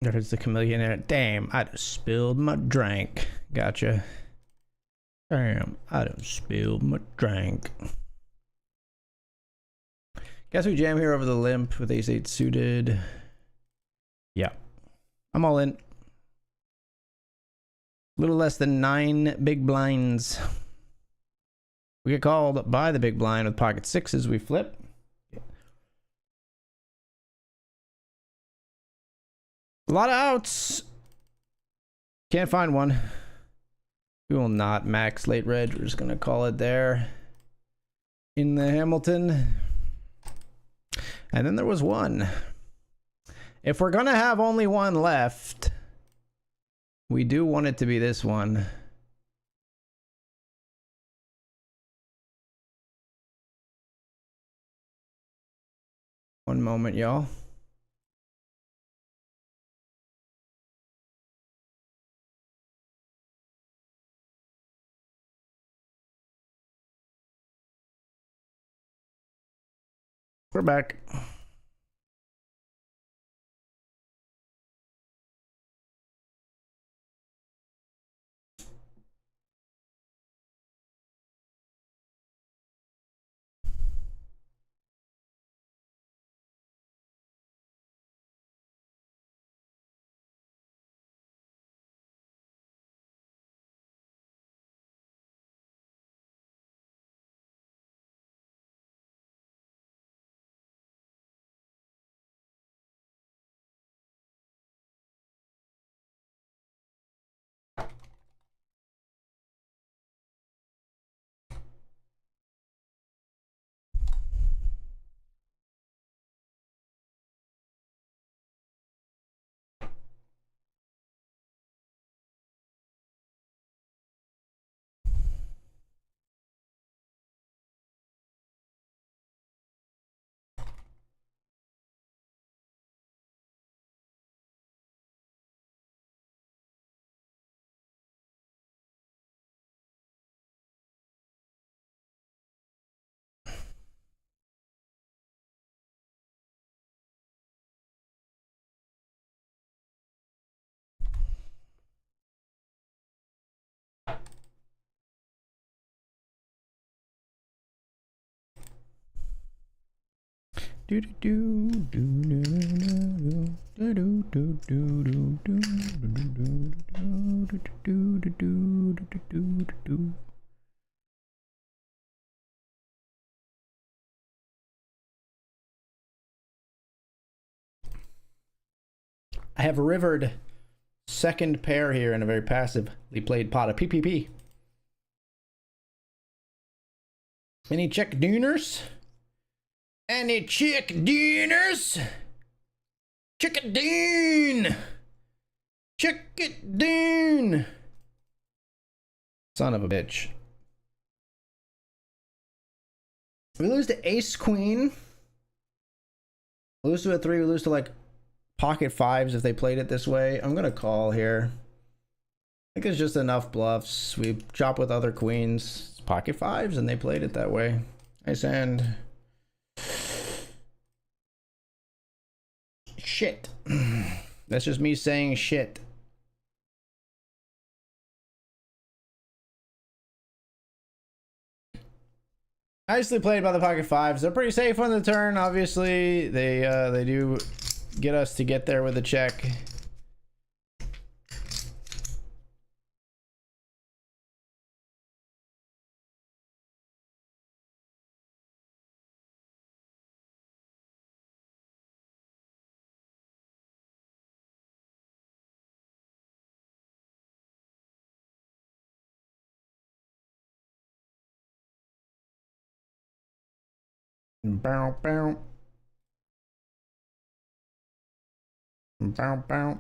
There's the Chameleonaire. Damn, I just spilled my drink. Gotcha. Damn, I done spilled my drink. Guess we jam here over the limp with ace-8 suited. Yeah. I'm all in. A little less than 9 big blinds. We get called by the big blind with pocket sixes. We flip. A lot of outs. Can't find one. We will not max late reg. We're just going to call it there in the Hamilton. And then there was one. If we're gonna have only one left, we do want it to be this one. One moment, y'all. We're back. I have rivered second pair here in a very passively played pot of PPP. Any check dooners? Any chick dooners? Chick it doon! Chick it doon! Son of a bitch. We lose to ace queen. We lose to a 3. We lose to like pocket 5s if they played it this way. I'm gonna call here. I think it's just enough bluffs. We chop with other queens, pocket 5s, and they played it that way. Nice hand. Shit. That's just me saying shit. Nicely played by the pocket 5s. They're pretty safe on the turn. Obviously, they do get us to get there with a check. Bow, bow. Bow, bow.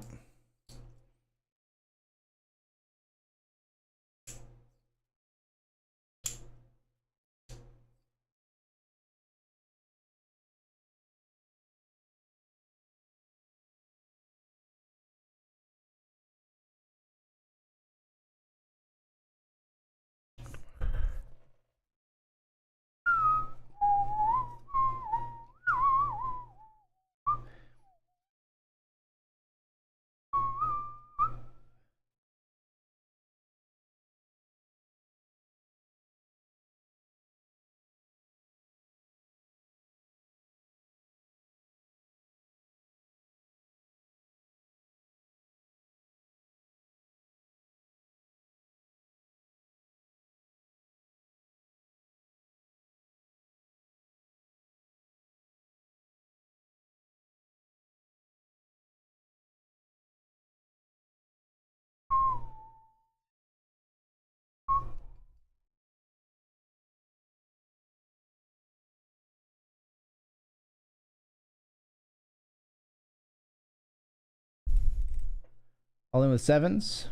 All in with sevens.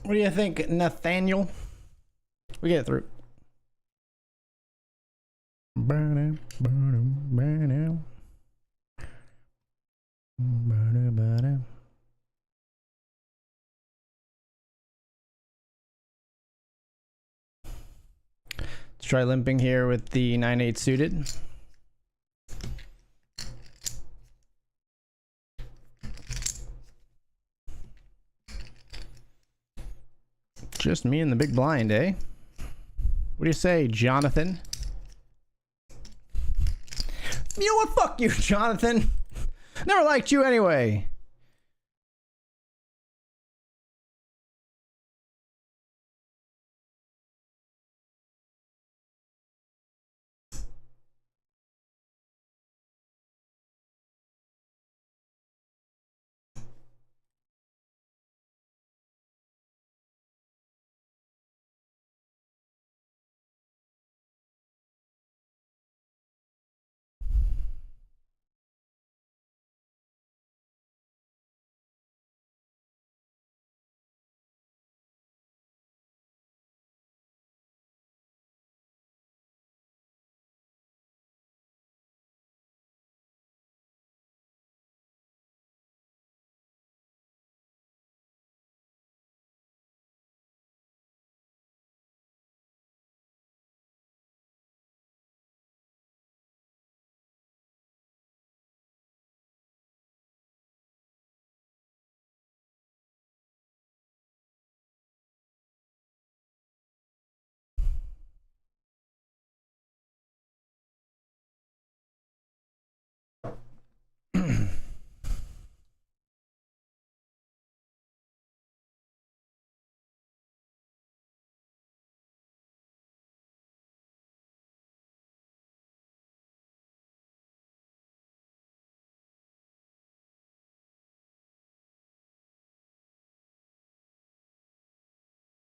What do you think, Nathaniel? We get it through. Let's try limping here with the 9-8 suited. Just me and the big blind, eh? What do you say, Jonathan? You know what? Fuck you, Jonathan. Never liked you anyway.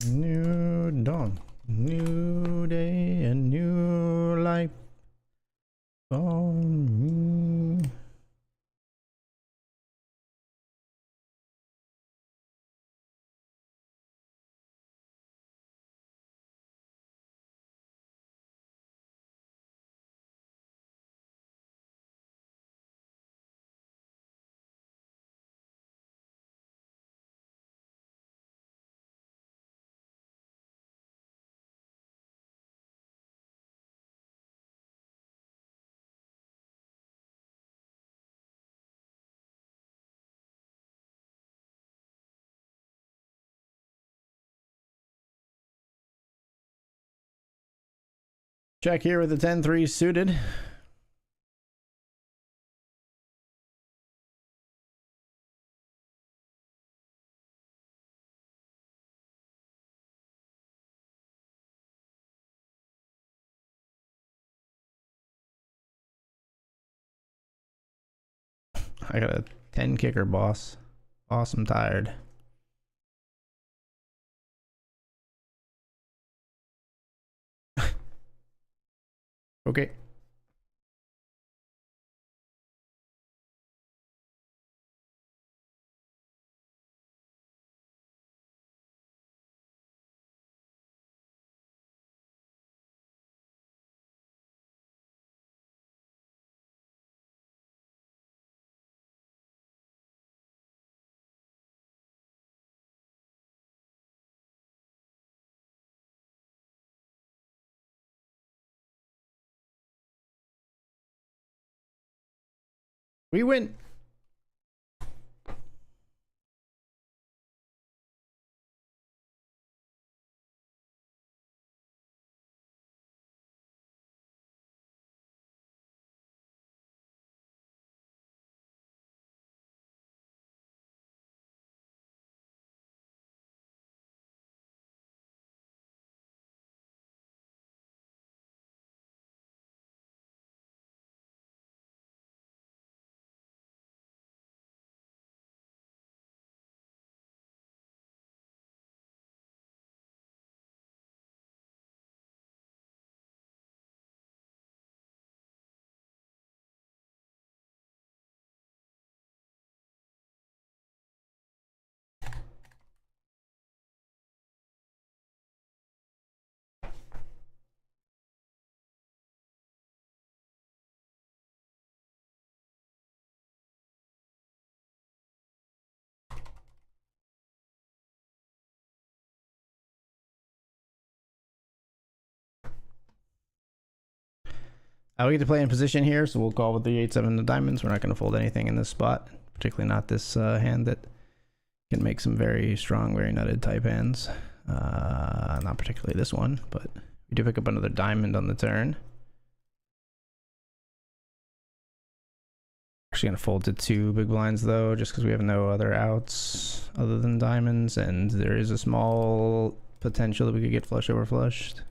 New dawn, new day, a new life for me. Check here with the 10-3 suited. I got a 10 kicker, boss. Awesome, tired. Okay. We win. We get to play in position here, so we'll call with the 8-7 of diamonds. We're not going to fold anything in this spot, particularly not this hand that can make some very strong, very nutted type hands. Not particularly this one, but we do pick up another diamond on the turn. Actually going to fold to 2 big blinds though, just because we have no other outs other than diamonds, and there is a small potential that we could get flush over flushed.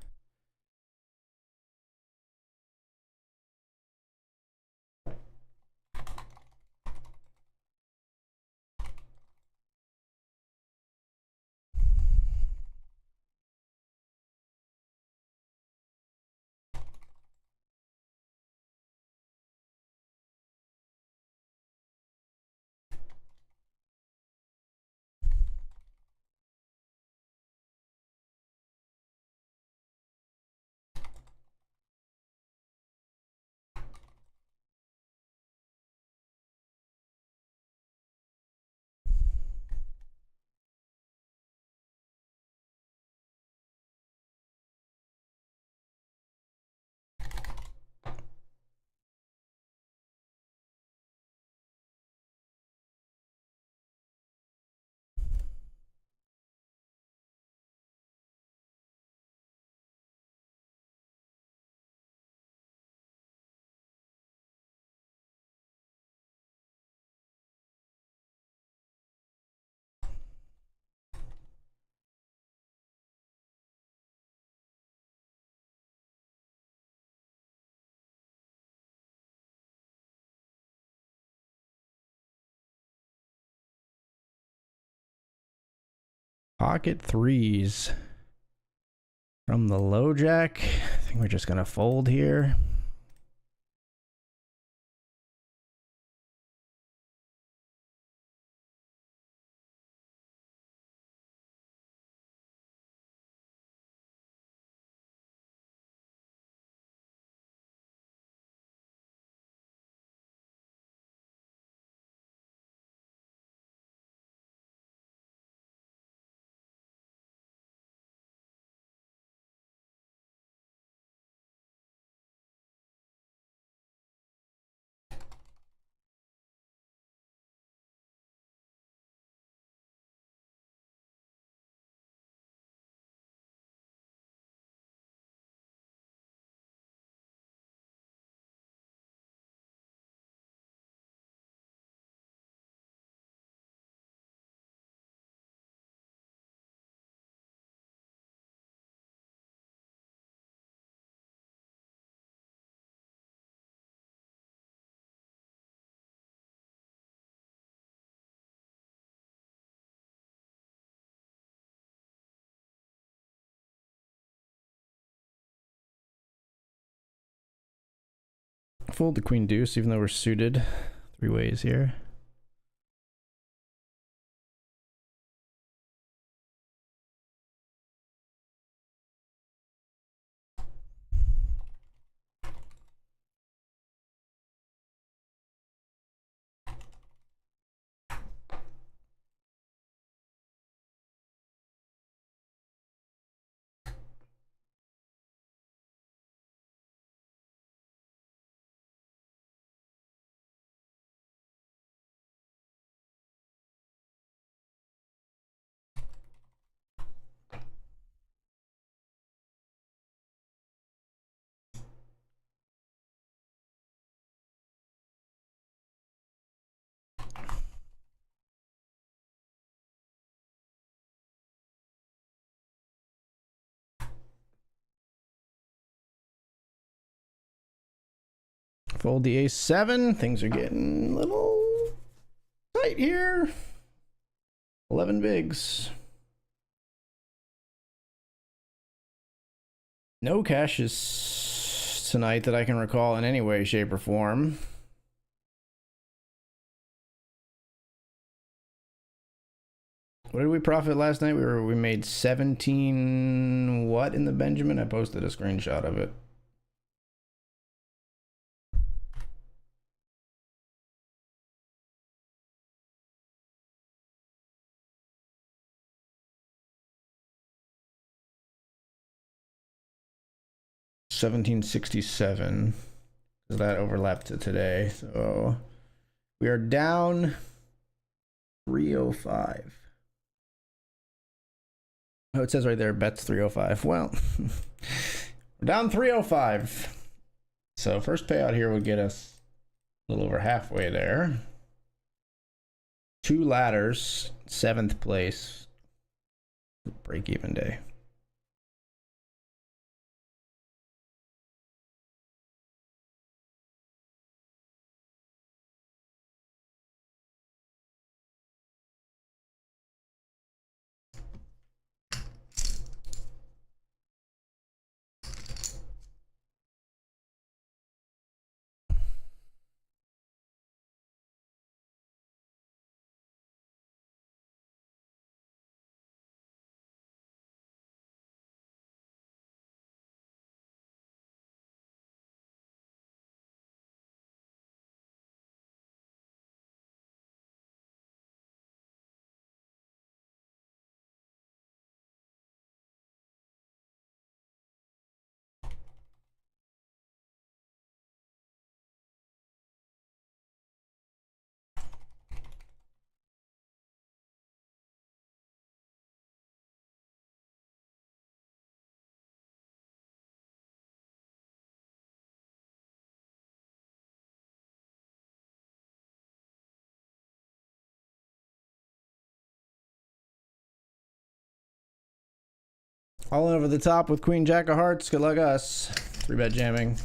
Pocket 3s from the low jack. I think we're just going to fold here. Fold the queen deuce, even though we're suited 3 ways here. Fold the ace-7. Things are getting a little tight here. 11 bigs. No cashes tonight that I can recall in any way, shape, or form. What did we profit last night? We made 17 what in the Benjamin? I posted a screenshot of it. $17.67. because that overlapped to today. So we are down 305. Oh, it says right there, bets 305. Well, we're down 305. So first payout here would get us a little over halfway there. 2 ladders, 7th place. Break even day. All over the top with Queen Jack of Hearts. Good luck us. 3-bet jamming.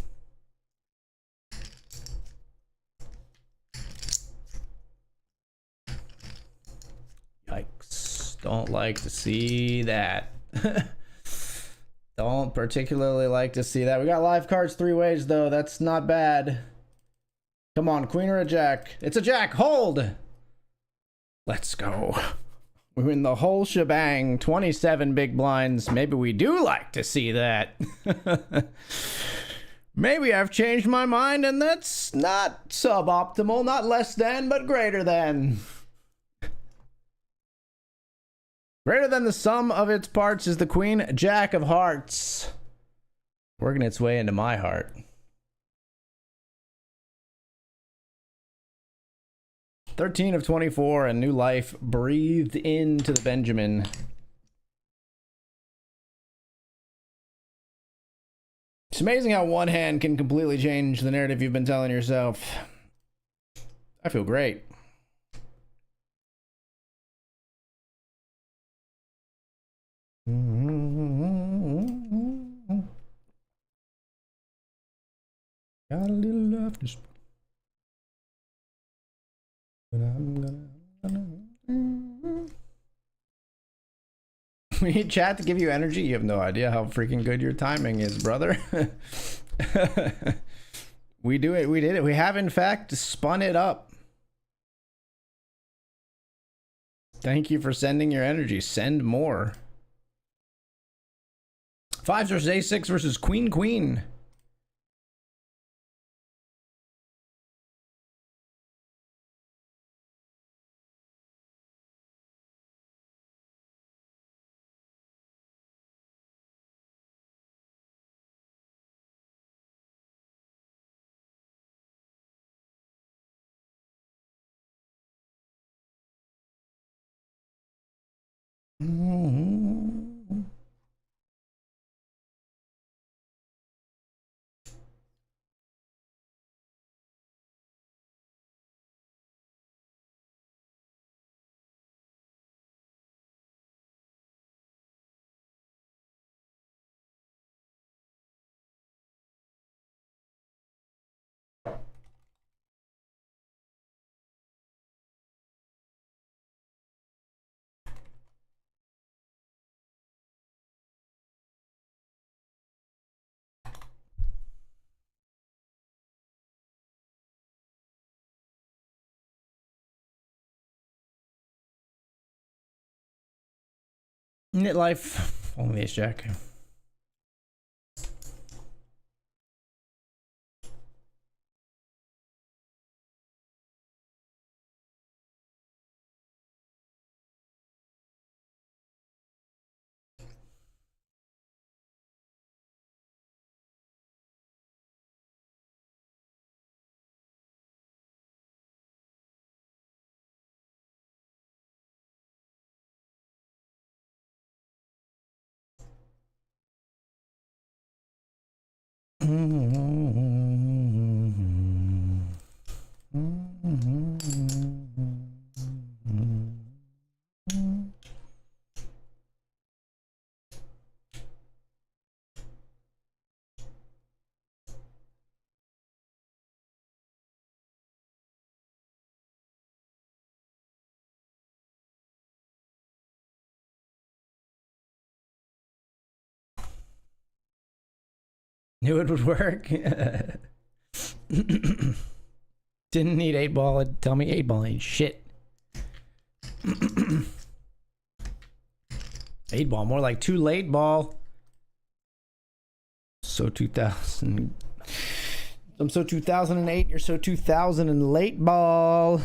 Yikes. Don't like to see that. Don't particularly like to see that. We got live cards 3 ways, though. That's not bad. Come on, Queen or a Jack? It's a Jack. Hold. Let's go. We win the whole shebang. 27 big blinds. Maybe we do like to see that. Maybe I've changed my mind and that's not suboptimal. Not less than, but greater than. Greater than the sum of its parts is the Queen Jack of Hearts. Working its way into my heart. 13 of 24 and new life breathed into the Benjamin. It's amazing how one hand can completely change the narrative you've been telling yourself. I feel great. Got a little love to spend. But I'm gonna... We need chat to give you energy. You have no idea how freaking good your timing is, brother. We do it. We did it. We have, in fact, spun it up. Thank you for sending your energy. Send more. 5s versus A6 versus Queen Queen. Knit life. Only ace jack. Knew it would work. Didn't need 8-ball. It'd tell me 8-ball ain't shit. 8-ball, more like too late ball. So 2000. I'm so 2008. You're so 2000 and late ball.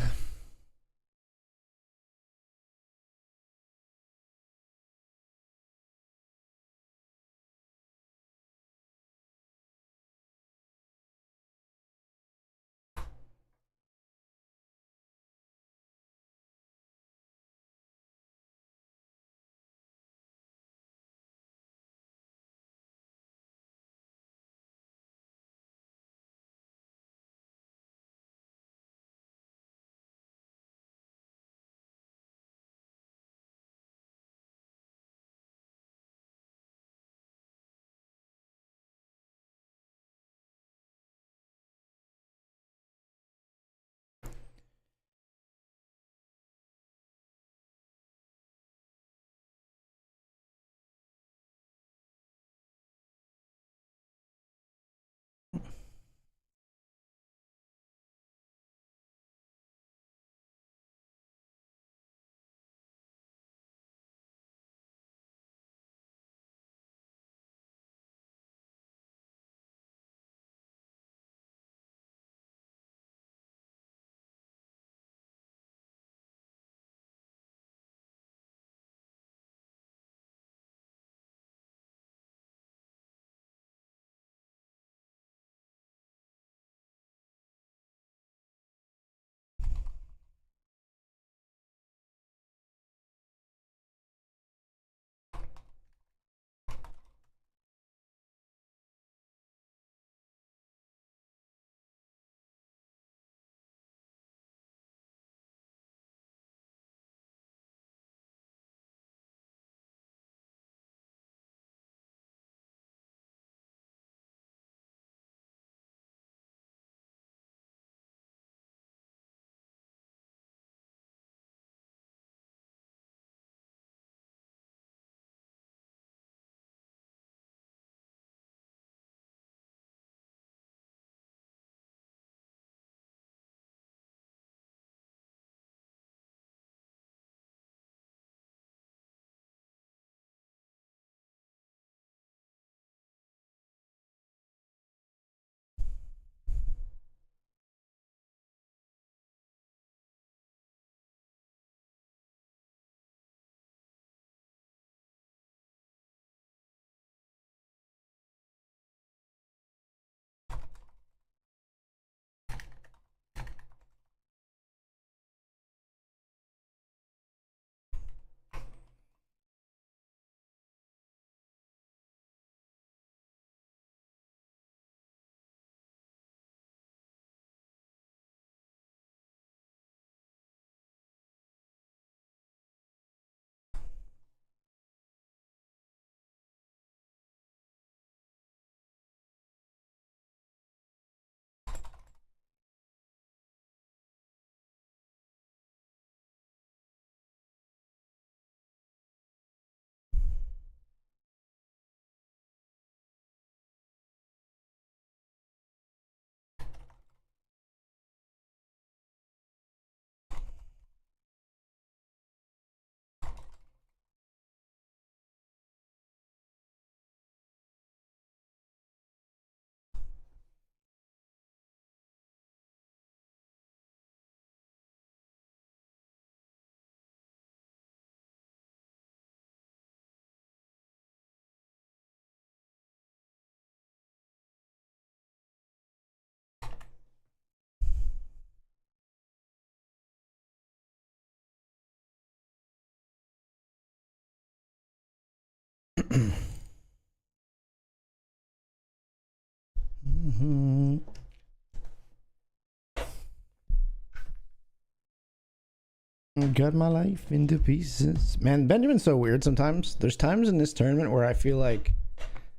Got my life into pieces. Man, Benjamin's so weird sometimes. There's times in this tournament where I feel like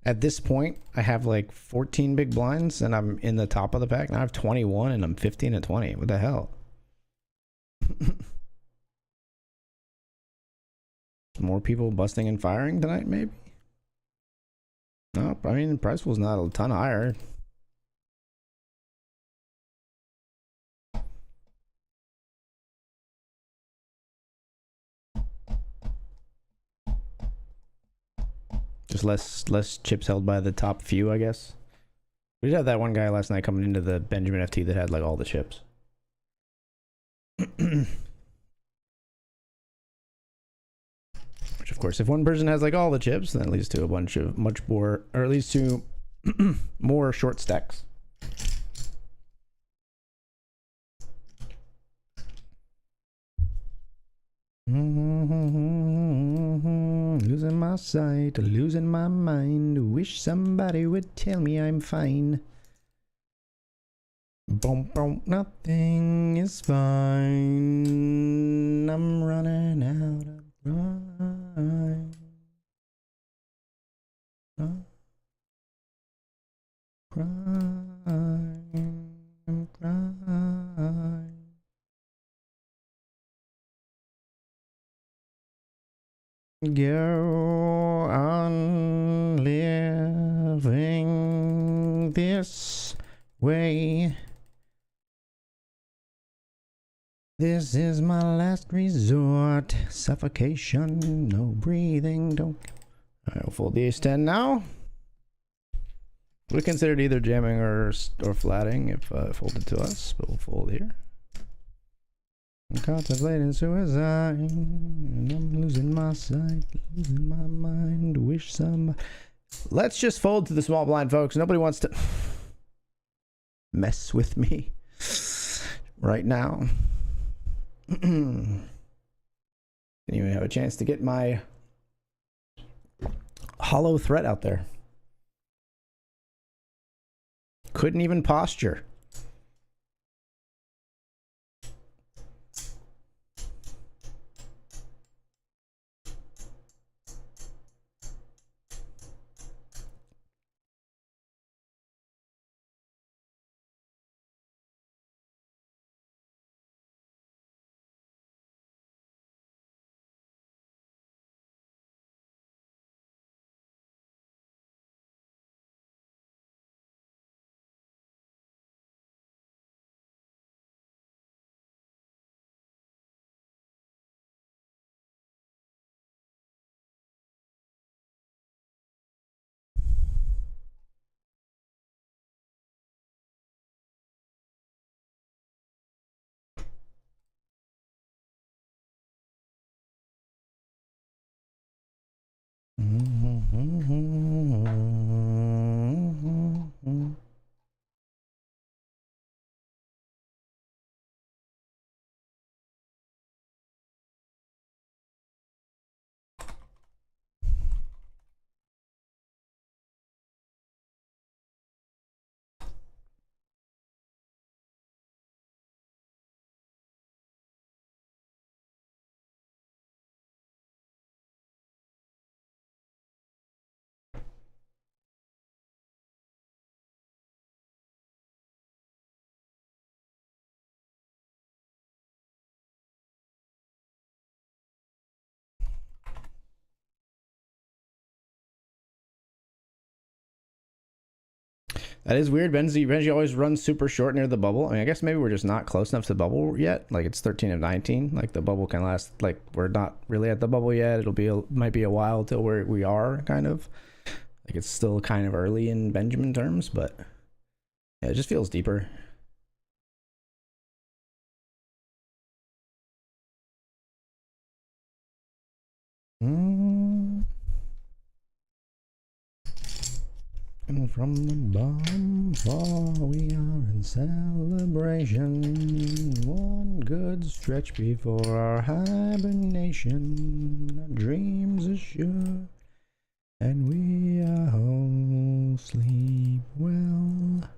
at this point I have like 14 big blinds and I'm in the top of the pack. Now I have 21 and I'm 15 and 20. What the hell? More people busting and firing tonight, maybe? No, I mean, the price pool's not a ton higher. Just less chips held by the top few, I guess. We did have that one guy last night coming into the Benjamin FT that had like all the chips. Which, of course, if one person has like all the chips, then it leads to a bunch of much more, or at least to more short stacks. Losing my sight, losing my mind. Wish somebody would tell me I'm fine. Boom, boom, nothing is fine. I'm running out of time. I'm crying. Go on living this way. This is my last resort. Suffocation, no breathing, don't. Alright, we'll fold the ace-10 now. We considered either jamming or flatting if folded to us, but we'll fold here. I'm contemplating suicide, and I'm losing my sight, losing my mind. Wish somebody. Let's just fold to the small blind, folks. Nobody wants to mess with me right now. Didn't even have a chance to get my hollow threat out there. Couldn't even posture. That is weird. Benji always runs super short near the bubble. I mean, I guess maybe we're just not close enough to the bubble yet. Like, it's 13 of 19. Like, the bubble can last, like, we're not really at the bubble yet. Might be a while till we are, kind of. Like, it's still kind of early in Benjamin terms, but yeah, it just feels deeper. And from the bottom fall, we are in celebration. One good stretch before our hibernation. Our dreams are sure, and we are home. Sleep well,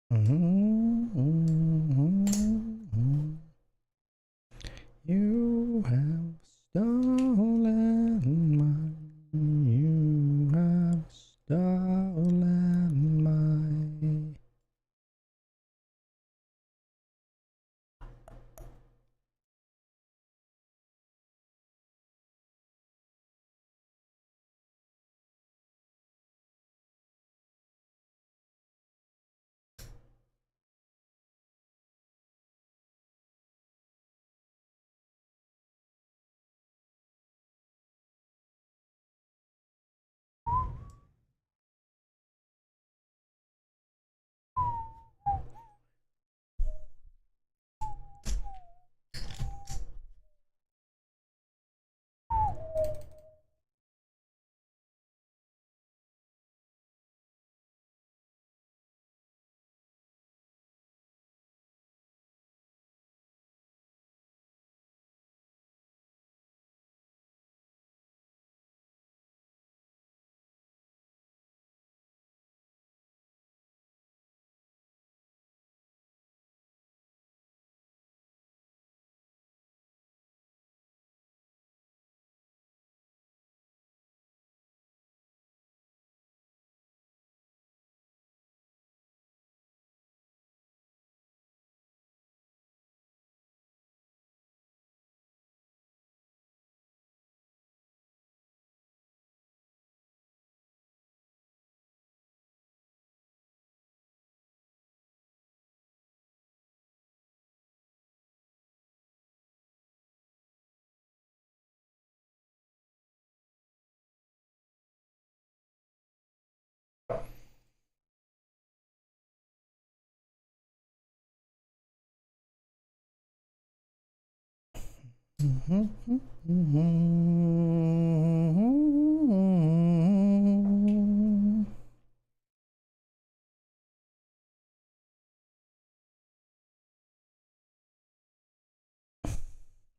You have stolen mine. You have stolen mine.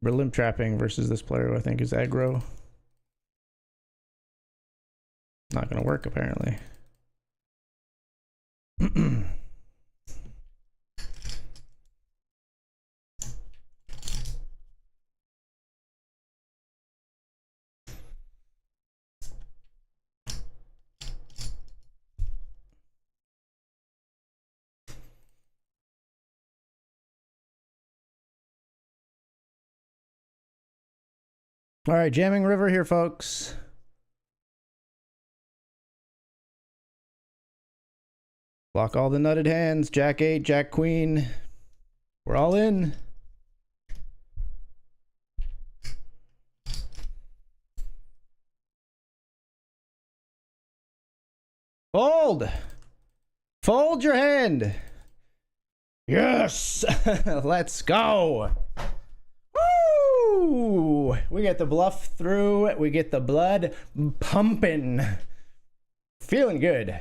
We're limp trapping versus this player who I think is aggro. Not gonna work apparently. All right, jamming river here, folks. Block all the nutted hands. Jack 8, Jack Queen. We're all in. Fold. Fold your hand. Yes. Let's go. Woo! We get the bluff through. We get the blood pumping. Feeling good.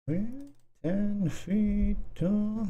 We're 10 feet tall.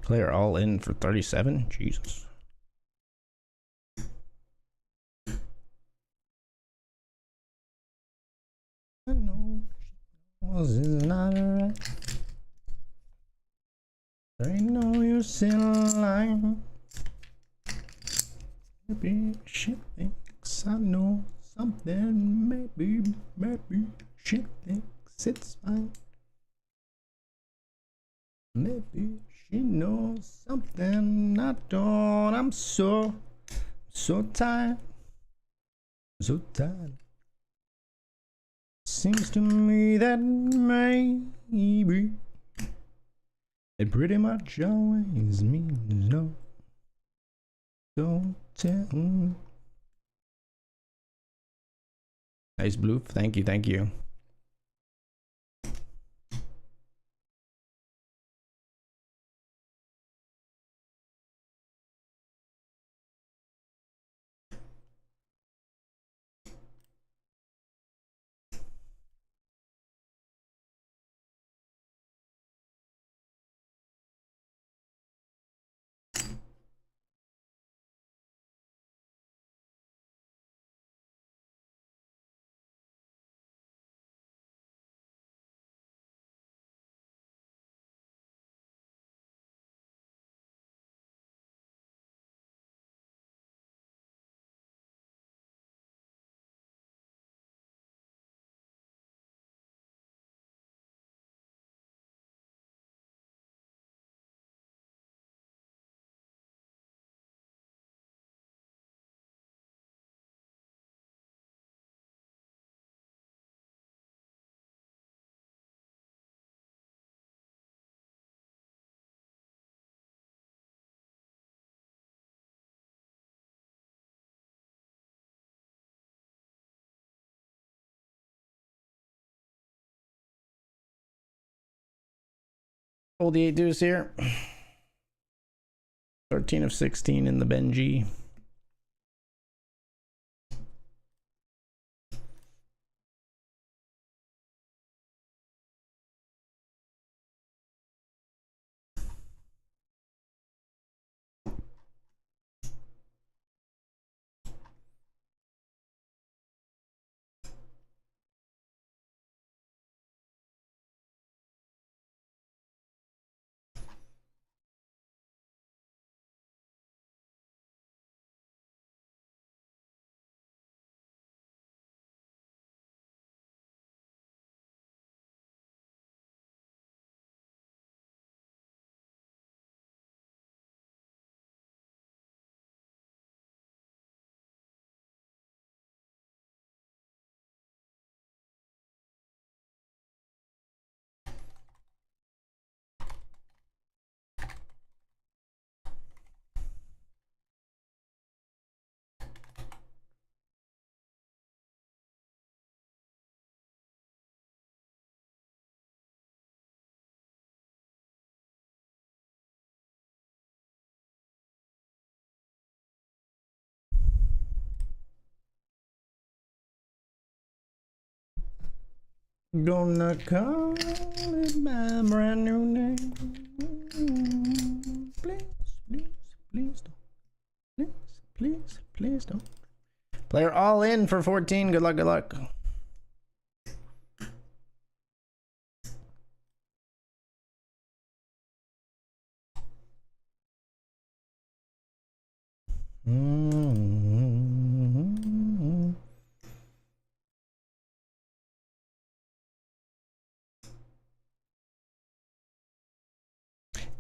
Player all in for 37. Jesus. I know this is not right. There ain't no use in lying. Maybe she thinks I know something. Maybe she thinks it's fine. Maybe she knows something I don't. I'm so tired. So tired. Seems to me that maybe it pretty much always means no. Don't tell me. Nice blue. Thank you. Thank you. Hold the 8 deuce here. 13 of 16 in the Benji. Gonna call it my brand new name. Please don't. Please don't. Player all in for 14. Good luck, good luck.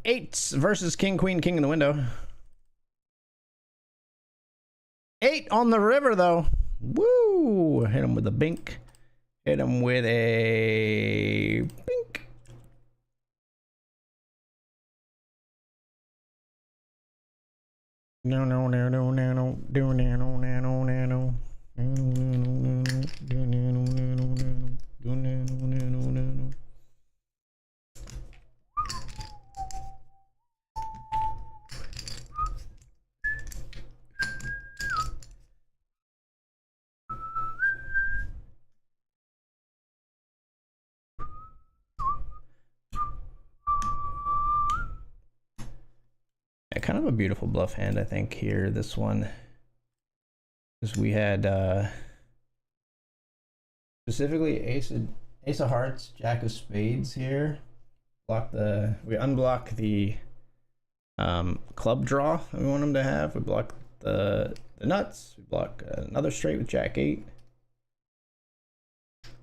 Eights versus king, queen, king in the window. 8 on the river, though. Woo! Hit him with a bink. Hit him with a bink. No. kind of a beautiful bluff hand, I think, here, this one. Because we had specifically ace of hearts, jack of spades here. We unblock the club draw that we want him to have. We block the nuts. We block another straight with jack 8.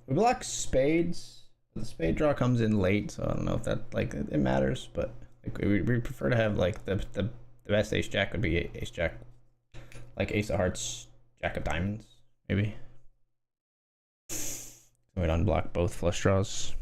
We block spades. The spade draw comes in late, so I don't know if that like it matters, but like, we prefer to have like the best ace jack would be ace jack, like ace of hearts, jack of diamonds, maybe. We'd unblock both flush draws.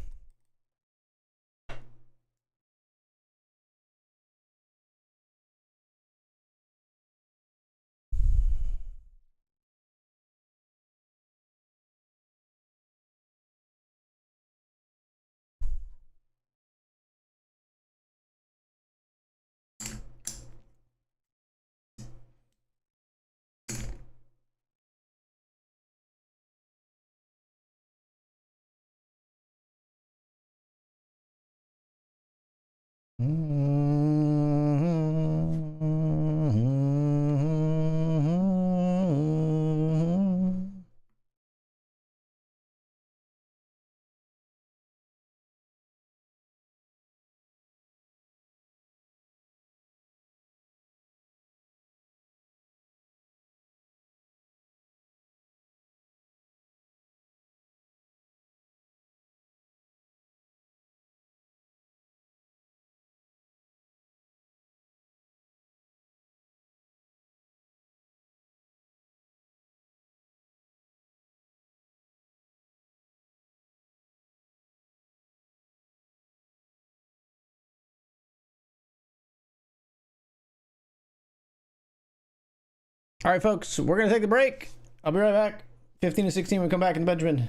All right, folks, we're gonna take the break. I'll be right back. 15 to 16, we come back in Benjamin.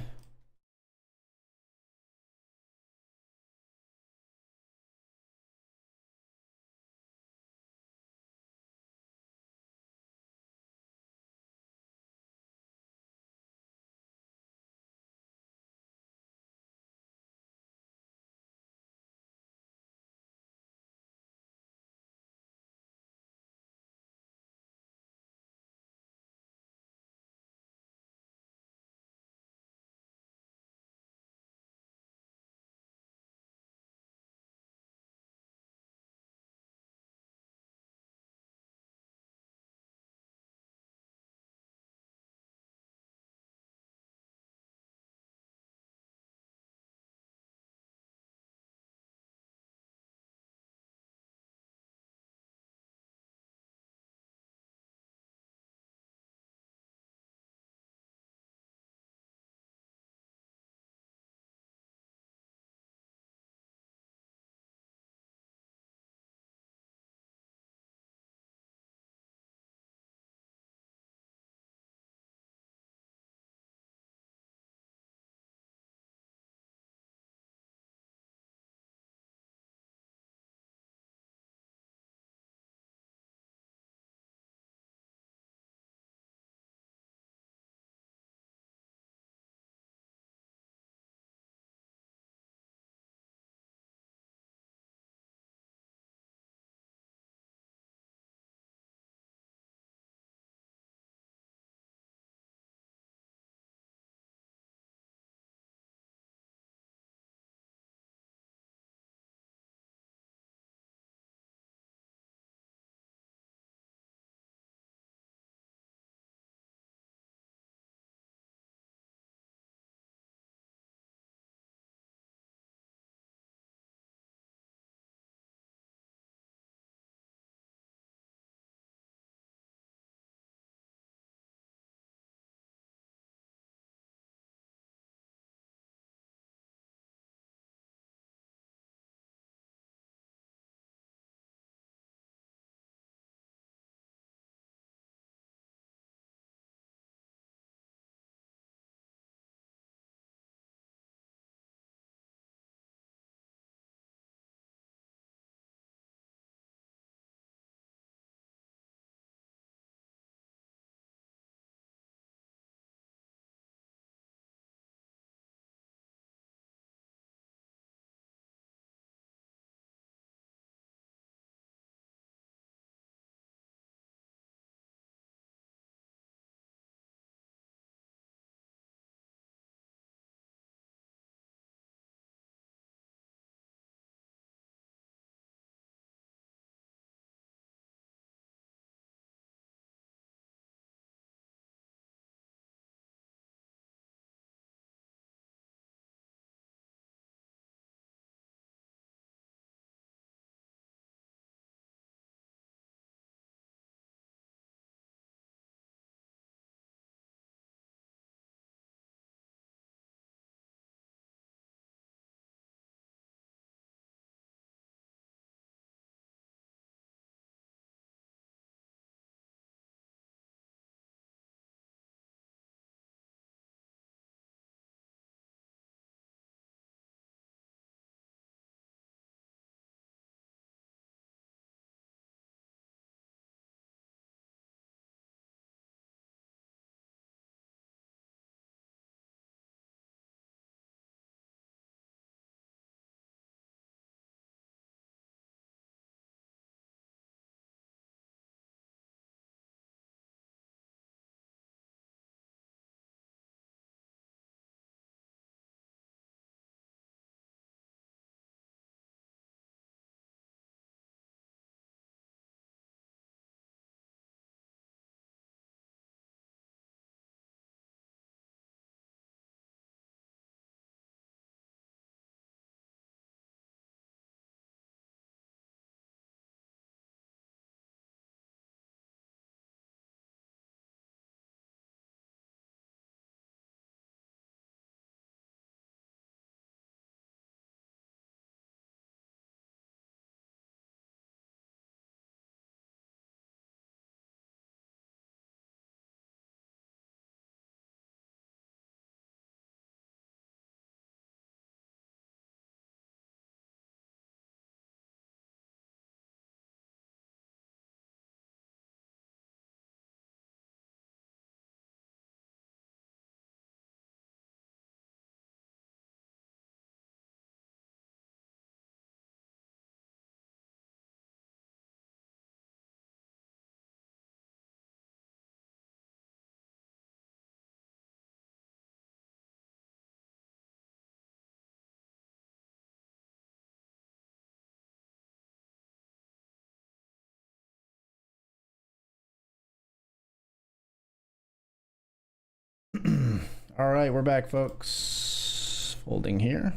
All right, we're back, folks. Folding here.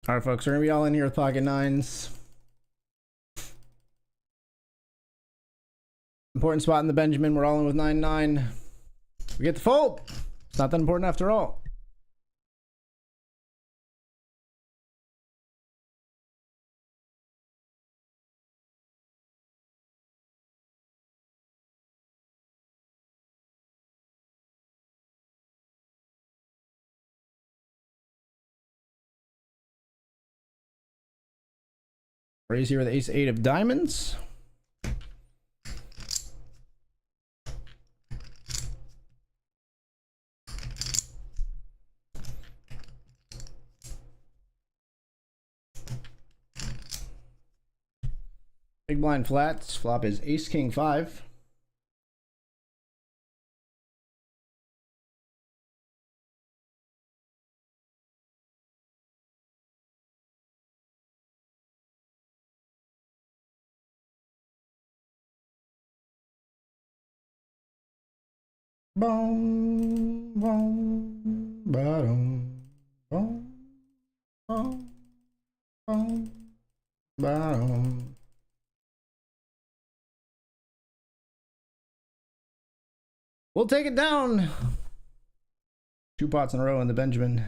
All right, folks, we're gonna be all in here with pocket nines. Important spot in the Benjamin. We're all in with 9-9. We get the fold. It's not that important after all. Raise here with ace 8 of diamonds. Big blind flats. Flop is ace king 5. Boom, boom, bottom, boom, boom, boom, bottom. We'll take it down. 2 pots in a row in the Benjamin.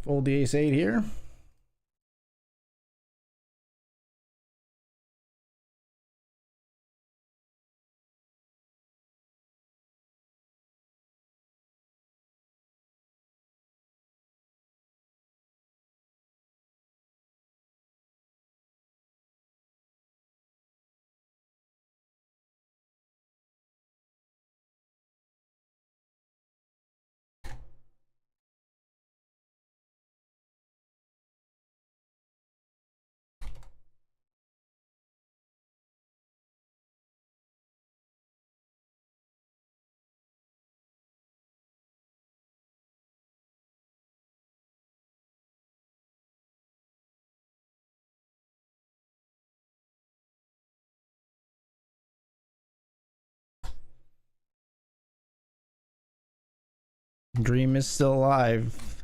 Fold the ace-8 here. Dream is still alive.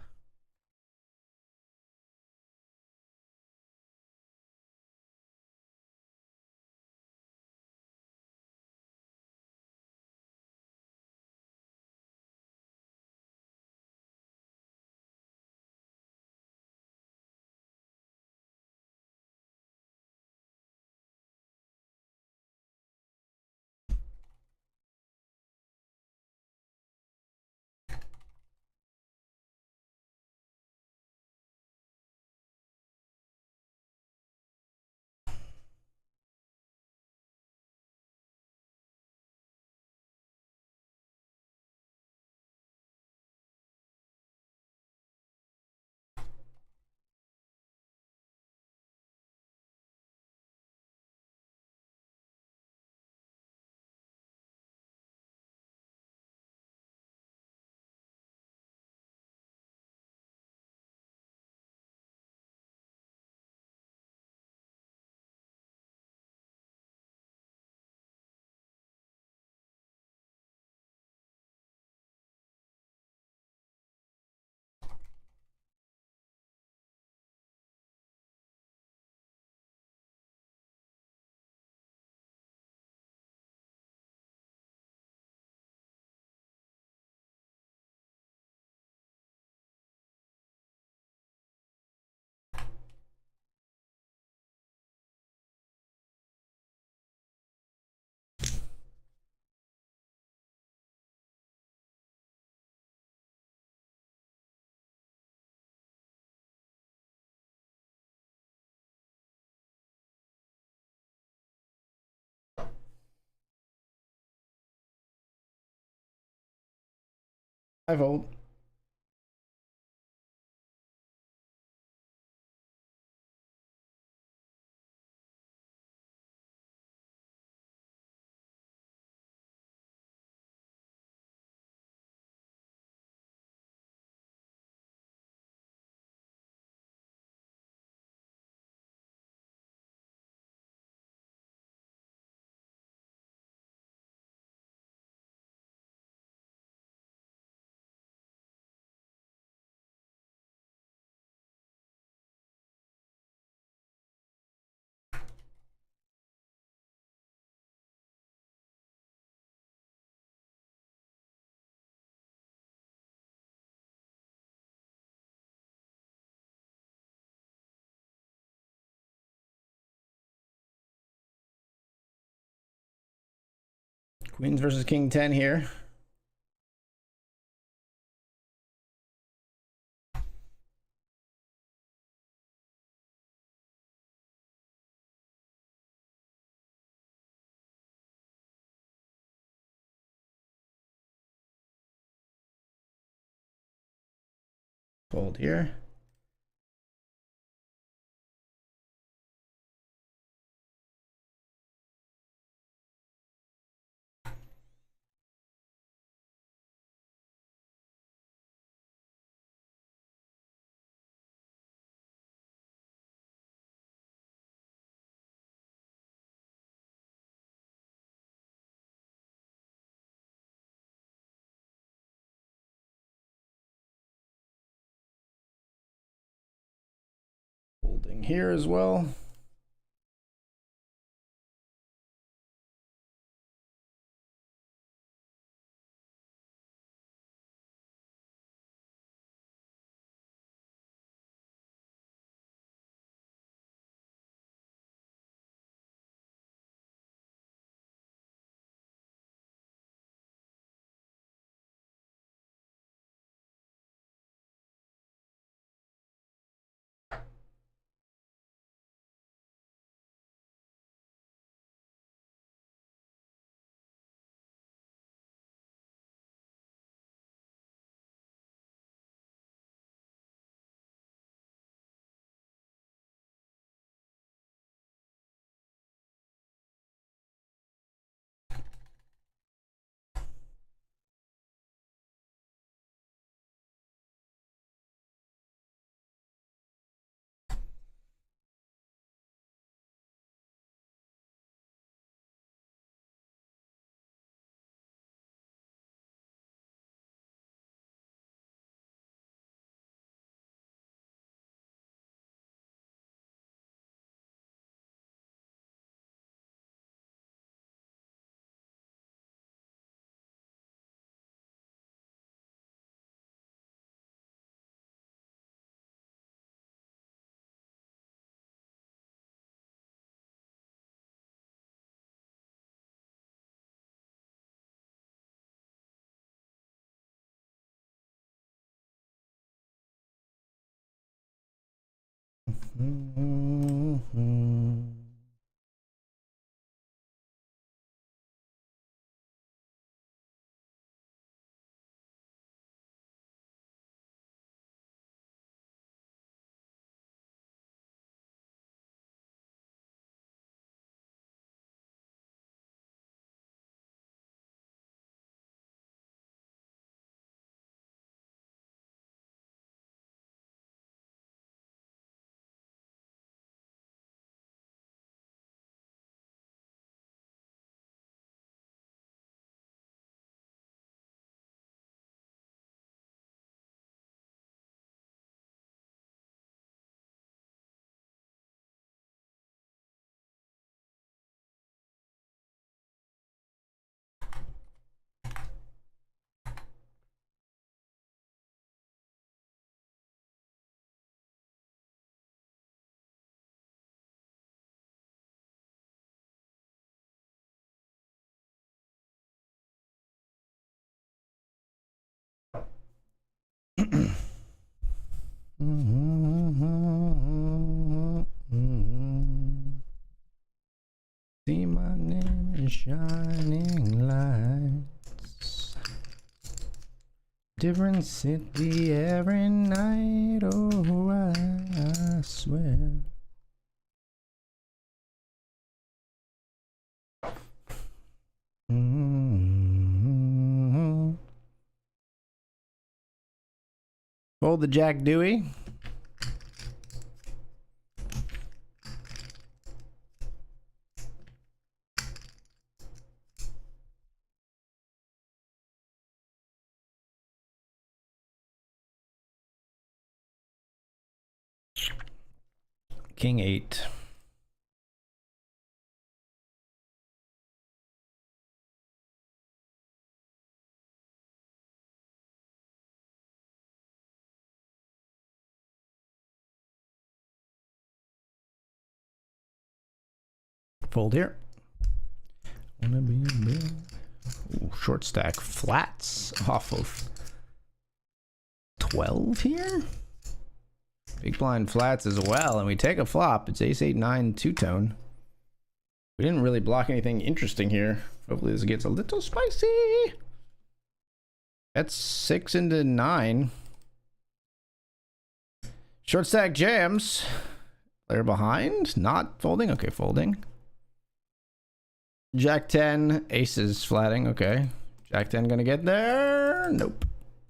I vote. Queens versus King 10 here. Fold here. Folding here as well. See my name in shining lights. Different city every night. Oh, I swear. Fold the Jack Dewey. King 8. Fold here. Wanna be a big. Ooh, short stack flats off of 12 here. Big blind flats as well, and we take a flop. It's ace 8-9 two-tone. We didn't really block anything interesting here. Hopefully this gets a little spicy. That's 6 into 9. Short stack jams. Player behind, not folding. Okay, folding. Jack 10, aces flatting. Okay, Jack 10 gonna get there. Nope.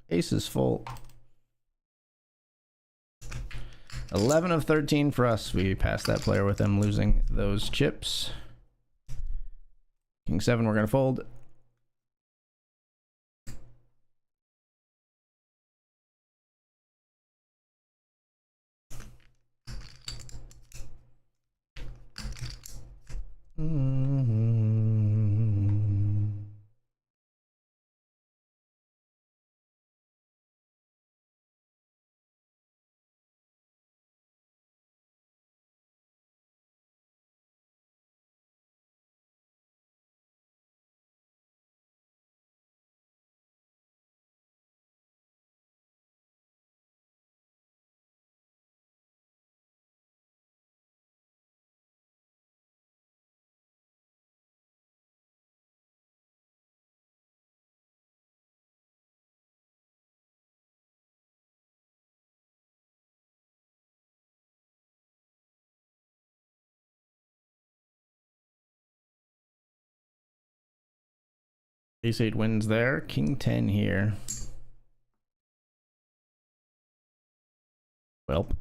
Aces full. 11 of 13 for us. We passed that player with them losing those chips. King 7, we're gonna fold. Ace 8 wins there. King 10 here. Welp.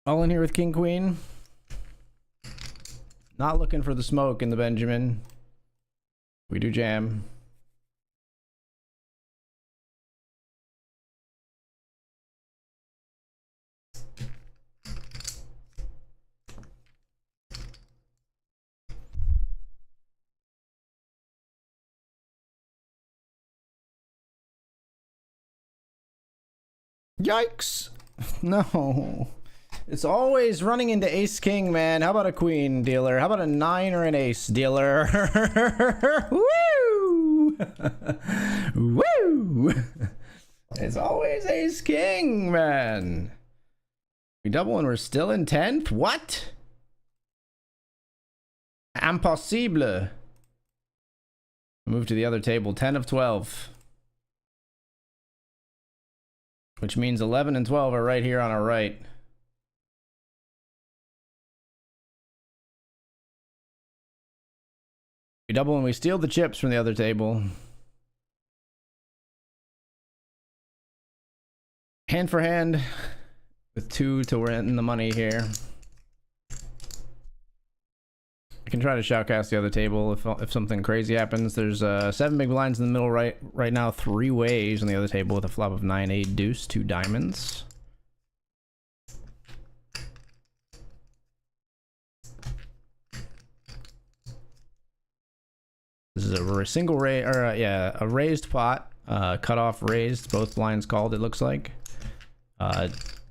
All in here with King Queen. Not looking for the smoke in the Benjamin. We do jam. Yikes! No. It's always running into ace king, man. How about a queen, dealer? How about a 9 or an ace, dealer? Woo! Woo! It's always ace king, man. We double and we're still in 10th? What? Impossible. Move to the other table. 10 of 12. Which means 11 and 12 are right here on our right. We double and we steal the chips from the other table. Hand for hand with 2 to win the money here. I can try to shoutcast the other table if something crazy happens. There's 7 big blinds in the middle right now, 3 ways on the other table with a flop of 9, 8, deuce, 2 diamonds. This is a single raise, or a raised pot, cut off raised, both blinds called, it looks like.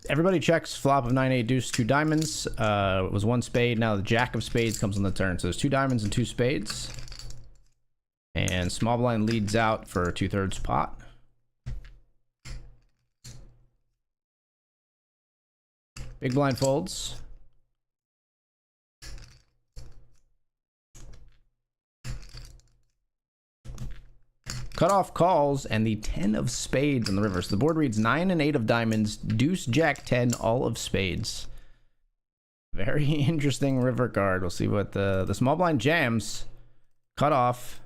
Everybody checks flop of 9, 8, deuce, 2 diamonds. It was 1 spade. Now the jack of spades comes on the turn. So there's 2 diamonds and 2 spades. And small blind leads out for 2/3 pot. Big blind folds. Cutoff calls and the 10 of spades on the river. So the board reads 9 and 8 of diamonds, deuce, jack, 10, all of spades. Very interesting river card. We'll see what the small blind jams. Cutoff.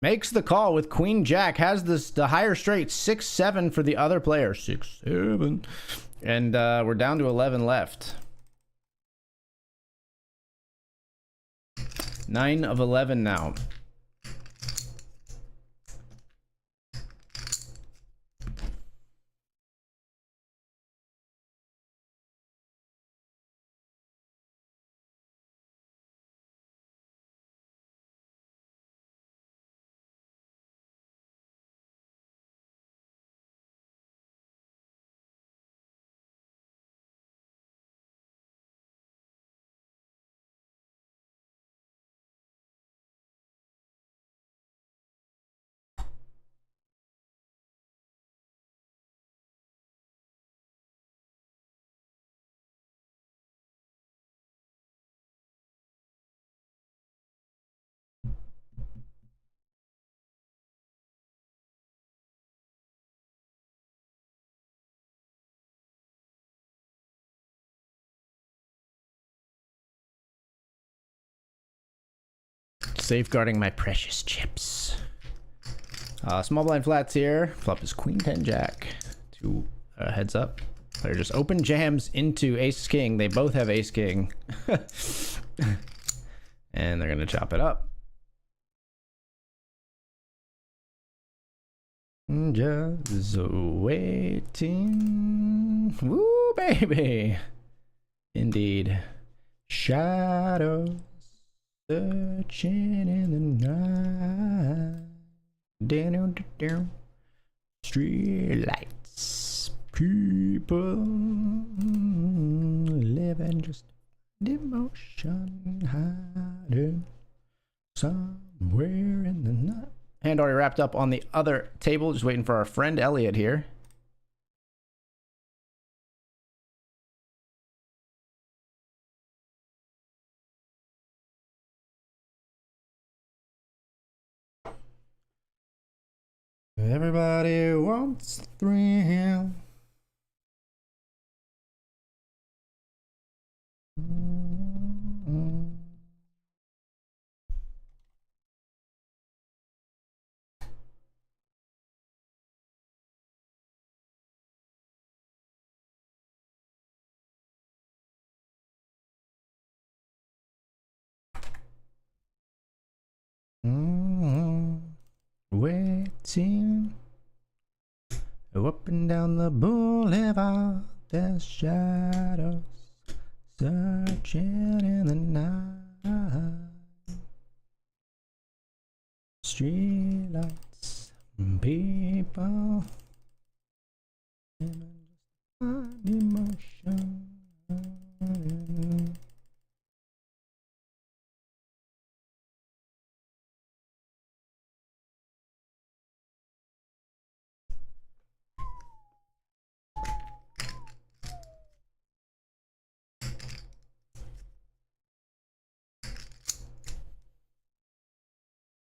Makes the call with queen jack. Has the higher straight. 6-7 for the other player. 6-7. And we're down to 11 left. 9 of 11 now. Safeguarding my precious chips. Small blind flats here. Flop is queen 10 jack. 2 heads up. Player just open jams into ace king. They both have ace king. And they're gonna chop it up. Just waiting. Woo, baby. Indeed. Shadows searching in the night. Down. Street lights. People living just emotion hiding somewhere in the night. Hand already wrapped up on the other table. Just waiting for our friend Elliot here. Everybody wants thrill. waiting. Up and down the boulevard, there's shadows searching in the night. Streetlights, people, emotion.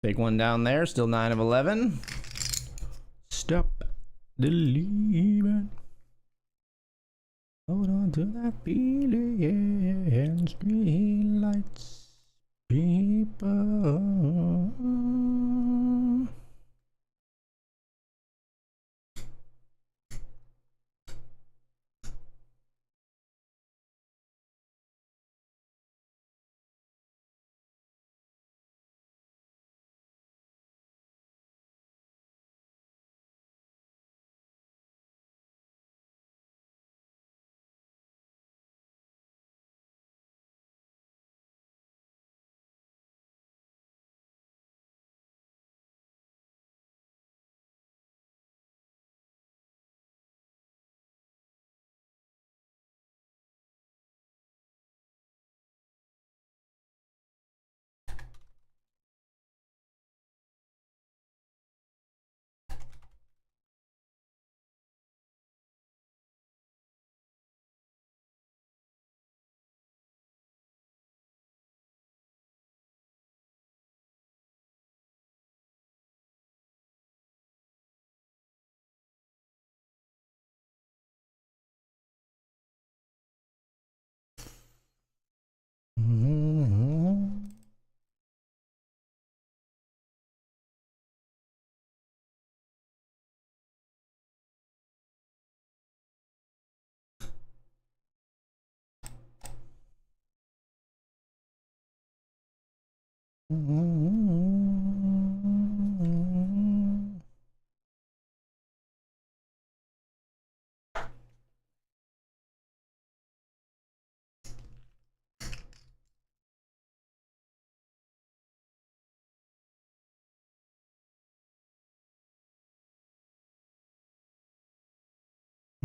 Take one down there, still 9 of 11. Stop believing. Hold on to that feeling. Street lights, people.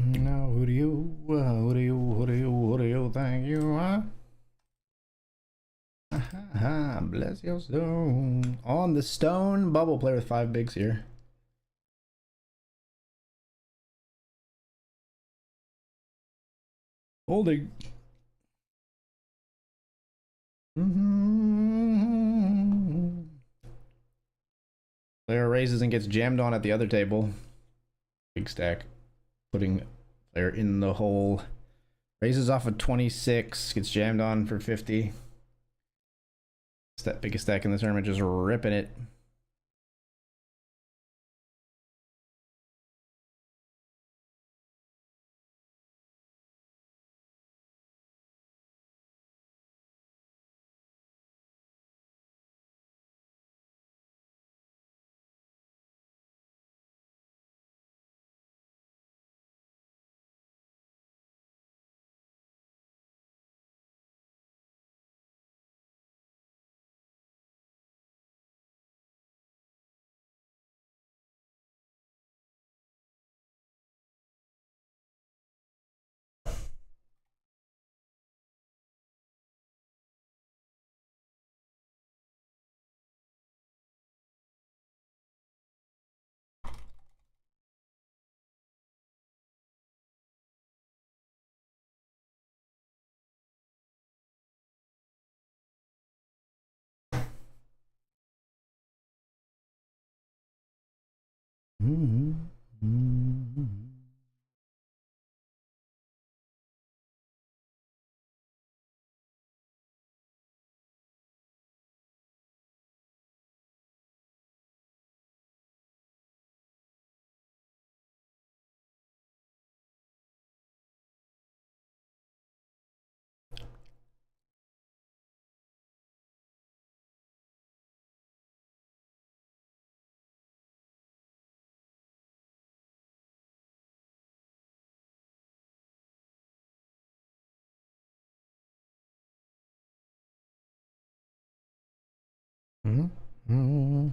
Now who do you think you are? Bless your stone. On the stone, bubble player with 5 bigs here. Holding. Player raises and gets jammed on at the other table. Big stack. Putting player in the hole. Raises off of 26. Gets jammed on for 50. It's that biggest stack in the tournament, just ripping it. Mm-hmm.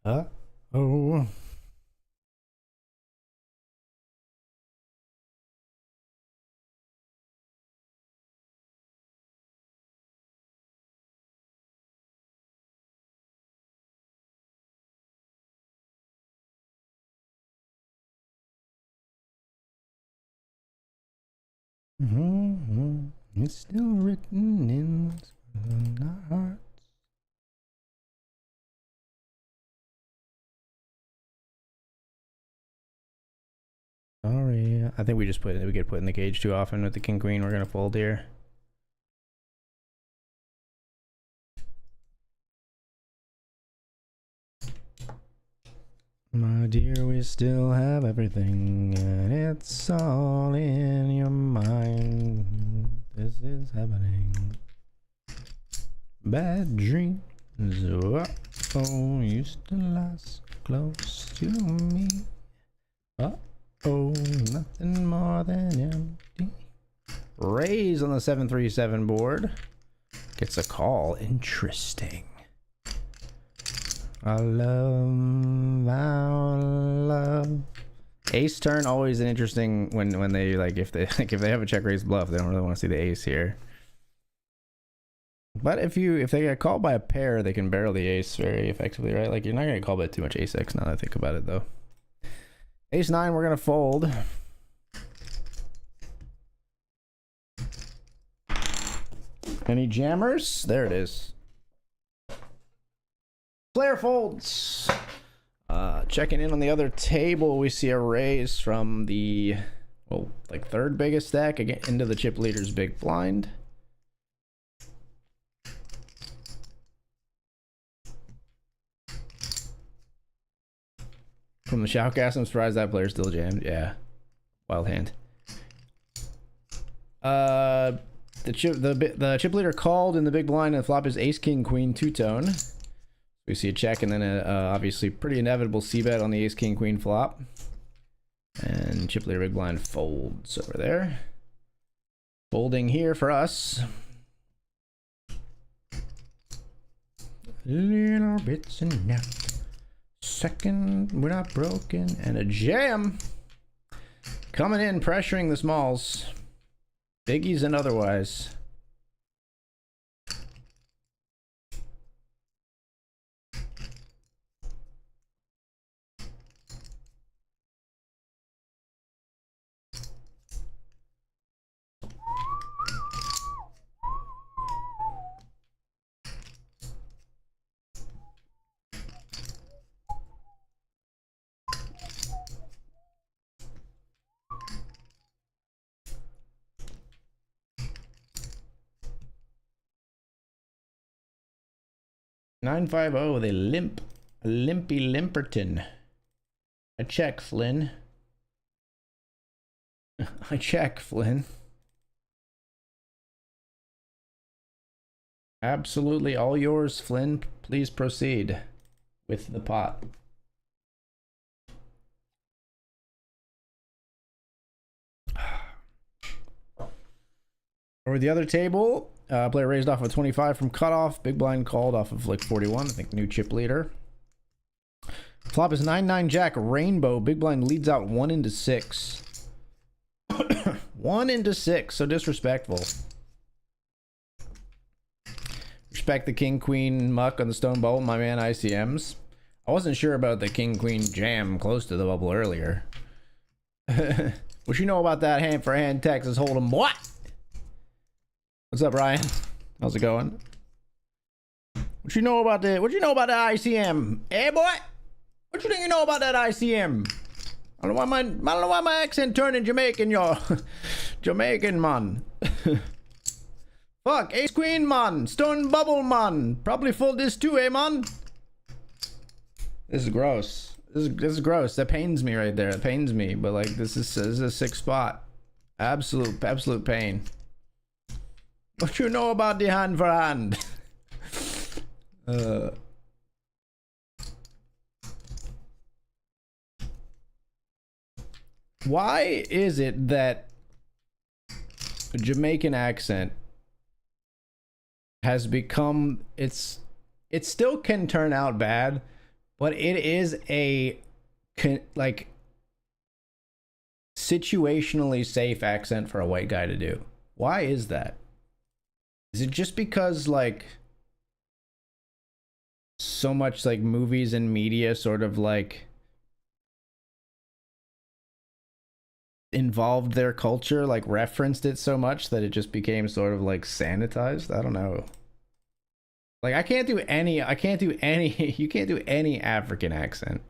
Uh-oh. Mm-hmm. It's still written in our hearts. Sorry, I think we get put in the cage too often with the king queen. We're gonna fold here. My dear, we still have everything, and it's all in your mind. This is happening. Bad dreams. Oh, used to last close to me. Oh, nothing more than empty. Raise on the 7-3-7 board. Gets a call. Interesting. I love. Ace turn always an interesting when they if they have a check raise bluff, they don't really want to see the ace here. But if they get called by a pair, they can barrel the ace very effectively, right? Like, you're not gonna call by too much ace x now that I think about it, though. Ace 9, we're gonna fold. Any jammers? There it is. Player folds. Checking in on the other table, we see a raise from the third biggest stack again into the chip leader's big blind. From the shoutcast, I'm surprised that player still jammed. Yeah, wild hand. The chip leader called in the big blind, and the flop is ace king queen two-tone. We see a check, and then obviously pretty inevitable c-bet on the ace king queen flop. And chip leader big blind folds over there. Folding here for us. Little bits enough. Second, we're not broken, and a jam. Coming in, pressuring the smalls. Biggies and otherwise. $950 with a limpy Limperton. I check, Flynn. I check, Flynn. Absolutely all yours, Flynn. Please proceed with the pot. Over the other table, player raised off of 25 from cutoff. Big blind called off of like 41. I think new chip leader. Flop is 9-9 jack rainbow. Big blind leads out 1 into 6. 1 into 6. So disrespectful. Respect the king queen muck on the stone bubble. My man ICMs. I wasn't sure about the king queen jam close to the bubble earlier. What you know about that hand for hand Texas Hold'em? What? What's up, Ryan? How's it going? What you know about that ICM? Eh, boy? What you think you know about that ICM? I don't know why my accent turning Jamaican, yo. Jamaican, man. Fuck, ace queen, man. Stone bubble, man. Probably fold this too, eh, man? This is gross. This is gross. That pains me right there. It pains me, but like this is a sick spot. Absolute pain. What you know about the hand for hand? Why is it that a Jamaican accent has become, it still can turn out bad, but it is a like situationally safe accent for a white guy to do. Why is that? Is it just because like so much like movies and media sort of like involved their culture, like referenced it so much that it just became sort of like sanitized? I don't know. Like I can't do any you can't do any African accent.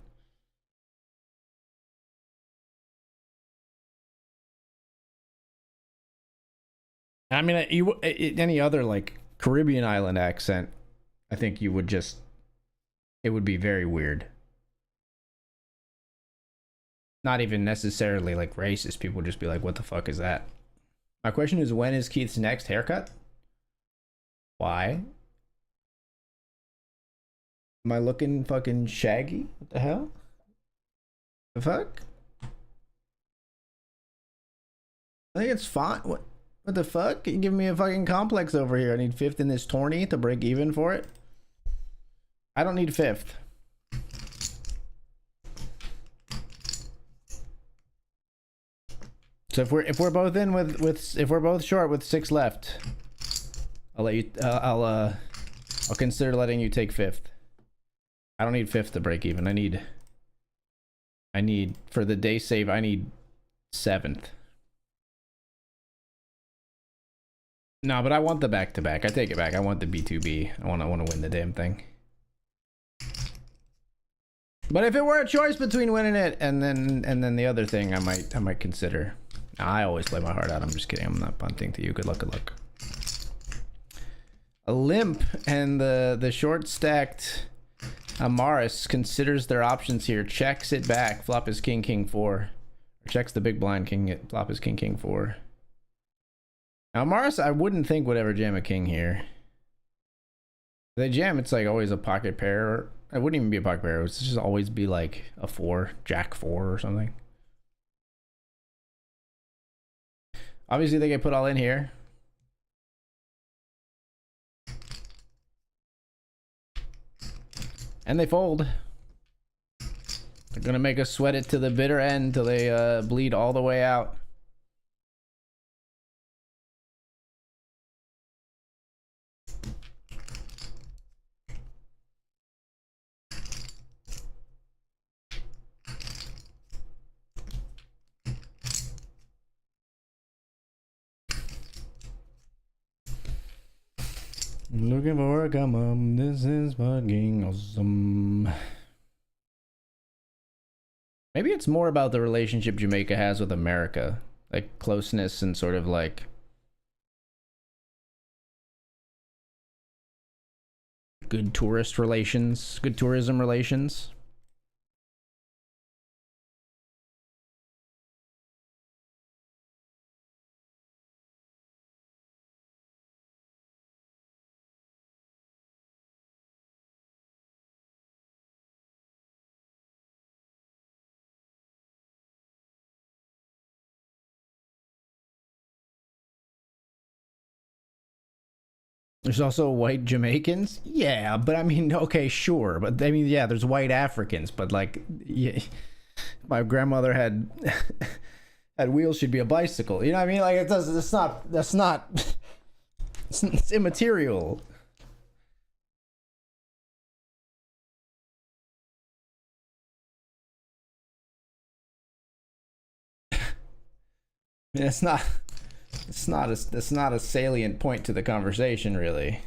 I mean, any other like Caribbean island accent, I think you would just, it would be very weird. Not even necessarily like racist. People would just be like, what the fuck is that? My question is, when is Keith's next haircut? Why? Am I looking fucking shaggy? What the hell? The fuck? I think it's fine. What the fuck? You giving me a fucking complex over here. I need fifth in this tourney to break even for it. I don't need fifth. So if we're both in with if we're both short with 6 left, I'll let you I'll consider letting you take fifth. I don't need fifth to break even. I need for the day save, I need 7th. No, but I want the back-to-back. I take it back. I want the B2B. I want to win the damn thing. But if it were a choice between winning it and then the other thing, I might consider. I always play my heart out. I'm just kidding. I'm not punting to you. Good luck. Good luck. A limp and the short stacked Amaris considers their options here. Checks it back. Flop is king king 4. Or checks the big blind king. Flop is king king 4. Now Amaris, I wouldn't think would ever jam a king here. If they jam, it's like always a pocket pair. It wouldn't even be a pocket pair. It would just always be like a 4, jack 4 or something. Obviously, they get put all in here. And they fold. They're gonna make us sweat it to the bitter end till they bleed all the way out. Looking for a come up, this is fucking awesome. Maybe it's more about the relationship Jamaica has with America, like closeness and sort of like good tourist relations, good tourism relations. There's also white Jamaicans. Yeah, but I mean, okay, sure. But I mean, yeah, there's white Africans, but like, yeah, my grandmother had had wheels, should be a bicycle. You know what I mean? Like, it does. That's not. It's immaterial. I mean, it's not a salient point to the conversation, really.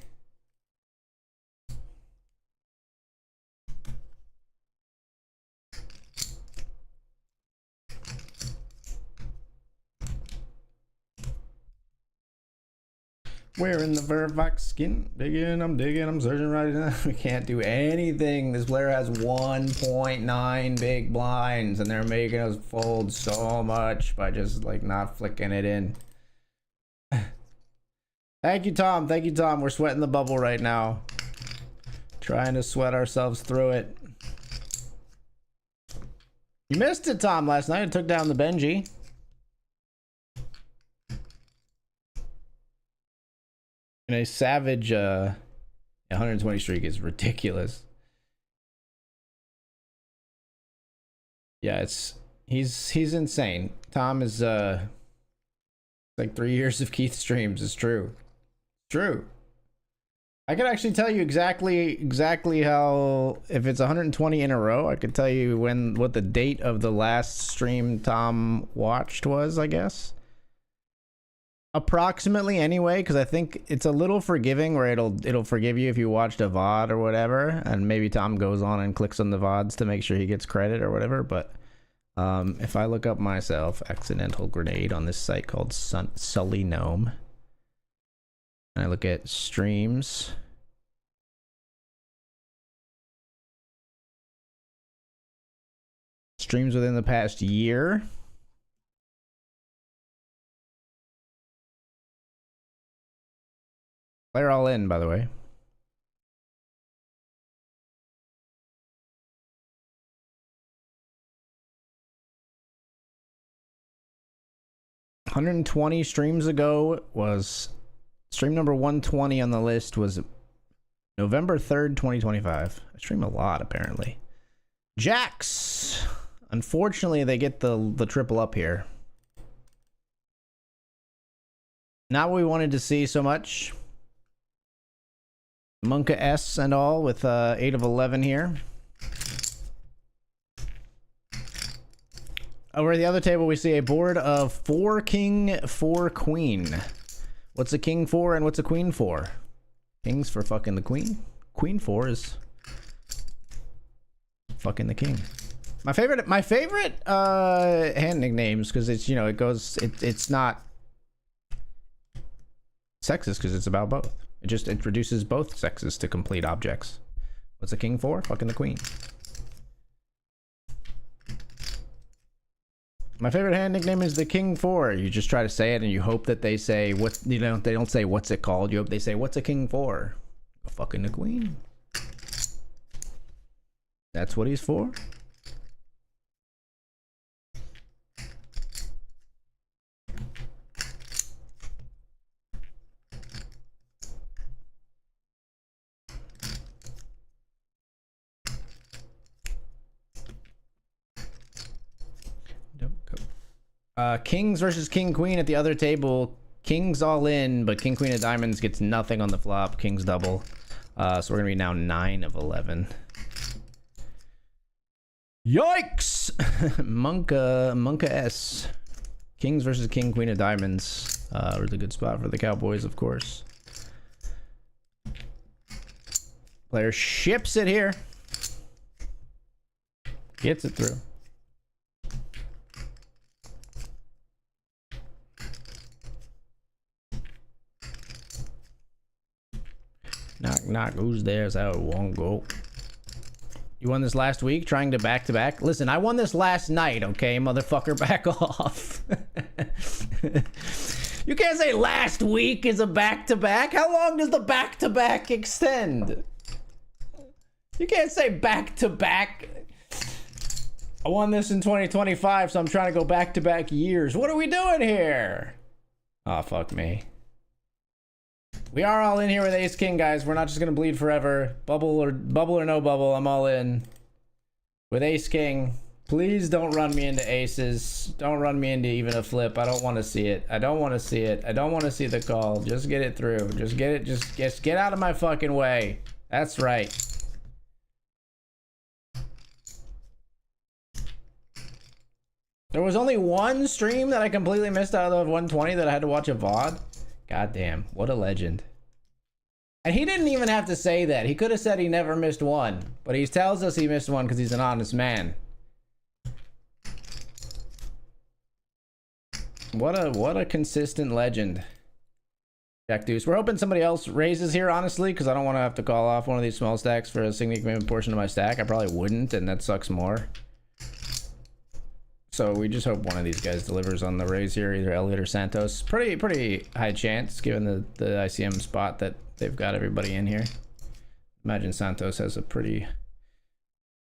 Wearing the Vervox skin, digging, I'm searching right now. We can't do anything. This player has 1.9 big blinds, and they're making us fold so much by just like not flicking it in. Thank you, Tom. Thank you, Tom. We're sweating the bubble right now. Trying to sweat ourselves through it. You missed it, Tom, last night. It took down the Benji. And a savage 120 streak is ridiculous. Yeah, he's insane. Tom is like 3 years of Keith streams. It's true. True. I could actually tell you exactly how, if it's 120 in a row, I could tell you what the date of the last stream Tom watched was, I guess. Approximately anyway, because I think it's a little forgiving where it'll forgive you if you watched a VOD or whatever, and maybe Tom goes on and clicks on the VODs to make sure he gets credit or whatever, but if I look up myself, accidental grenade on this site called Sully Gnome, and I look at streams, within the past year, they're all in, by the way. $120 streams ago was stream number 120 on the list was November 3rd, 2025. I stream a lot, apparently. Jacks. Unfortunately, they get the triple up here. Not what we wanted to see so much. Monka S and all with 8 of 11 here. Over at the other table, we see a board of 4 king, 4 queen. What's a king for and what's a queen for? King's for fucking the queen. Queen for is fucking the king. My favorite hand nicknames, because it's, you know, it's not sexist because it's about both. It just introduces both sexes to complete objects. What's a king for? Fucking the queen. My favorite hand nickname is the king for. You just try to say it and you hope that they say what, you know, they don't say what's it called. You hope they say what's a king for? Fucking the queen. That's what he's for. Kings versus king queen at the other table. King's all in, but king queen of diamonds gets nothing on the flop. King's double. So we're gonna be now 9 of 11. Yikes! Monka S. Kings versus king queen of diamonds. Really good spot for the Cowboys, of course. Player ships it here. Gets it through. Knock, knock. Who's there? Is how it won't go. You won this last week trying to back-to-back? Listen, I won this last night, okay, motherfucker? Back off. You can't say last week is a back-to-back. How long does the back-to-back extend? You can't say back-to-back. I won this in 2025, so I'm trying to go back-to-back years. What are we doing here? Oh, fuck me. We are all in here with ace king, guys. We're not just gonna bleed forever. Bubble or no bubble, I'm all in with ace king. Please don't run me into aces. Don't run me into even a flip. I don't want to see it. I don't want to see it. I don't want to see the call. Just get it through. Just get it. Just get out of my fucking way. That's right. There was only one stream that I completely missed out of 120 that I had to watch a VOD. God damn, what a legend. And he didn't even have to say that. He could have said he never missed one, but he tells us he missed one because he's an honest man. What a consistent legend. Jack deuce. We're hoping somebody else raises here, honestly, because I don't want to have to call off one of these small stacks for a significant portion of my stack. I probably wouldn't, and that sucks more. So we just hope one of these guys delivers on the raise here, either Elliott or Santos. Pretty high chance, given the ICM spot that they've got everybody in here. Imagine Santos has a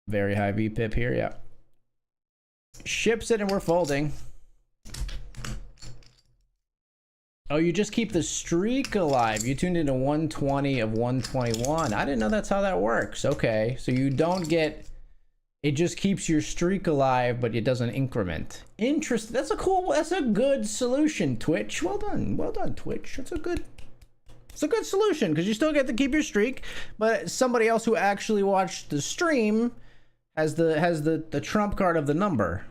very high VPIP here, yeah. Ships it and we're folding. Oh, you just keep the streak alive. You tuned into 120 of 121. I didn't know that's how that works. Okay, so you don't get... It just keeps your streak alive, but it doesn't increment. Interesting. That's a good solution, Twitch. Well done, Twitch. It's a good solution, because you still get to keep your streak, but somebody else who actually watched the stream has the trump card of the number.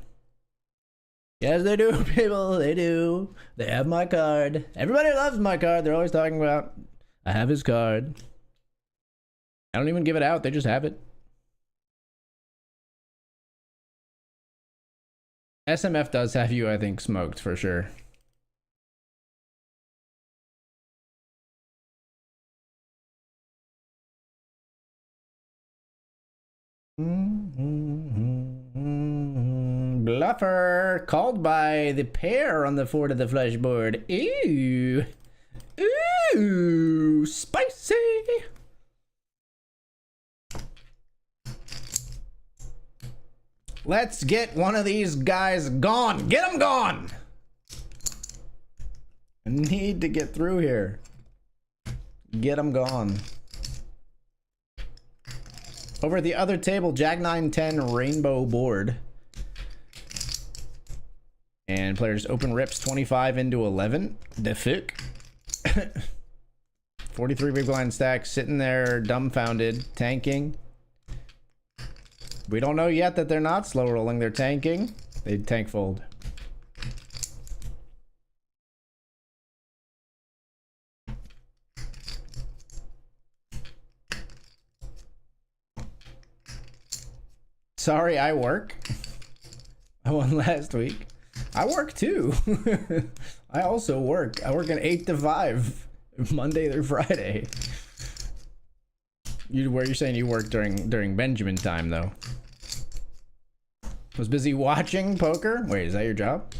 Yes, they do, people. They do. They have my card. Everybody loves my card. They're always talking about, I have his card. I don't even give it out. They just have it. SMF does have you, I think, smoked for sure. Bluffer called by the pair on the Fort of the Flesh board. Ew. Ooh, spicy. Let's get one of these guys gone. Get them gone. I need to get through here. Get them gone. Over at the other table, Jack 9-10 rainbow board. And players open rips 25 into 11. The fuck? 43 big blind stacks sitting there dumbfounded, tanking. We don't know yet that they're not slow rolling, they're tanking. They tank fold. Sorry, I work. I won last week. I work too. I also work. I work an 8 to 5, Monday through Friday. Where you're saying you work during Benjamin time though? Was busy watching poker. Wait, is that your job?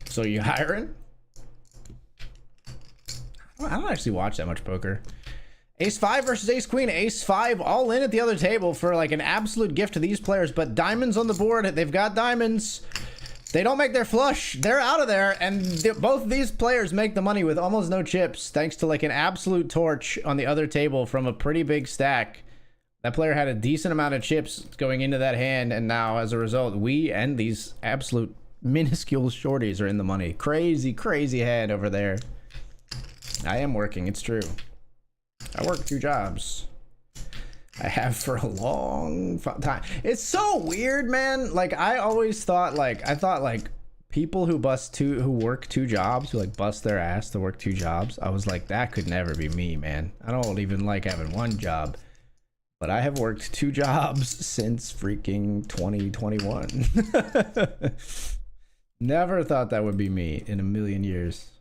So you hiring? I don't actually watch that much poker. Ace 5 versus Ace Queen. Ace 5 all in at the other table for like an absolute gift to these players, but diamonds on the board. They've got diamonds. They don't make their flush. They're out of there, and both of these players make the money with almost no chips thanks to like an absolute torch on the other table from a pretty big stack. That player had a decent amount of chips going into that hand, and now as a result, we and these absolute minuscule shorties are in the money. Crazy, crazy hand over there. I am working, it's true. I work 2 jobs. I have for a long time. It's so weird, man. Like I always thought, like I thought like people who work 2 jobs, who like bust their ass to work 2 jobs. I was like, that could never be me, man. I don't even like having 1 job. But I have worked 2 jobs since freaking 2021. Never thought that would be me in a million years.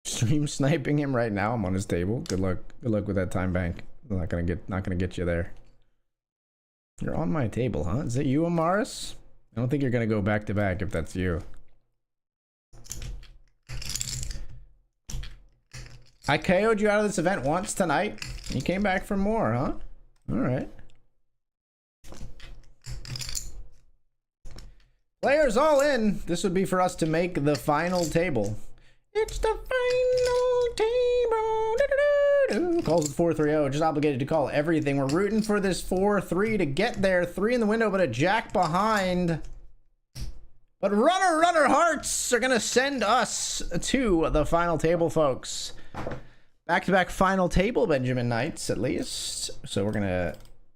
Stream sniping him right now. I'm on his table. Good luck. Good luck with that time bank. I'm not gonna get you there. You're on my table, huh? Is it you, Amaris? I don't think you're gonna go back to back if that's you. I KO'd you out of this event once tonight. You came back for more, huh? Alright. Players all in. This would be for us to make the final table. It's the final table. Calls it 4-3-0. Just obligated to call everything. We're rooting for this 4-3 to get there. 3 in the window, but a jack behind. But runner hearts are going to send us to the final table, folks. Back-to-back final table, Benjamin Knights, at least. So we're going to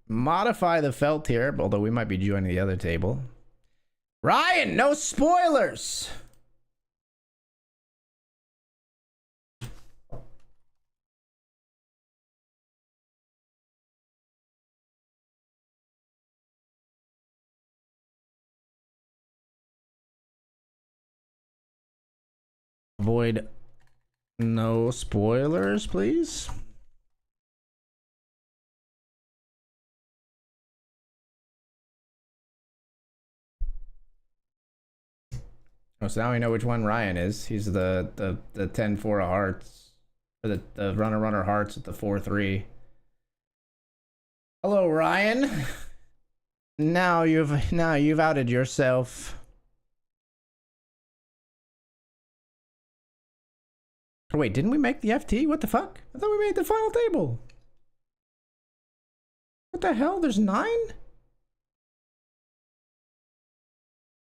modify the felt here, although we might be joining the other table. Ryan, no spoilers! Avoid no spoilers, please. Oh, so now we know which one Ryan is. He's the 10-4 of hearts, or the runner hearts at the 4-3. Hello, Ryan. Now you've outed yourself. Oh, wait, didn't we make the FT? What the fuck? I thought we made the final table. What the hell? There's 9?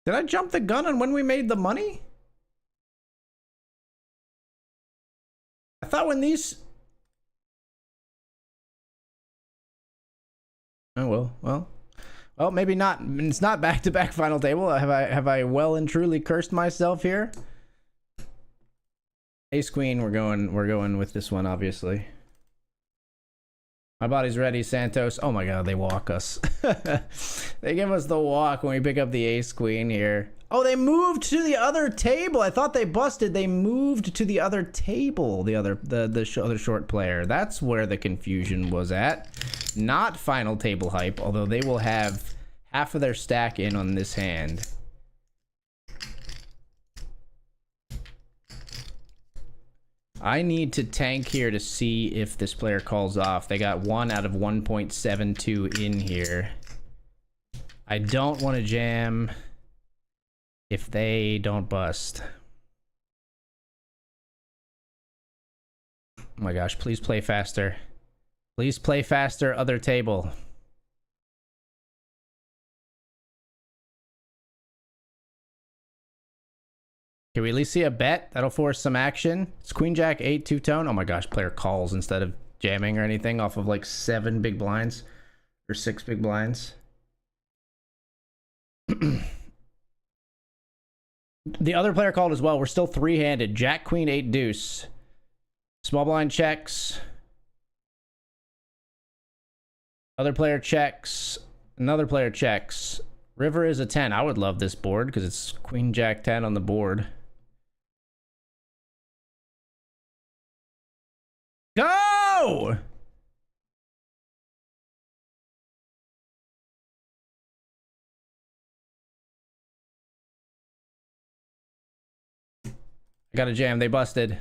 Did I jump the gun on when we made the money? I thought when these... Oh, well, maybe not. It's not back-to-back final table. Have I well and truly cursed myself here? Ace Queen, we're going with this one, obviously. My body's ready, Santos. Oh my god, they walk us. They give us the walk when we pick up the Ace Queen here. Oh, they moved to the other table. I thought they busted. They moved to the other table. The other short player. That's where the confusion was at. Not final table hype, although they will have half of their stack in on this hand. I need to tank here to see if this player calls off. They got 1 out of 1.72 in here. I don't want to jam if they don't bust. Oh my gosh, please play faster. Please play faster, other table. Can we at least see a bet? That'll force some action. It's Queen Jack 8 two-tone. Oh my gosh, player calls instead of jamming or anything off of like 7 big blinds or 6 big blinds. The other player called as well. We're still 3-handed. Jack Queen 8 deuce. Small blind checks. Other player checks. Another player checks. River is a 10. I would love this board because it's Queen Jack 10 on the board. Go! I got a jam. They busted.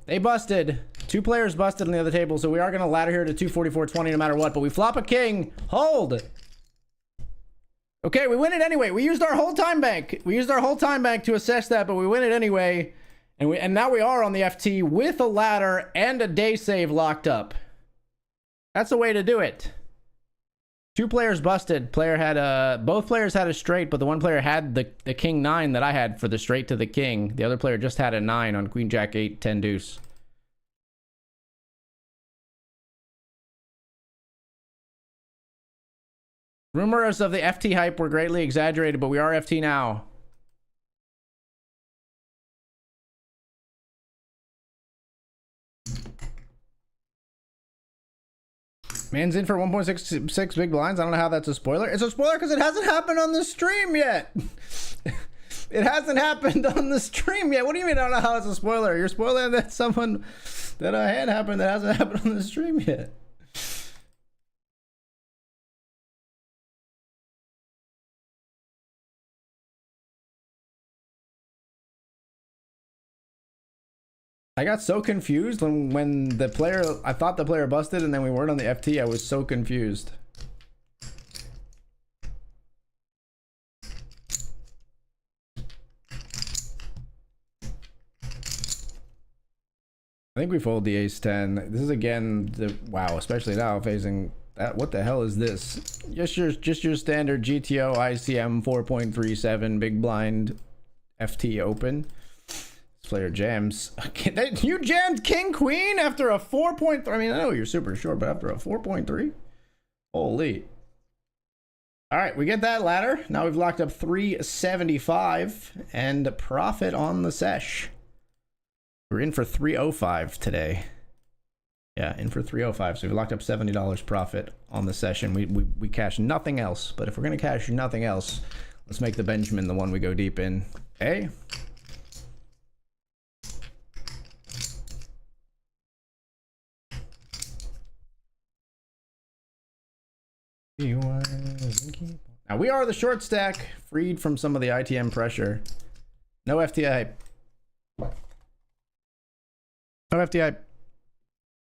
They busted. 2 players busted on the other table, so we are going to ladder here to 244.20 no matter what, but we flop a king. Hold. Okay, we win it anyway. We used our whole time bank. We used our whole time bank to assess that, but we win it anyway. And now we are on the FT with a ladder and a day save locked up. That's the way to do it. 2 players busted. Both players had a straight, but the one player had the king 9 that I had for the straight to the king. The other player just had a 9 on Queen Jack 8 10 deuce. Rumors of the FT hype were greatly exaggerated, but we are FT now. Man's in for 1.66 big blinds. I don't know how that's a spoiler. It's a spoiler because it hasn't happened on the stream yet. It hasn't happened on the stream yet. What do you mean I don't know how it's a spoiler? You're spoiling that someone that I had happened that hasn't happened on the stream yet. I got so confused when the player, I thought the player busted and then we weren't on the FT. I was so confused. I think we fold the ace 10. This is again wow, especially now facing that. What the hell is this? Just your standard GTO ICM 4.37 big blind FT open. Player jams. You jammed king queen after a 4.3. I mean, I know you're super short, but after a 4.3, holy. All right, we get that ladder. Now we've locked up 375 and profit on the sesh. We're in for 305 today. Yeah, in for 305. So we locked up $70 profit on the session. We cash nothing else, but if we're gonna cash nothing else, let's make the Benjamin the one we go deep in. Hey. Now we are the short stack, freed from some of the ITM pressure. No FTI hype. No FTI hype.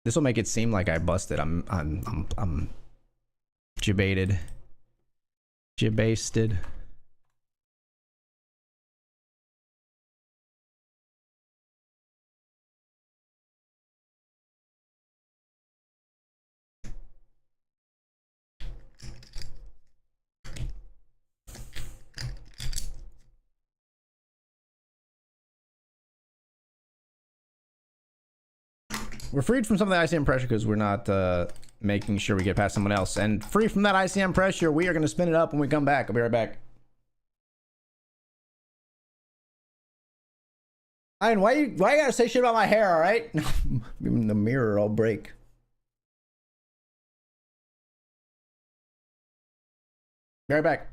This will make it seem like I busted. I'm jebaited. Jebasted. We're freed from some of the ICM pressure because we're not making sure we get past someone else. And free from that ICM pressure, we are going to spin it up when we come back. I'll be right back. Ian, why you gotta say shit about my hair, all right? Even the mirror, I'll break. Be right back.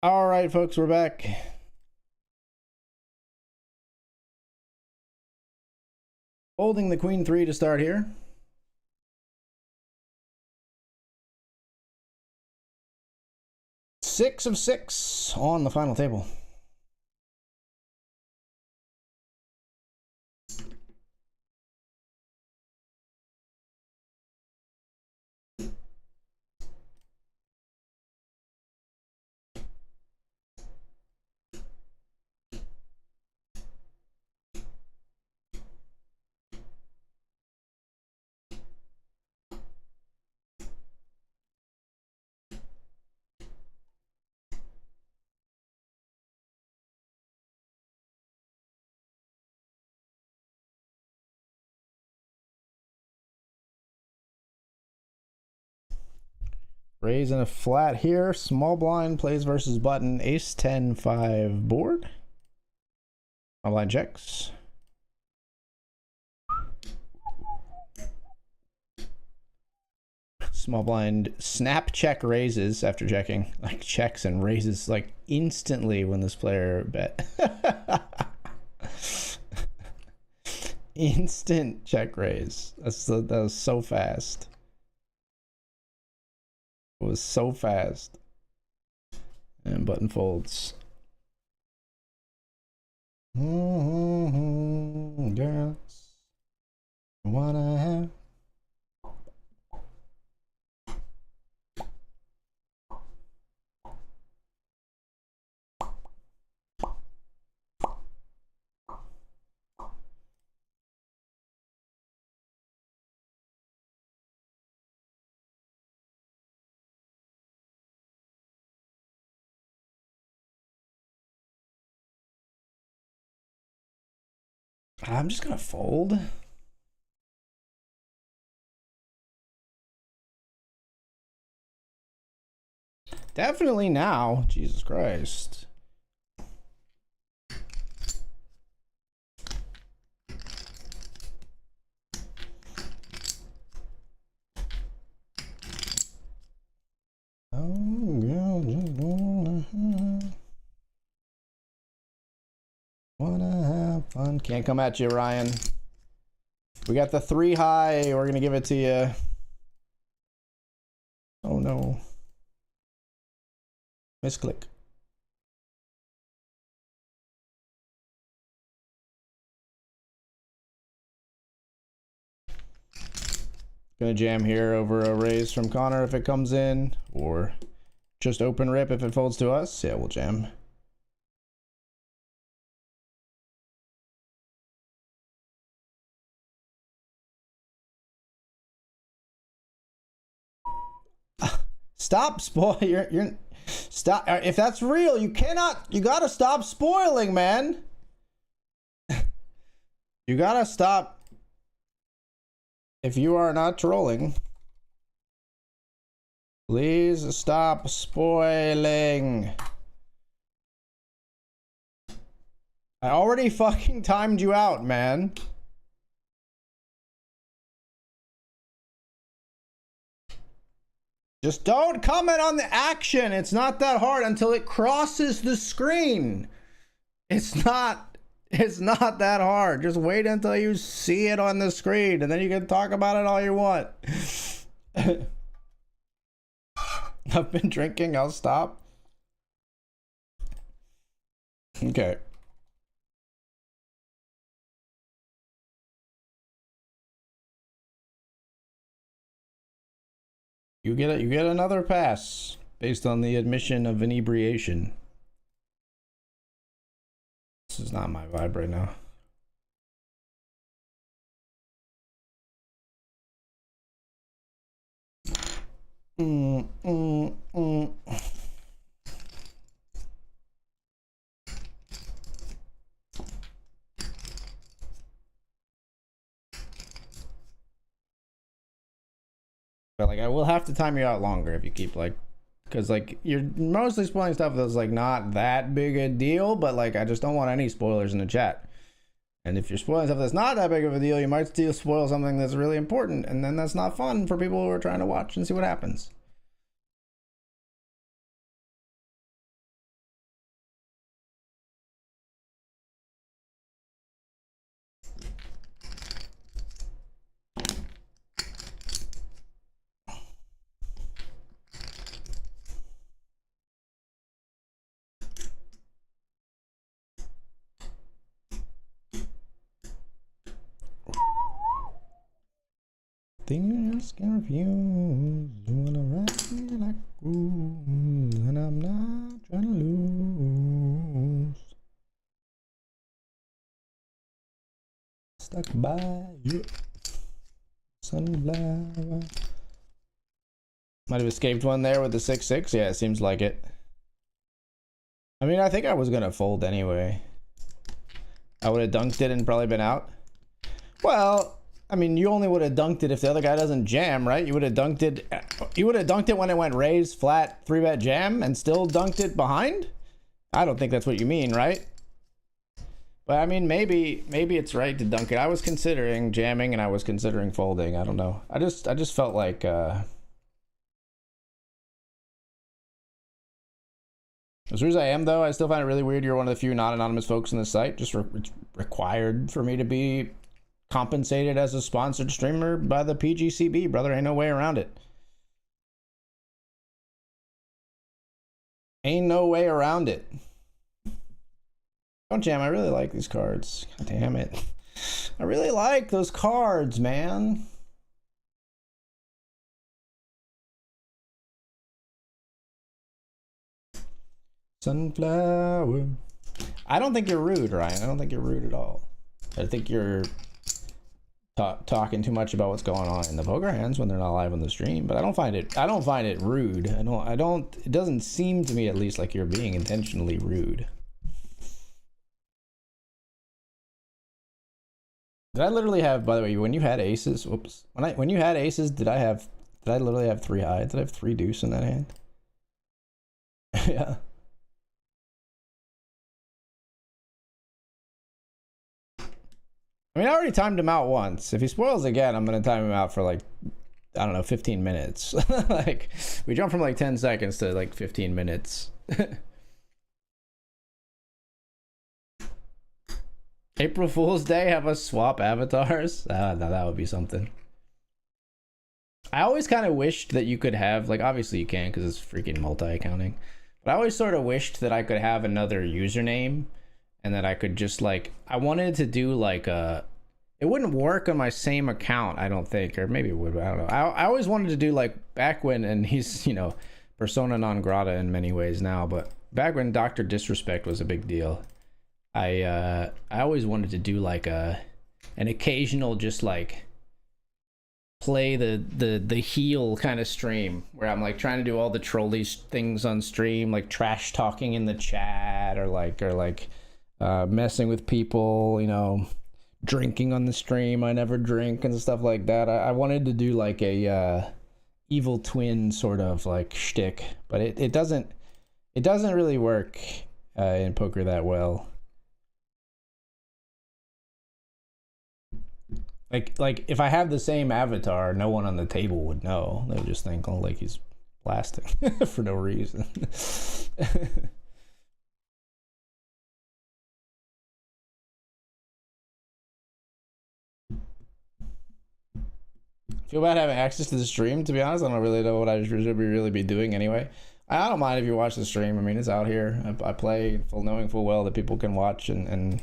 All right, folks, we're back. Holding the queen 3 to start here. Six of 6 on the final table. Raising a flat here. Small blind plays versus button. Ace 10 5 board. Small blind checks. Small blind snap check raises after checking. Like checks and raises like instantly when this player bet. Instant check raise. That was so fast. It was so fast. And button folds. Girls, wanna have. I'm just gonna fold. Definitely now. Jesus Christ. Wanna have fun. Can't come at you, Ryan. We got the 3 high. We're gonna give it to you. Oh no. Misclick. Gonna jam here over a raise from Connor if it comes in, or just open rip if it folds to us. Yeah, we'll jam. Stop you're stop. If that's real, you gotta stop spoiling, man. You gotta stop. If you are not trolling, please stop spoiling. I already fucking timed you out, man. Just don't comment on the action. It's not that hard until it crosses the screen. It's not that hard. Just wait until you see it on the screen and then you can talk about it all you want. I've been drinking. I'll stop. Okay. You get another pass based on the admission of inebriation. This is not my vibe right now. But like I will have to time you out longer if you keep like, because like you're mostly spoiling stuff that's like not that big a deal, but like I just don't want any spoilers in the chat. And if you're spoiling stuff that's not that big of a deal, you might still spoil something that's really important, and then that's not fun for people who are trying to watch and see what happens. else can refuse. You wanna ride me like a cruise, and I'm not trying to lose. Stuck by you, sunflower. Might have escaped one there with the 6-6. Yeah, it seems like it. I mean, I think I was gonna fold anyway. I would have dunked it and probably been out. Well, I mean, you only would have dunked it if the other guy doesn't jam, right? You would have dunked it. You would have dunked it when it went raise, flat, 3-bet jam, and still dunked it behind. I don't think that's what you mean, right? But I mean, maybe it's right to dunk it. I was considering jamming and I was considering folding. I don't know. I just felt like as weird as I am, though, I still find it really weird you're one of the few non-anonymous folks on the site. It's required for me to be compensated as a sponsored streamer by the PGCB, brother. Ain't no way around it. Ain't no way around it. Don't jam. I really like these cards. God damn it. I really like those cards, man. Sunflower. I don't think you're rude, Ryan. I don't think you're rude at all. I think you're talking too much about what's going on in the poker hands when they're not live on the stream. But I don't find it rude. It doesn't seem to me, at least, like you're being intentionally rude. Did I literally have, by the way, when you had aces, whoops. When you had aces, did I literally have 3 high? Did I have 3 deuce in that hand? Yeah. I mean, I already timed him out once. If he spoils again, I'm going to time him out for, like, I don't know, 15 minutes. Like, we jump from, like, 10 seconds to, like, 15 minutes. April Fool's Day, have us swap avatars? No, that would be something. I always kind of wished that you could have, like, obviously you can because it's freaking multi-accounting. But I always sort of wished that I could have another username. And that I could just, like, I wanted to do, like, it wouldn't work on my same account, I don't think. Or maybe it would, I don't know. I always wanted to do, like, back when, and he's, you know, persona non grata in many ways now. But back when Dr. Disrespect was a big deal, I always wanted to do, like, an occasional just, like, play the heel kind of stream. Where I'm, like, trying to do all the trolly things on stream. Like, trash talking in the chat. Or, like... messing with people, you know, drinking on the stream. I never drink and stuff like that. I wanted to do like a evil twin sort of like shtick, but it doesn't really work in poker that well. Like if I have the same avatar, no one on the table would know. They would just think, oh, like he's blasting for no reason. Feel bad having access to the stream, to be honest. I don't really know what I should really be doing anyway. I don't mind if you watch the stream. I mean, it's out here. I play knowing full well that people can watch and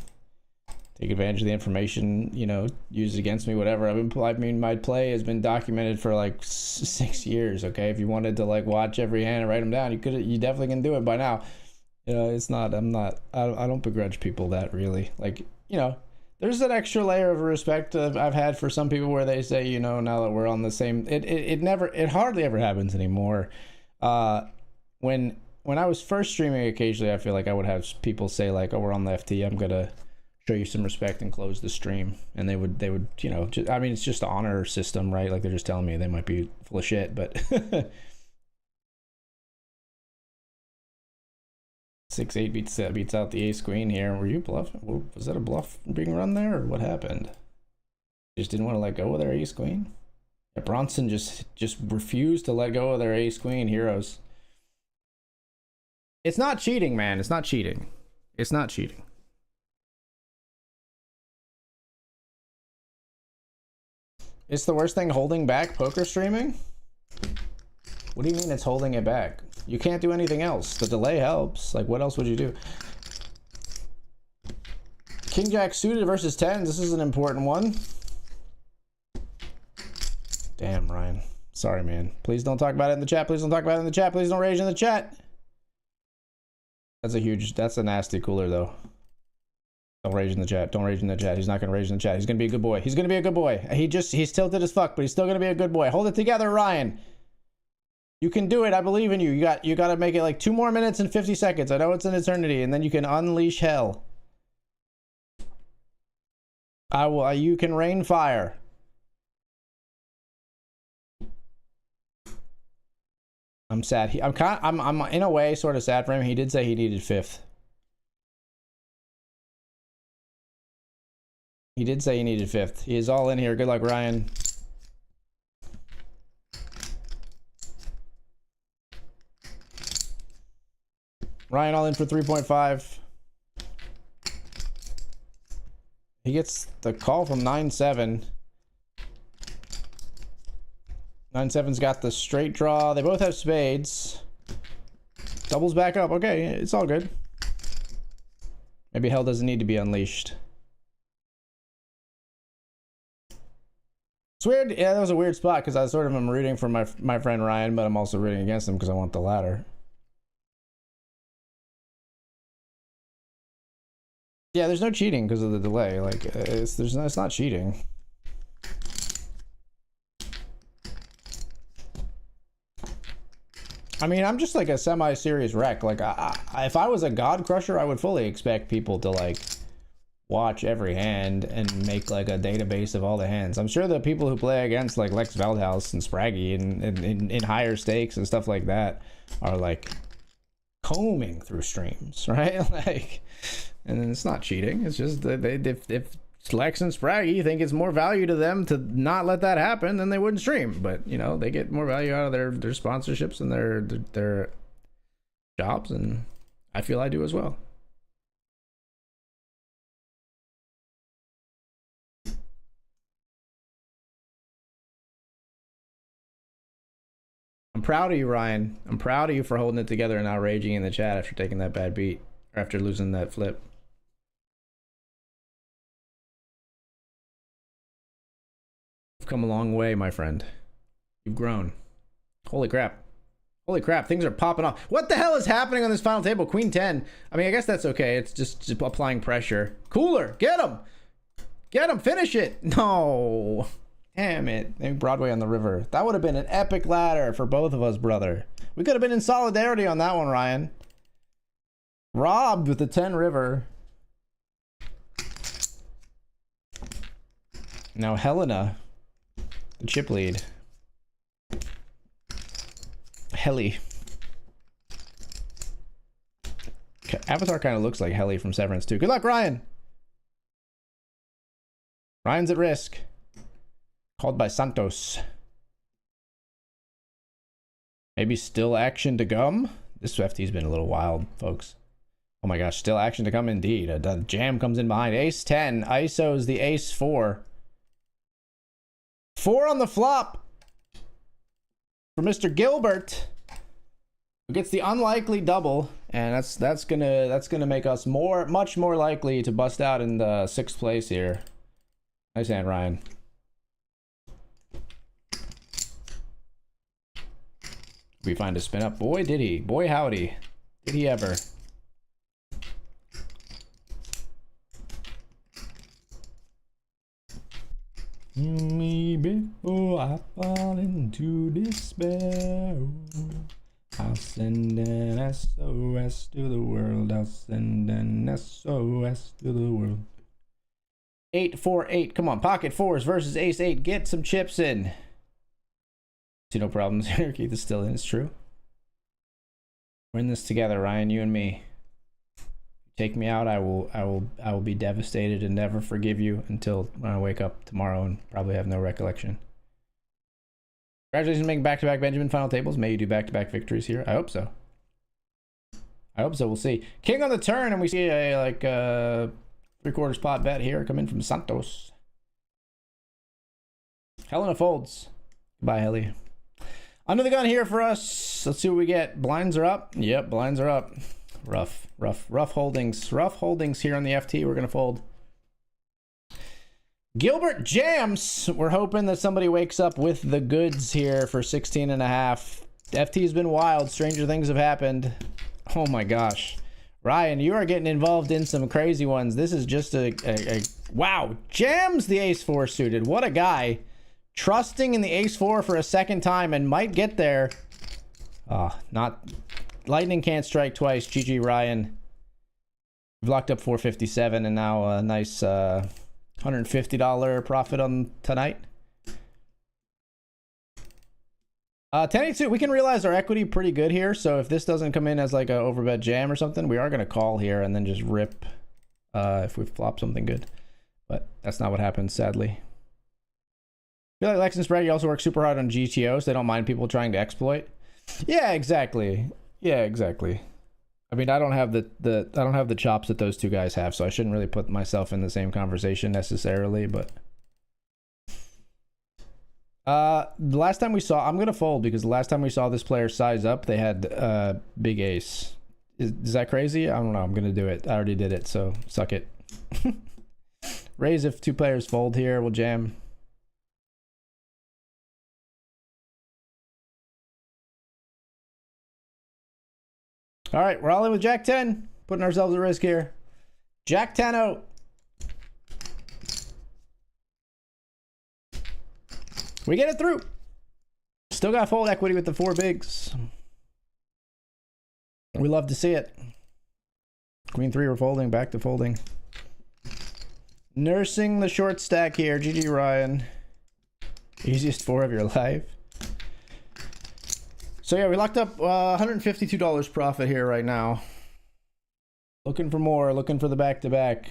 take advantage of the information, you know, use it against me, whatever. I mean, my play has been documented for like 6 years. Okay, if you wanted to like watch every hand and write them down, you definitely can do it by now. You know, it's not. I don't begrudge people that really. Like, you know. There's an extra layer of respect I've had for some people where they say, you know, now that we're on the same, it hardly ever happens anymore. When I was first streaming, occasionally I feel like I would have people say like, oh, we're on the FT, I'm gonna show you some respect and close the stream, and they would, you know, I mean, it's just the honor system, right? Like they're just telling me they might be full of shit, but 6-8 beats out the ace queen here. Were you bluffing? Was that a bluff being run there, or what happened? Just didn't want to let go of their ace queen. Yeah, Bronson just refused to let go of their ace queen heroes. It's not cheating, man. It's not cheating. It's not cheating. It's the worst thing holding back poker streaming? What do you mean it's holding it back? You can't do anything else. The delay helps. Like, what else would you do? King Jack suited versus 10. This is an important one. Damn. Ryan. Sorry, man. Please don't talk about it in the chat. Please don't talk about it in the chat. Please don't rage in the chat. That's a nasty cooler, though. Don't rage in the chat. Don't rage in the chat. He's not going to rage in the chat. He's going to be a good boy. He's going to be a good boy. He's tilted as fuck, but he's still going to be a good boy. Hold it together, Ryan. You can do it. I believe in you. You got to make it like 2 more minutes and 50 seconds. I know it's an eternity, and then you can unleash hell. You can rain fire. I'm sad. I'm in a way sort of sad for him. He did say he needed 5th. He did say he needed 5th. He is all in here. Good luck, Ryan. Ryan all in for 3.5. He gets the call from 9-7. 9-7's got the straight draw. They both have spades. Doubles back up. Okay, it's all good. Maybe hell doesn't need to be unleashed. It's weird. Yeah, that was a weird spot because I sort of am rooting for my friend Ryan, but I'm also rooting against him because I want the ladder. Yeah, there's no cheating because of the delay. Like, it's not cheating. I mean, I'm just like a semi-serious wreck. Like, if I was a God Crusher, I would fully expect people to like watch every hand and make like a database of all the hands. I'm sure the people who play against like Lex Veldhouse and Spraggy and in higher stakes and stuff like that are like combing through streams, right? Like, and it's not cheating. It's just that if Lex and Spraggy think it's more value to them to not let that happen, then they wouldn't stream. But you know, they get more value out of their sponsorships and their jobs, and I feel I do as well. I'm proud of you, Ryan. I'm proud of you for holding it together and not raging in the chat after taking that bad beat or after losing that flip. You've come a long way, my friend. You've grown. Holy crap. Holy crap, things are popping off. What the hell is happening on this final table? Queen 10. I mean, I guess that's okay. It's just applying pressure. Cooler, get him. Get him, finish it. No. Damn it. Maybe Broadway on the River. That would have been an epic ladder for both of us, brother. We could have been in solidarity on that one, Ryan. Robbed with the 10 River. Now Helena, the chip lead. Helly. Avatar kind of looks like Helly from Severance too. Good luck, Ryan. Ryan's at risk. Called by Santos. Maybe still action to come. This FT's been a little wild, folks. Oh my gosh, still action to come indeed. The jam comes in behind. Ace 10. ISO's the ace 4. 4 on the flop for Mr. Gilbert, who gets the unlikely double, and that's gonna make us much more likely to bust out in the 6th place here. Nice hand, Ryan. We find a spin up. Boy, did he. Boy, howdy. Did he ever. Me before I fall into despair, I'll send an SOS to the world. I'll send an SOS to the world. 8-4-8. Come on, pocket fours versus ace 8. Get some chips in. See no problems here. Keith is still in. It's true. We're in this together, Ryan. You and me. Take me out, I will be devastated and never forgive you until when I wake up tomorrow and probably have no recollection. Congratulations on making back-to-back Benjamin final tables. May you do back-to-back victories here. I hope so. I hope so. We'll see. King on the turn, and we see a like 3/4 pot bet here come in from Santos. Helena folds. Goodbye, Helly. Under the gun here for us. Let's see what we get. Blinds are up. Yep, blinds are up. Rough holdings. Rough holdings here on the FT. We're going to fold. Gilbert jams. We're hoping that somebody wakes up with the goods here for 16 and a half. FT's been wild. Stranger things have happened. Oh my gosh. Ryan, you are getting involved in some crazy ones. This is just a wow. Jams the ace-4 suited. What a guy. Trusting in the ace-4 for a second time and might get there. Not... Lightning can't strike twice. GG, Ryan. We've locked up 457 and now a nice $150 profit on tonight. 1082, we can realize our equity pretty good here. So if this doesn't come in as like a overbet jam or something, we are going to call here and then just rip if we flop something good. But that's not what happens, sadly. I feel like Lex and Sprague also work super hard on GTO, so they don't mind people trying to exploit. Yeah, exactly. Yeah, exactly. I mean, I don't have the chops that those two guys have, so I shouldn't really put myself in the same conversation necessarily, but the last time we saw, I'm gonna fold because the last time we saw this player size up, they had big ace. Is that crazy? I don't know. I'm gonna do it. I already did it, so suck it. Raise if two players fold here. We'll jam. All right, we're all in with Jack 10. Putting ourselves at risk here. Jack 10-0. We get it through. Still got fold equity with the 4 bigs. We love to see it. Queen 3, we're folding. Back to folding. Nursing the short stack here. GG, Ryan. Easiest 4 of your life. So yeah, we locked up $152 profit here right now. Looking for more, looking for the back-to-back.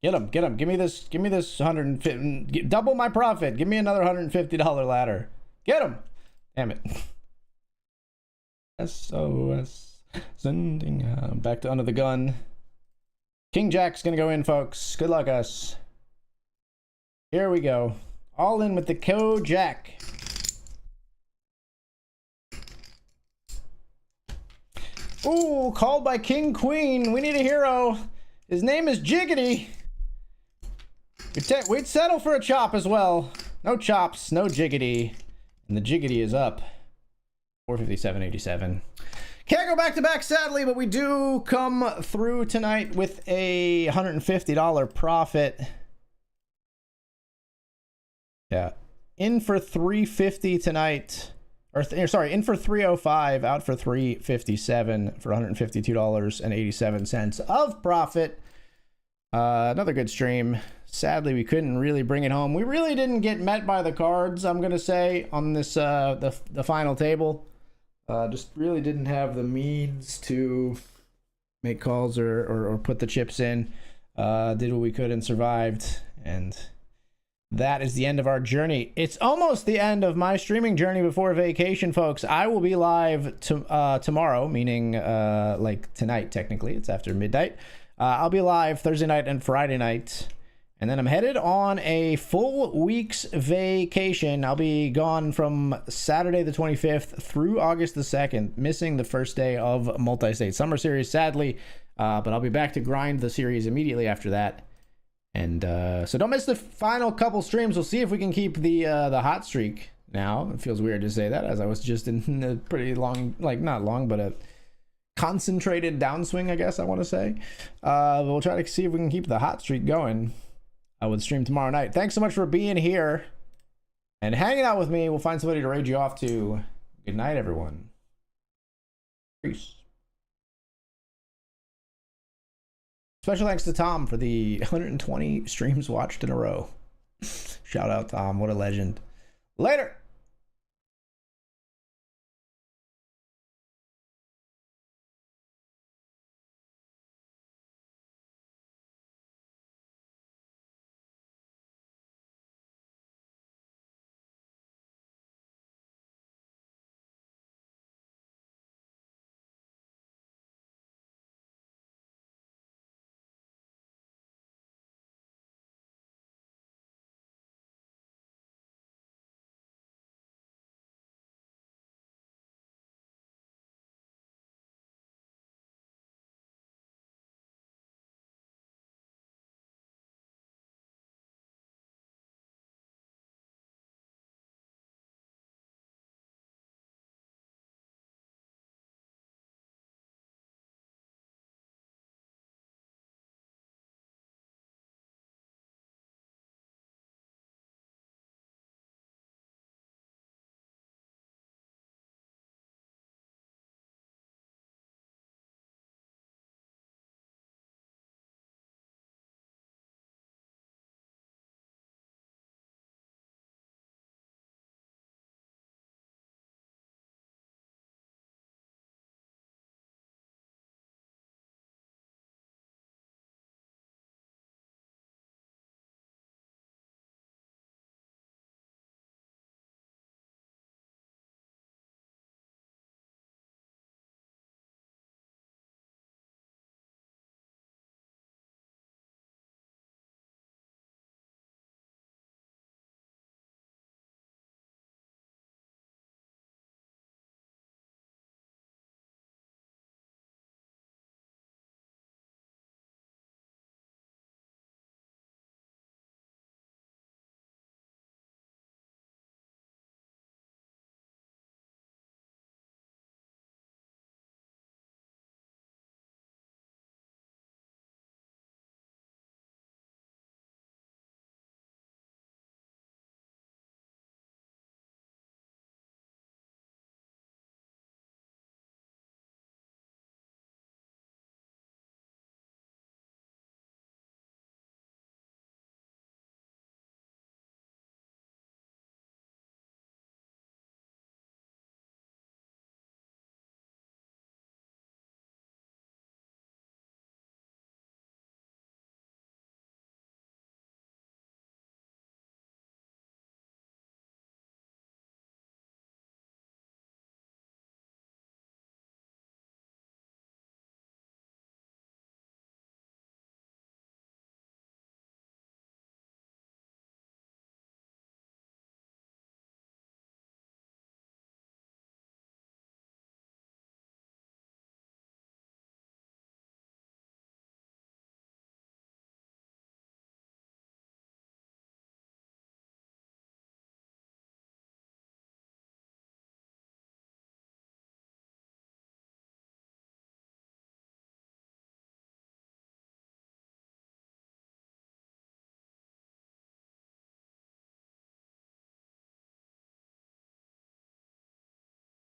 Get him, get him. Give me this 150, double my profit. Give me another $150 ladder. Get him. Damn it. SOS. Sending back to under the gun. King Jack's gonna go in, folks. Good luck, us. Here we go. All in with the code Jack. Ooh, called by King Queen. We need a hero. His name is Jiggity. We'd settle for a chop as well. No chops, no Jiggity. And the Jiggity is up. 457.87. Can't go back to back, sadly, but we do come through tonight with a $150 profit. Yeah. In for 350 tonight. Or sorry, in for 305, out for 357 for $152.87 of profit. Another good stream. Sadly, we couldn't really bring it home. We really didn't get met by the cards, I'm gonna say, on this the final table. Just really didn't have the means to make calls or put the chips in. Did what we could and survived. And that is the end of our journey. It's almost the end of my streaming journey before vacation, folks. I will be live tomorrow, meaning like tonight, technically. It's after midnight. I'll be live Thursday night and Friday night. And then I'm headed on a full week's vacation. I'll be gone from Saturday the 25th through August the 2nd, missing the first day of Multi-State Summer Series, sadly. But I'll be back to grind the series immediately after that. And so don't miss the final couple streams. We'll see if we can keep the hot streak now. It feels weird to say that, as I was just in a pretty long, like not long, but a concentrated downswing, I guess I want to say. We'll try to see if we can keep the hot streak going. I would stream tomorrow night. Thanks so much for being here and hanging out with me. We'll find somebody to raid you off to. Good night, everyone. Peace. Special thanks to Tom for the 120 streams watched in a row. Shout out, Tom. What a legend. Later.